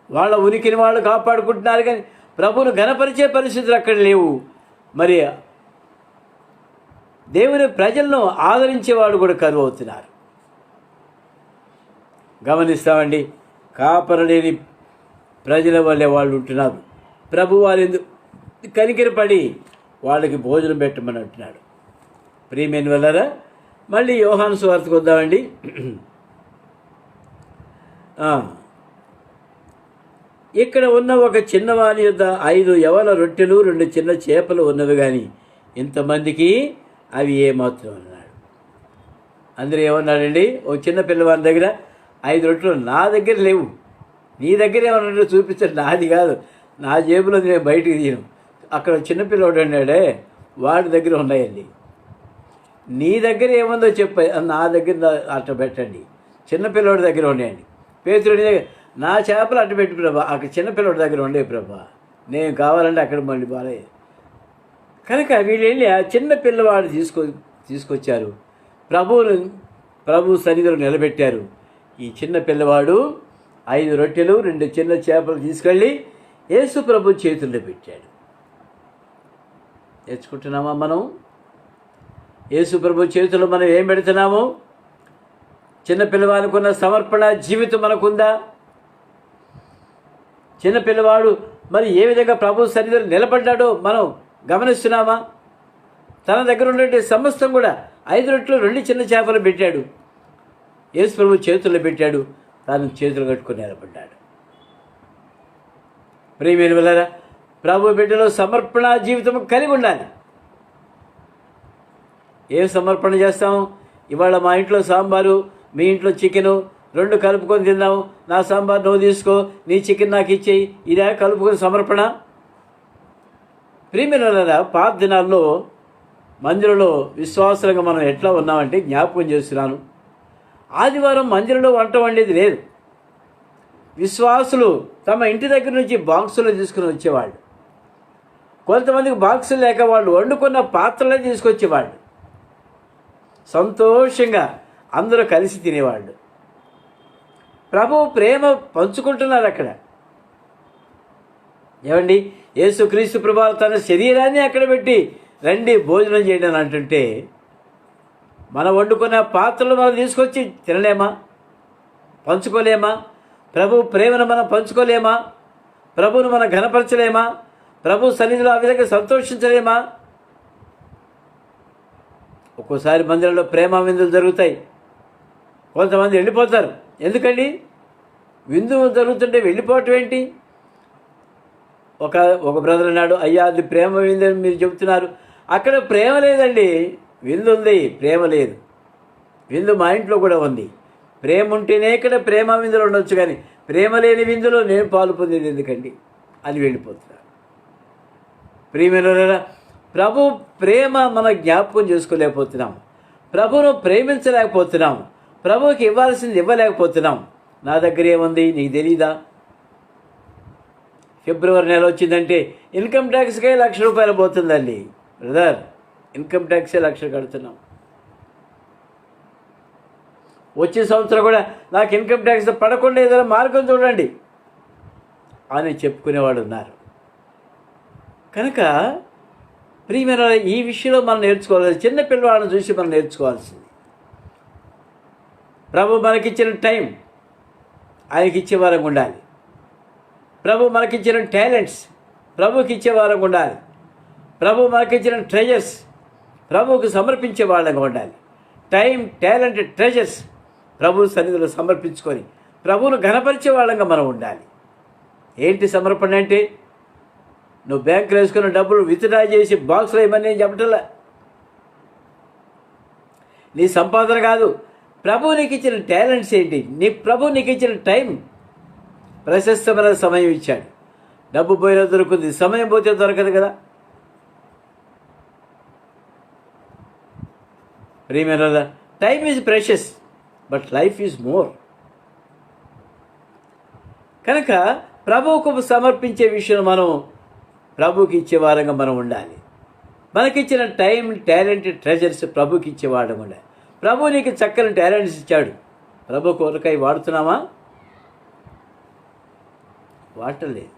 Speaker 1: వాళ్ళ ఉనికిని వాళ్ళు కాపాడుకుంటున్నారు కానీ ప్రభువును ఘనపరిచే పరిస్థితులు అక్కడ లేవు. మరి దేవుని ప్రజలను ఆదరించేవాడు కూడా కరువు అవుతున్నారు. గమనిస్తామండి, కాపరు లేని ప్రజల వల్లే వాళ్ళు ఉంటున్నారు. ప్రభు వారి కనికిరపడి వాళ్ళకి భోజనం పెట్టమని అంటున్నాడు. ప్రియమైన వల్లరా, మళ్ళీ యోహాను సువార్తకు వద్దామండి. ఇక్కడ ఉన్న ఒక చిన్నవాని యొద్ద 5 యవల రొట్టెలు 2 చిన్న చేపలు ఉన్నవి కానీ ఇంతమందికి అవి ఏమాత్రం అన్నాడు. అందరూ ఏమన్నాడండి, ఒక చిన్న పిల్లవాని దగ్గర 5 రొట్టెలు నా దగ్గర లేవు, నీ దగ్గర ఏమన్నా చూపించాడు, నాది కాదు, నా జేబులో నేను బయటికి తీయను. అక్కడ చిన్నపిల్లవాడు అన్నాడే, వాడి దగ్గర ఉన్నాయండి. నీ దగ్గర ఏముందో చెప్ప, నా దగ్గర అట్ట పెట్టండి, చిన్నపిల్లవాడి దగ్గర ఉన్నాయండి. పేతురుడి దగ్గర నా చేపలు అట్టు పెట్టి ప్రభా, అక్కడ చిన్నపిల్లవాడి దగ్గర ఉండే ప్రభా, నేను కావాలంటే అక్కడ మళ్ళీ బాలే. కనుక వీళ్ళు వెళ్ళి ఆ చిన్న పిల్లవాడు తీసుకొచ్చారు. ప్రభు సన్నిధిలో నిలబెట్టారు. ఈ చిన్న పిల్లవాడు 5 రొట్టెలు 2 చిన్న చేపలు తీసుకెళ్ళి యేసు ప్రభు చేతుల్లో పెట్టాడు. నేర్చుకుంటున్నామా మనం? యేసు ప్రభు చేతుల్లో మనం ఏం పెడుతున్నాము? చిన్న పిల్లవాడికి ఉన్న సమర్పణ జీవితం మనకుందా? చిన్న పిల్లవాడు మరి ఏ విధంగా ప్రభు సన్నిధిలో నిలబడ్డాడో మనం గమనిస్తున్నామా? తన దగ్గర ఉన్నటువంటి సమస్తం కూడా 5 రొట్టెలు 2 చిన్న చేపలు పెట్టాడు. యేసు ప్రభు చేతుల్లో పెట్టాడు. తాను చేతులు కట్టుకొని నిలబడ్డాడు. ప్రియమైన వాళ్ళారా, ప్రభు బిడ్డలో సమర్పణ జీవితం కలిగి ఉండాలి. ఏం సమర్పణ చేస్తాం? ఇవాళ మా ఇంట్లో సాంబారు, మీ ఇంట్లో చికెను 2 కలుపుకొని తిందాం. నా సాంబార్ నువ్వు తీసుకో, నీ చికెన్ నాకు ఇచ్చేయి. ఇదే కలుపుకొని సమర్పణ? ప్రియమైన వాళ్ళారా, పాత దినాల్లో మందిరంలో విశ్వాసులుగా మనం ఎట్లా ఉన్నామంటే జ్ఞాపకం చేస్తున్నాను. ఆదివారం మందిరంలో వంట వండేది లేదు. విశ్వాసులు తమ ఇంటి దగ్గర నుంచి బాక్సులు తీసుకుని వచ్చేవాళ్ళు. కొంతమందికి బాక్సులు లేక వాళ్ళు వండుకున్న పాత్రలే తీసుకొచ్చేవాళ్ళు. సంతోషంగా అందరూ కలిసి తినేవాళ్ళు. ప్రభు ప్రేమ పంచుకుంటున్నారు అక్కడ. ఏమండి, యేసుక్రీస్తు ప్రభు తన శరీరాన్ని అక్కడ పెట్టి రండి భోజనం చేయండి అని అంటుంటే మనం వండుకున్న పాత్రలు మనం తీసుకొచ్చి తినలేమా? పంచుకోలేమా? ప్రభు ప్రేమను మనం పంచుకోలేమా? ప్రభువును మనం ఘనపరచలేమా? ప్రభు సన్నిధిలో ఆ విధంగా సంతోషించలేమా? ఒక్కోసారి మందిరంలో ప్రేమ విందులు జరుగుతాయి. కొంతమంది వెళ్ళిపోతారు. ఎందుకండి? విందు జరుగుతుంటే వెళ్ళిపోవటం ఏంటి? ఒక బ్రదర్ అన్నాడు, అయ్యా అది ప్రేమ విందు అని మీరు చెబుతున్నారు. అక్కడ ప్రేమ లేదండి, విందు ఉంది, ప్రేమ లేదు. విందు మా ఇంట్లో కూడా ఉంది. ప్రేమ ఉంటేనే ఇక్కడ ప్రేమ విందులు ఉండొచ్చు, కానీ ప్రేమ లేని విందులో నేను పాలు పొందేది ఎందుకండి అని వెళ్ళిపోతున్నారు. ప్రియమైన ప్రభు ప్రేమ మన జ్ఞాపకం చేసుకోలేకపోతున్నాం. ప్రభును ప్రేమించలేకపోతున్నాం. ప్రభువుకి ఇవ్వాల్సింది ఇవ్వలేకపోతున్నాం. నా దగ్గర ఏముంది నీకు తెలీదా? ఫిబ్రవరి నెల వచ్చిందంటే ఇన్కమ్ ట్యాక్స్కే ₹1,00,000 పోతుందండి. బ్రదర్, ఇన్కమ్ ట్యాక్సే 1,00,000 కడుతున్నాం. వచ్చే సంవత్సరం కూడా నాకు ఇన్కమ్ ట్యాక్స్ పడకుండా ఏదైనా మార్గం చూడండి అని చెప్పుకునేవాడు ఉన్నారు. కనుక ప్రియమైన ఈ విషయంలో మనం నేర్చుకోవాలి. చిన్న పిల్లవాళ్ళని చూసి మనం నేర్చుకోవాల్సింది. ప్రభు మనకిచ్చిన టైం ఆయనకి ఇచ్చే వారంగా ఉండాలి. ప్రభు మనకిచ్చిన టాలెంట్స్ ప్రభుకి ఇచ్చే వారంగా ఉండాలి. ప్రభు మనకిచ్చిన ట్రెజర్స్ ప్రభువుకు సమర్పించే వాళ్ళగా ఉండాలి. టైం, టాలెంట్, ట్రెజర్స్ ప్రభు సన్నిధిలో సమర్పించుకొని ప్రభువును ఘనపరిచే వాళ్ళంగా మనం ఉండాలి. ఏంటి సమర్పణ అంటే? నువ్వు బ్యాంకులో వేసుకున్న డబ్బులు విత్డ్రా చేసి బాక్స్లో ఇవ్వమని నేను చెప్పటంలా. నీ సంపాదన కాదు, ప్రభు నీకు ఇచ్చిన టాలెంట్స్ ఏంటి? ప్రభు నీకు ఇచ్చిన టైం, ప్రశస్తమైన సమయం ఇచ్చాడు. డబ్బు పోయినా దొరుకుతుంది, సమయం పోతే దొరకదు కదా. ప్రియమైన time is precious but life is more. కనుక ప్రభువుకు సమర్పించే విషయంలో మనం ప్రభుకి ఇచ్చే వారంగా మనం ఉండాలి. మనకిచ్చిన టైం, టాలెంట్, ట్రెజర్స్ ప్రభుకి ఇచ్చే వారంగా ఉండాలి. ప్రభు నీకు చక్కని టాలెంట్స్ ఇచ్చాడు. ప్రభు కొరకై వాడుతున్నామా? వాడలేదు,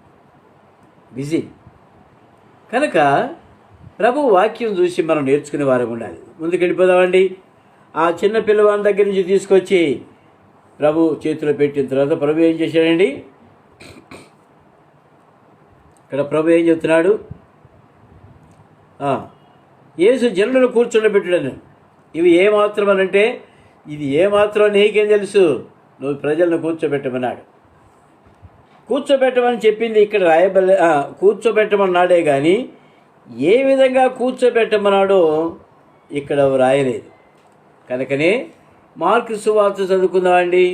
Speaker 1: బిజీ. కనుక ప్రభు వాక్యం చూసి మనం నేర్చుకునే వారంగా ఉండాలి. ముందుకు వెళ్ళిపోదామండి. ఆ చిన్న పిల్లవాని దగ్గర నుంచి తీసుకొచ్చి ప్రభు చేతిలో పెట్టిన తర్వాత ప్రభు ఏం చేశాడండి? ఇక్కడ ప్రభు ఏం చెప్తున్నాడు? యేసు జనులను కూర్చుండబెట్టాడు. ఇవి ఏమాత్రం అనంటే, ఇది ఏమాత్రం నీకేం తెలుసు? నువ్వు ప్రజలను కూర్చోబెట్టమన్నాడు. కూర్చోబెట్టమని చెప్పింది ఇక్కడ కూర్చోబెట్టమన్నాడే కానీ ఏ విధంగా కూర్చోబెట్టమన్నాడో ఇక్కడ రాయలేదు. కనుకనే మార్కు సువార్త చదువుకుందామండి.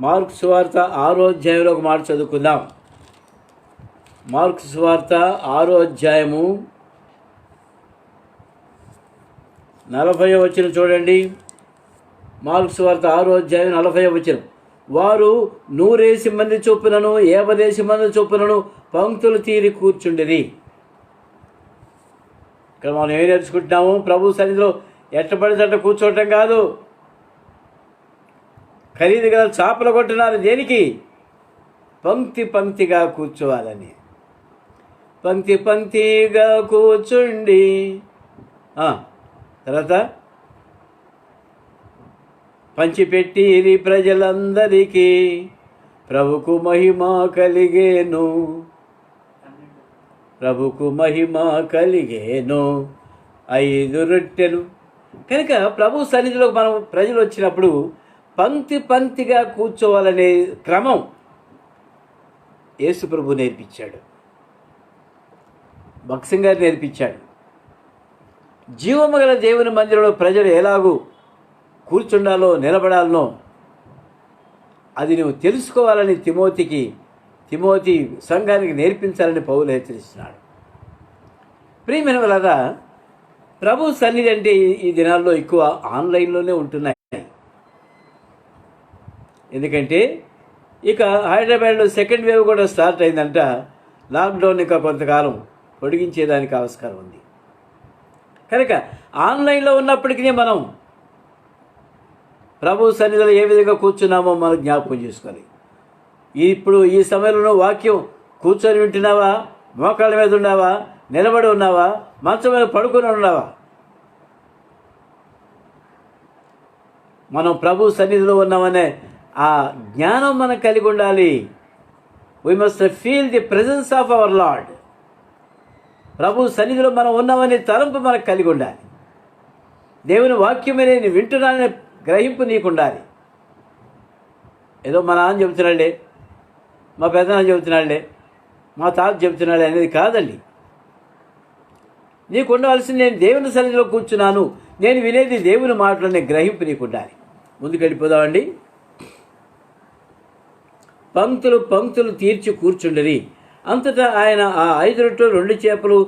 Speaker 1: మార్కు సువార్త 6వ అధ్యాయంలో ఒక మాట చదువుకుందాం. మార్కు సువార్త 6వ అధ్యాయము 40వ వచనం చూడండి. మార్కు సువార్త 6వ అధ్యాయం 40వ వచనం. వారు 100 మంది చొప్పునను 50 మంది చొప్పునను పంక్తులు తీరి కూర్చుండిరి. ఇక్కడ మనం ఏం నేర్చుకుంటున్నాము? ప్రభు సన్నిధిలో ఎట్టబడితే అట్ట కూర్చోవటం కాదు. ఖరీదు గల చాపలు కొట్టినారు దేనికి? పంక్తి పంక్తిగా కూర్చోవాలని. పంక్తి పంక్తిగా కూర్చుండి తర్వాత పంచిపెట్టిరి ప్రజలందరికీ, ప్రభుకు మహిమ కలిగేను, ప్రభుకు మహిమ కలిగేను. 5 రొట్టెలు. కనుక ప్రభు సన్నిధిలో మనం ప్రజలు వచ్చినప్పుడు పంక్తి పంక్తిగా కూర్చోవాలనే క్రమం యేసు ప్రభు నేర్పించాడు, భక్సింగ్ గారు నేర్పించాడు. జీవము గల దేవుని మందిరంలో ప్రజలు ఎలాగూ కూర్చుండాలో నిలబడాలనో అది నువ్వు తెలుసుకోవాలని తిమోతి సంఘానికి నేర్పించాలని పౌలు హెచ్చరిస్తున్నాడు. ప్రియమైన వాళ్ళారా, ప్రభు సన్నిధి అంటే ఈ దినాల్లో ఎక్కువ ఆన్లైన్లోనే ఉంటున్నాయి. ఎందుకంటే ఇక హైదరాబాద్లో సెకండ్ వేవ్ కూడా స్టార్ట్ అయిందంట. లాక్డౌన్ ఇంకా కొంతకాలం పొడిగించేదానికి ఆస్కారం ఉంది. కనుక ఆన్లైన్లో ఉన్నప్పటికీ మనం ప్రభు సన్నిధిలో ఏ విధంగా కూర్చున్నామో మనం జ్ఞాపకం చేసుకోవాలి. ఇప్పుడు ఈ సమయంలో వాక్యం కూర్చొని వింటున్నావా, మోకాళ్ళ మీద ఉన్నావా, నిలబడి ఉన్నావా, మంచం మీద పడుకొని ఉన్నావా? మనం ప్రభు సన్నిధిలో ఉన్నామనే ఆ జ్ఞానం మనం కలిగి ఉండాలి. We must feel the presence of our Lord. ప్రభు సన్నిధిలో మనం ఉన్నామనే తలంపు మనకు కలిగి ఉండాలి. దేవుని వాక్యమే నేను వింటున్నాననే గ్రహింపు నీకు ఉండాలి. ఏదో మా నాన్న చెబుతున్నాడే, మా పెద్దనాన్న చెబుతున్నాడే, మా తాత చెబుతున్నాడే అనేది కాదండి. నీకు ఉండవలసింది నేను దేవుని సన్నిధిలో కూర్చున్నాను, నేను వినేది దేవుని మాటలనే గ్రహింపు నీకు ఉండాలి. ముందుకు వెళ్ళిపోదామండి. పంక్తులు పంక్తులు తీర్చి కూర్చుండరి. అంతటా ఆయన ఆ 5 రొట్టెలు 2 చేపలు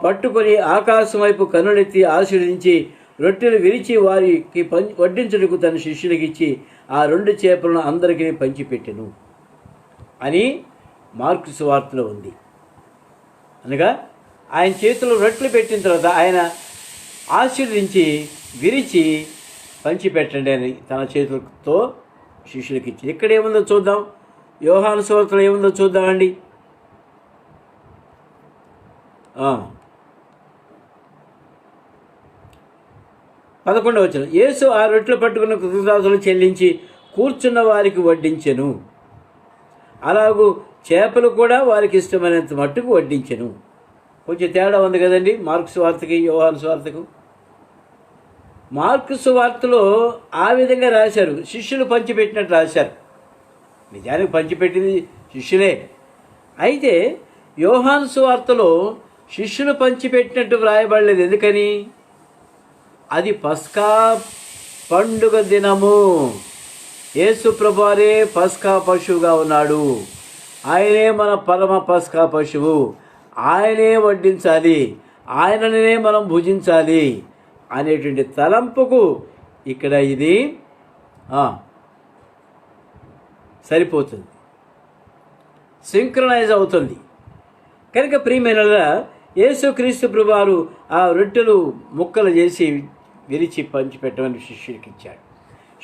Speaker 1: పట్టుకొని ఆకాశం వైపు కన్నులెత్తి ఆశీర్వదించి రొట్టెలు విరిచి వారికి వడ్డించుటకు తన శిష్యులకి ఇచ్చి ఆ 2 చేపలను అందరికీ పంచిపెట్టెను అని మార్కు సువార్తలో ఉంది. అనగా ఆయన చేతిలో రొట్టెలు పెట్టిన తర్వాత ఆయన ఆశీర్వదించి విరిచి పంచిపెట్టండి అని తన చేతులతో శిష్యులకి ఇచ్చి. ఇక్కడ ఏముందో చూద్దాం. యోహాను సువార్తలో ఏముందో చూద్దామండి. 11వ వచనం. యేసు ఆ రొట్టెలు పట్టుకున్న కృతజ్ఞతలు చెల్లించి కూర్చున్న వారికి వడ్డించెను. అలాగూ చేపలు కూడా వారికి ఇష్టమైనంత మట్టుకు వడ్డించెను. కొంచెం తేడా ఉంది కదండి మార్కు సువార్తకి యోహాను సువార్తకు. మార్కు సువార్తలో ఆ విధంగా రాశారు, శిష్యులు పంచిపెట్టినట్టు రాశారు. నిజానికి పంచిపెట్టింది శిష్యులే. అయితే యోహాను సువార్తలో శిష్యులు పంచిపెట్టినట్టు వ్రాయబడలేదు. ఎందుకని? అది పస్కా పండుగ దినము. యేసు ప్రభువారే పస్కా పశువుగా ఉన్నాడు. ఆయనే మన పరమ పస్కా పశువు. ఆయనే వడ్డించాలి, ఆయననే మనం భుజించాలి అనేటువంటి తలంపుకు ఇక్కడ ఇది సరిపోతుంది, సింక్రనైజ్ అవుతుంది. కనుక ప్రియమైనగా యేసుక్రీస్తు ప్రభువారు ఆ రొట్టెలు ముక్కలు చేసి విరిచి పంచిపెట్టమని శిష్యుడికి ఇచ్చాడు.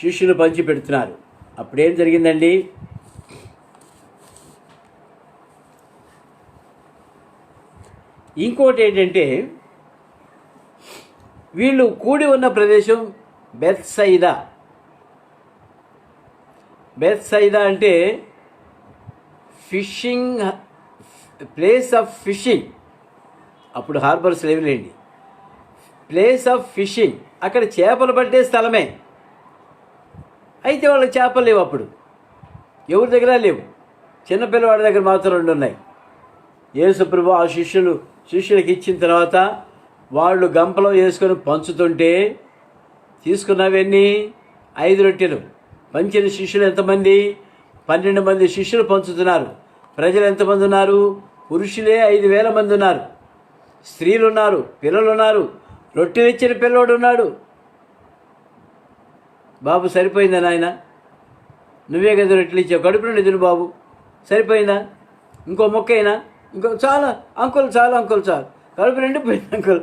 Speaker 1: శిష్యులు పంచిపెడుతున్నారు. అప్పుడేం జరిగిందండి? ఇంకోటి ఏంటంటే, వీళ్ళు కూడి ఉన్న ప్రదేశం బెత్సైదా. బెత్సైదా అంటే ఫిషింగ్ ప్లేస్ ఆఫ్ ఫిషింగ్. అప్పుడు హార్బర్స్ లేవులేండి. ప్లేస్ ఆఫ్ ఫిషింగ్, అక్కడ చేపలు పట్టే స్థలమే. అయితే వాళ్ళకి చేపలు లేవు. అప్పుడు ఎవరి దగ్గర లేవు, చిన్నపిల్లవాడి దగ్గర మాత్రం 2 ఉన్నాయి. యేసు ప్రభు ఆ శిష్యులకి ఇచ్చిన తర్వాత వాళ్ళు గంపలో వేసుకొని పంచుతుంటే తీసుకున్నవన్నీ 5 రొట్టెలు. పంచిన శిష్యులు ఎంతమంది? 12 మంది శిష్యులు పంచుతున్నారు. ప్రజలు ఎంతమంది ఉన్నారు? పురుషులే 5,000 మంది ఉన్నారు. స్త్రీలు ఉన్నారు, పిల్లలు ఉన్నారు, రొట్టెలు ఇచ్చిన పిల్లోడు ఉన్నాడు. బాబు సరిపోయిందా నాయన? నువ్వే కదా రొట్టెలు ఇచ్చావు, కడుపు నుండి తిను బాబు, సరిపోయిందా? ఇంకో మొక్క అయినా, ఇంకో చాలా అంకుల్, చాలు అంకుల్, చాలు, కడుపు నిండిపోయింది అంకుల్.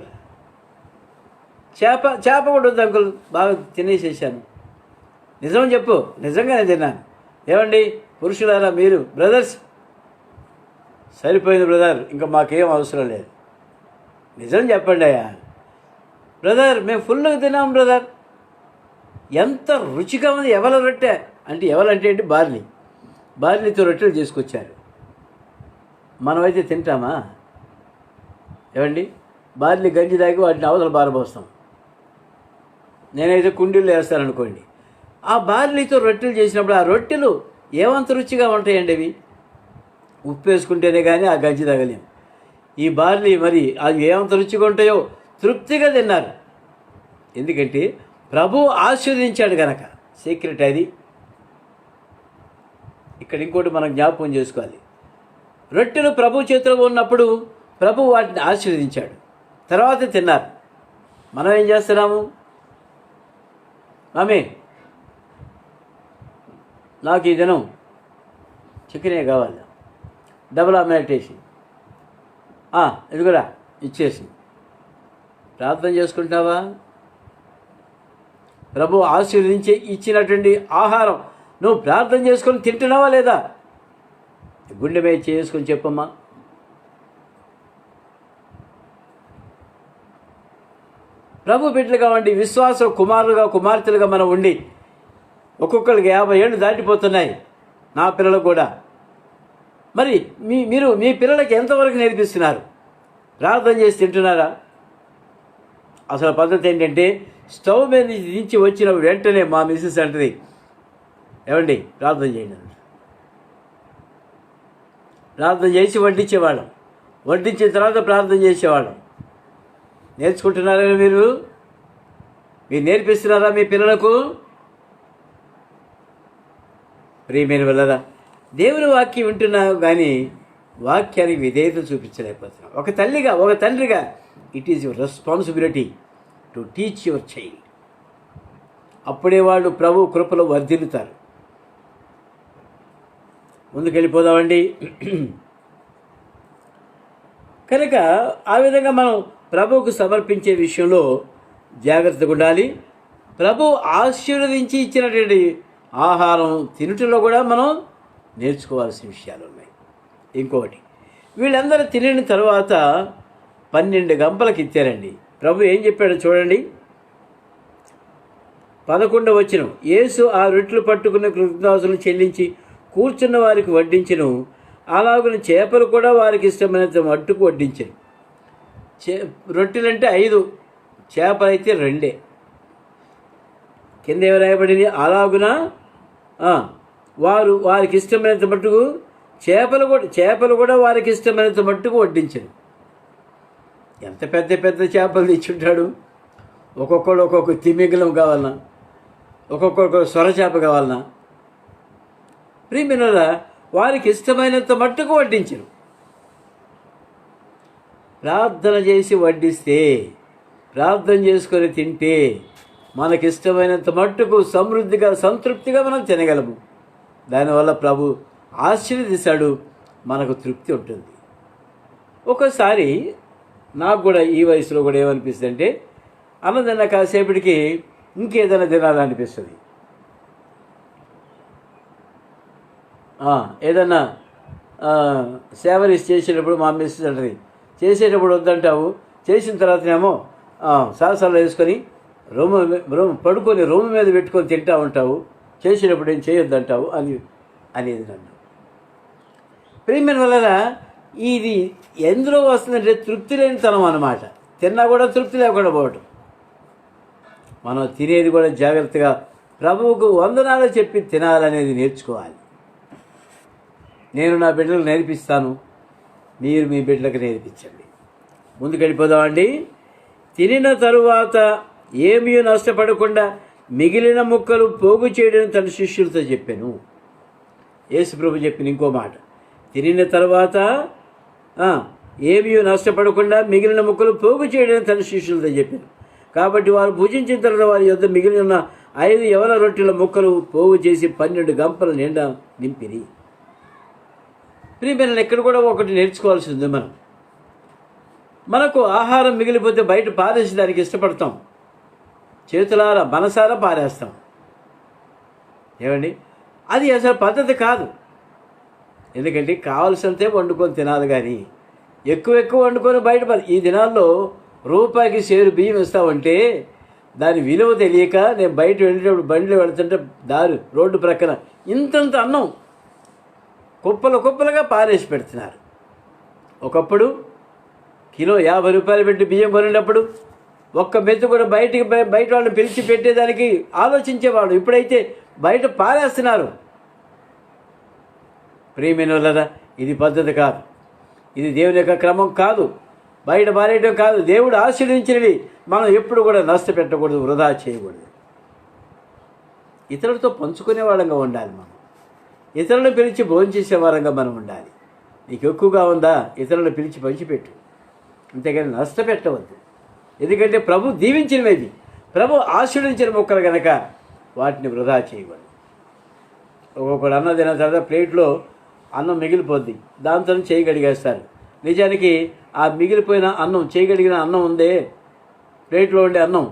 Speaker 1: చేప కూడా వద్దు అంకుల్, బాగా తినేసేసాను. నిజం చెప్పు, నిజంగానే తిన్నాను. ఏమండి పురుషులారా, మీరు బ్రదర్స్, సరిపోయింది బ్రదర్, ఇంకా మాకేం అవసరం లేదు. నిజం చెప్పండి అయ్యా. బ్రదర్ మేము ఫుల్గా తిన్నాం బ్రదర్, ఎంత రుచిగా ఉంది. ఎవల రొట్టె అంటే, ఎవలంటే ఏంటి, బార్లీతో రొట్టెలు చేసుకొచ్చారు. మనమైతే తింటామా? ఏమండి, బార్లీ గంజి తాగి వాటిని అవతల బారబోస్తాం. నేనైతే కుండీల్లో వేస్తాననుకోండి. ఆ బార్లీతో రొట్టెలు చేసినప్పుడు ఆ రొట్టెలు ఏమంత రుచిగా ఉంటాయండి. అవి ఉప్పు వేసుకుంటేనే కానీ ఆ గంజి తగలేం. ఈ బార్లీ మరి అవి ఏమంత రుచిగా ఉంటాయో తృప్తిగా తిన్నారు. ఎందుకంటే ప్రభు ఆశీర్వదించాడు కనుక. సీక్రెట్ అది. ఇక్కడ ఇంకోటి మనం జ్ఞాపకం చేసుకోవాలి. రొట్టెలు ప్రభు చేతిలో ఉన్నప్పుడు ప్రభు వాటిని ఆశీర్వదించాడు, తర్వాత తిన్నారు. మనం ఏం చేస్తున్నాము? మమ్మీ నాకు ఈ దినం చికెనే కావాలి, డబుల్ ఆమ్లెట్ వేసి ఇది కూడా ఇచ్చేసి. ప్రార్థన చేసుకుంటావా? ప్రభు ఆశీర్వదించి ఇచ్చినటువంటి ఆహారం నువ్వు ప్రార్థన చేసుకొని తింటున్నావా లేదా? గుండె మీద చేసుకొని చెప్పమ్మా. ప్రభు బిడ్డలుగా ఉండి విశ్వాస కుమారులుగా కుమార్తెలుగా మనం ఉండి ఒక్కొక్కరికి 50 ఏళ్ళు దాటిపోతున్నాయి, నా పిల్లలకు కూడా. మరి మీరు మీ పిల్లలకి ఎంతవరకు నేర్పిస్తున్నారు? ప్రార్థన చేసి తింటున్నారా? అసలు పద్ధతి ఏంటంటే స్టవ్ మీద దించి వచ్చిన వెంటనే మా మిస్సెస్ అంటది, ఏమండి ప్రార్థన చేయండి. ప్రార్థన చేసి వడ్డించేవాళ్ళం, వడ్డించిన తర్వాత ప్రార్థన చేసేవాళ్ళం. నేర్చుకుంటున్నారా మీరు నేర్పిస్తున్నారా మీ పిల్లలకు? ప్రియమైన వాళ్ళరా, దేవుని వాక్యం వింటున్నావు కానీ వాక్యానికి విధేయత చూపించలేకపోతున్నాం. ఒక తల్లిగా ఒక తండ్రిగా it is your responsibility to teach your child. అప్పుడే వాళ్ళు ప్రభు కృపలో వర్ధిల్లుతారు. ముందుకెళ్ళిపోదామండి. కనుక ఆ విధంగా మనం ప్రభువుకు సమర్పించే విషయంలో జాగ్రత్తగా ఉండాలి. ప్రభు ఆశీర్వదించి ఇచ్చినటువంటి ఆహారం తినటంలో కూడా మనం నేర్చుకోవాల్సిన విషయాలు ఉన్నాయి. ఇంకొకటి, వీళ్ళందరూ తినిన తర్వాత 12 గంపలకి ఇచ్చారండి. ప్రభు ఏం చెప్పాడో చూడండి. 11వ వచనం, యేసు ఆ రొట్టెలు పట్టుకున్న కృతజ్ఞతాస్తుతులు చెల్లించి కూర్చున్న వారికి వడ్డించెను. అలాగున చేపలు కూడా వారికి ఇష్టమైనంత మట్టుకు వడ్డించెను. రొట్టెలంటే 5, చేపలైతే 2. కింద ఏమి అలాగున వారికి ఇష్టమైనంత మట్టుకు చేపలు కూడా వారికి ఇష్టమైనంత మట్టుకు వడ్డించను. ఎంత పెద్ద పెద్ద చేపలు తెచ్చుంటాడు. ఒక్కొక్కడు ఒక్కొక్క తిమింగలం కావాలన్నా, ఒక్కొక్క సొర చేప కావాలన్నా. ప్రియమైనరా, వారికి ఇష్టమైనంత మట్టుకు వడ్డించను. ప్రార్థన చేసి వడ్డిస్తే, ప్రార్థన చేసుకొని తింటే మనకిష్టమైనంత మట్టుకు సమృద్ధిగా సంతృప్తిగా మనం తినగలము. దానివల్ల ప్రభు ఆశీర్వదిస్తాడు, మనకు తృప్తి ఉంటుంది. ఒక్కోసారి నాకు కూడా ఈ వయసులో కూడా ఏమనిపిస్తుంది అంటే, అన్నదన్న కాసేపటికి ఇంకేదైనా తినాలనిపిస్తుంది. ఏదన్నా సేవరీస్ చేసేటప్పుడు మా మిస్సెస్ అంటది, చేసేటప్పుడు వద్దంటావు, చేసిన తర్వాతనేమో సాసాలు వేసుకొని రూమ్ పడుకొని రూమ్ మీద పెట్టుకొని తింటా ఉంటావు, చేసేటప్పుడు ఏం చేయొద్దంటావు అనేది నన్ను. ప్రియమైన వల్ల ఇది ఎందులో వస్తుందంటే తృప్తి లేనితనం అన్నమాట. తిన్నా కూడా తృప్తి లేకుండా పోవటం. మనం తినేది కూడా జాగ్రత్తగా ప్రభువుకు వందనాలు చెప్పి తినాలనేది నేర్చుకోవాలి. నేను నా బిడ్డలకు నేర్పిస్తాను, మీరు మీ బిడ్డలకు నేర్పించండి. ముందుకు వెళ్ళిపోదామండి. తినిన తరువాత ఏమీ నష్టపడకుండా మిగిలిన ముక్కలు పోగు చేయడం తన శిష్యులతో చెప్పాను. యేసు ప్రభు చెప్పిన ఇంకో మాట, తినిన తర్వాత ఏమీ నష్టపడకుండా మిగిలిన ముక్కలు పోగు చేయడం తన శిష్యులతో చెప్పాను. కాబట్టి వారు భుజించిన తర్వాత వారి యొద్ద మిగిలిన 5 యవల రొట్టెల ముక్కలు పోగు చేసి 12 గంపల నిండా నింపిరి. ప్రియమైన ఎక్కడ కూడా ఒకటి నేర్చుకోవాల్సి ఉంది. మనకు ఆహారం మిగిలిపోతే బయట పారేసి దానికి ఇష్టపడతాం. చేతులారా మనసారా పారేస్తాం. ఏమండి, అది అసలు పద్ధతి కాదు. ఎందుకంటే కావలసినంతే వండుకొని తినాలి, కానీ ఎక్కువ వండుకొని బయట ఈ దినాల్లో రూపాయికి సేరు బియ్యం ఇస్తామంటే దాని విలువ తెలియక నేను బయట వెళ్ళేటప్పుడు బండిలో వెళ్తుంటే రోడ్డు ప్రక్కన ఇంతంత అన్నం కుప్పలుగా పారేసి పెడుతున్నారు. ఒకప్పుడు కిలో 50 రూపాయలు పెట్టి బియ్యం కొనేటప్పుడు ఒక్క మెత్తు కూడా బయట వాళ్ళని పిలిచి పెట్టేదానికి ఆలోచించేవాడు. ఇప్పుడైతే బయట పారేస్తున్నారు. ప్రియమైనోళ్ళరా, ఇది పద్ధతి కాదు. ఇది దేవుని యొక్క క్రమం కాదు. బయట పారేయడం కాదు. దేవుడు ఆశీర్వదించినవి మనం ఎప్పుడు కూడా నష్టపెట్టకూడదు, వృధా చేయకూడదు. ఇతరులతో పంచుకునే వాళ్ళంగా ఉండాలి. మనం ఇతరులను పిలిచి భోంచేసే వారంగా మనం ఉండాలి. నీకు ఎక్కువగా ఉందా, ఇతరులను పిలిచి పంచిపెట్టు, అంతేగాని నష్టపెట్టవద్దు. ఎందుకంటే ప్రభు దీవించినవి, ప్రభు ఆశీర్వదించిన మొక్కలు కనుక వాటిని వృధా చేయకూడదు. ఒక్కొక్కడు అన్నం తిన్న తర్వాత ప్లేట్లో అన్నం మిగిలిపోద్ది, దాంతో చేయగడిగేస్తారు. నిజానికి ఆ మిగిలిపోయిన అన్నం, చేయగలిగిన అన్నం ఉందే, ప్లేట్లో ఉండే అన్నం,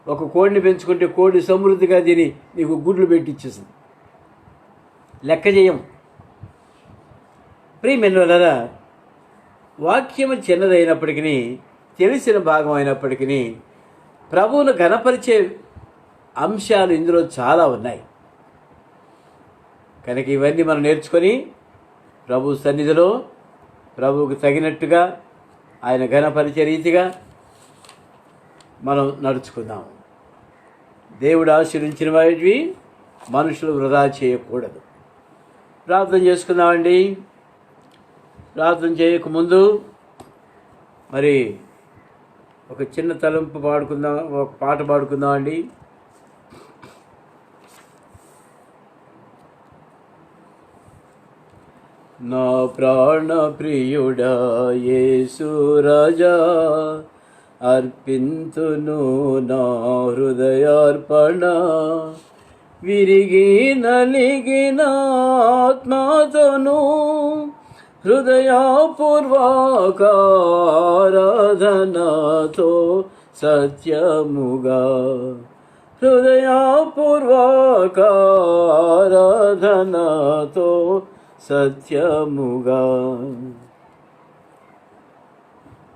Speaker 1: ఒక కోడిని పెంచుకుంటే కోడి సమృద్ధిగా తిని నీకు గుడ్లు పెట్టిచ్చేసింది. లెక్క చేయం. ప్రియమైనవారా, వాక్యము చిన్నదైనప్పటికీ, తెలిసిన భాగం అయినప్పటికీ ప్రభువును ఘనపరిచే అంశాలు ఇందులో చాలా ఉన్నాయి. కనుక ఇవన్నీ మనం నేర్చుకొని ప్రభు సన్నిధిలో ప్రభువుకు తగినట్టుగా ఆయన ఘనపరిచే రీతిగా మనం నడుచుకుందాం. దేవుడు ఆశీర్వించిన వాటివి మనుషులు వృధా చేయకూడదు. ప్రార్థన చేసుకుందామండి. ప్రార్థన చేయకముందు మరి ఒక చిన్న తలంపు పాడుకుందాం, ఒక పాట పాడుకుందామండి. నా ప్రాణ ప్రియుడా యేసు రాజా, అర్పింతును నా హృదయార్పణ, విరిగి నలిగిన ఆత్మతోను హృదయపూర్వకారాధనతో సత్యముగా, హృదయపూర్వకారాధనతో సత్యముగా.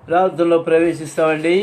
Speaker 1: ప్రార్థనలో ప్రవేశిస్తామండి.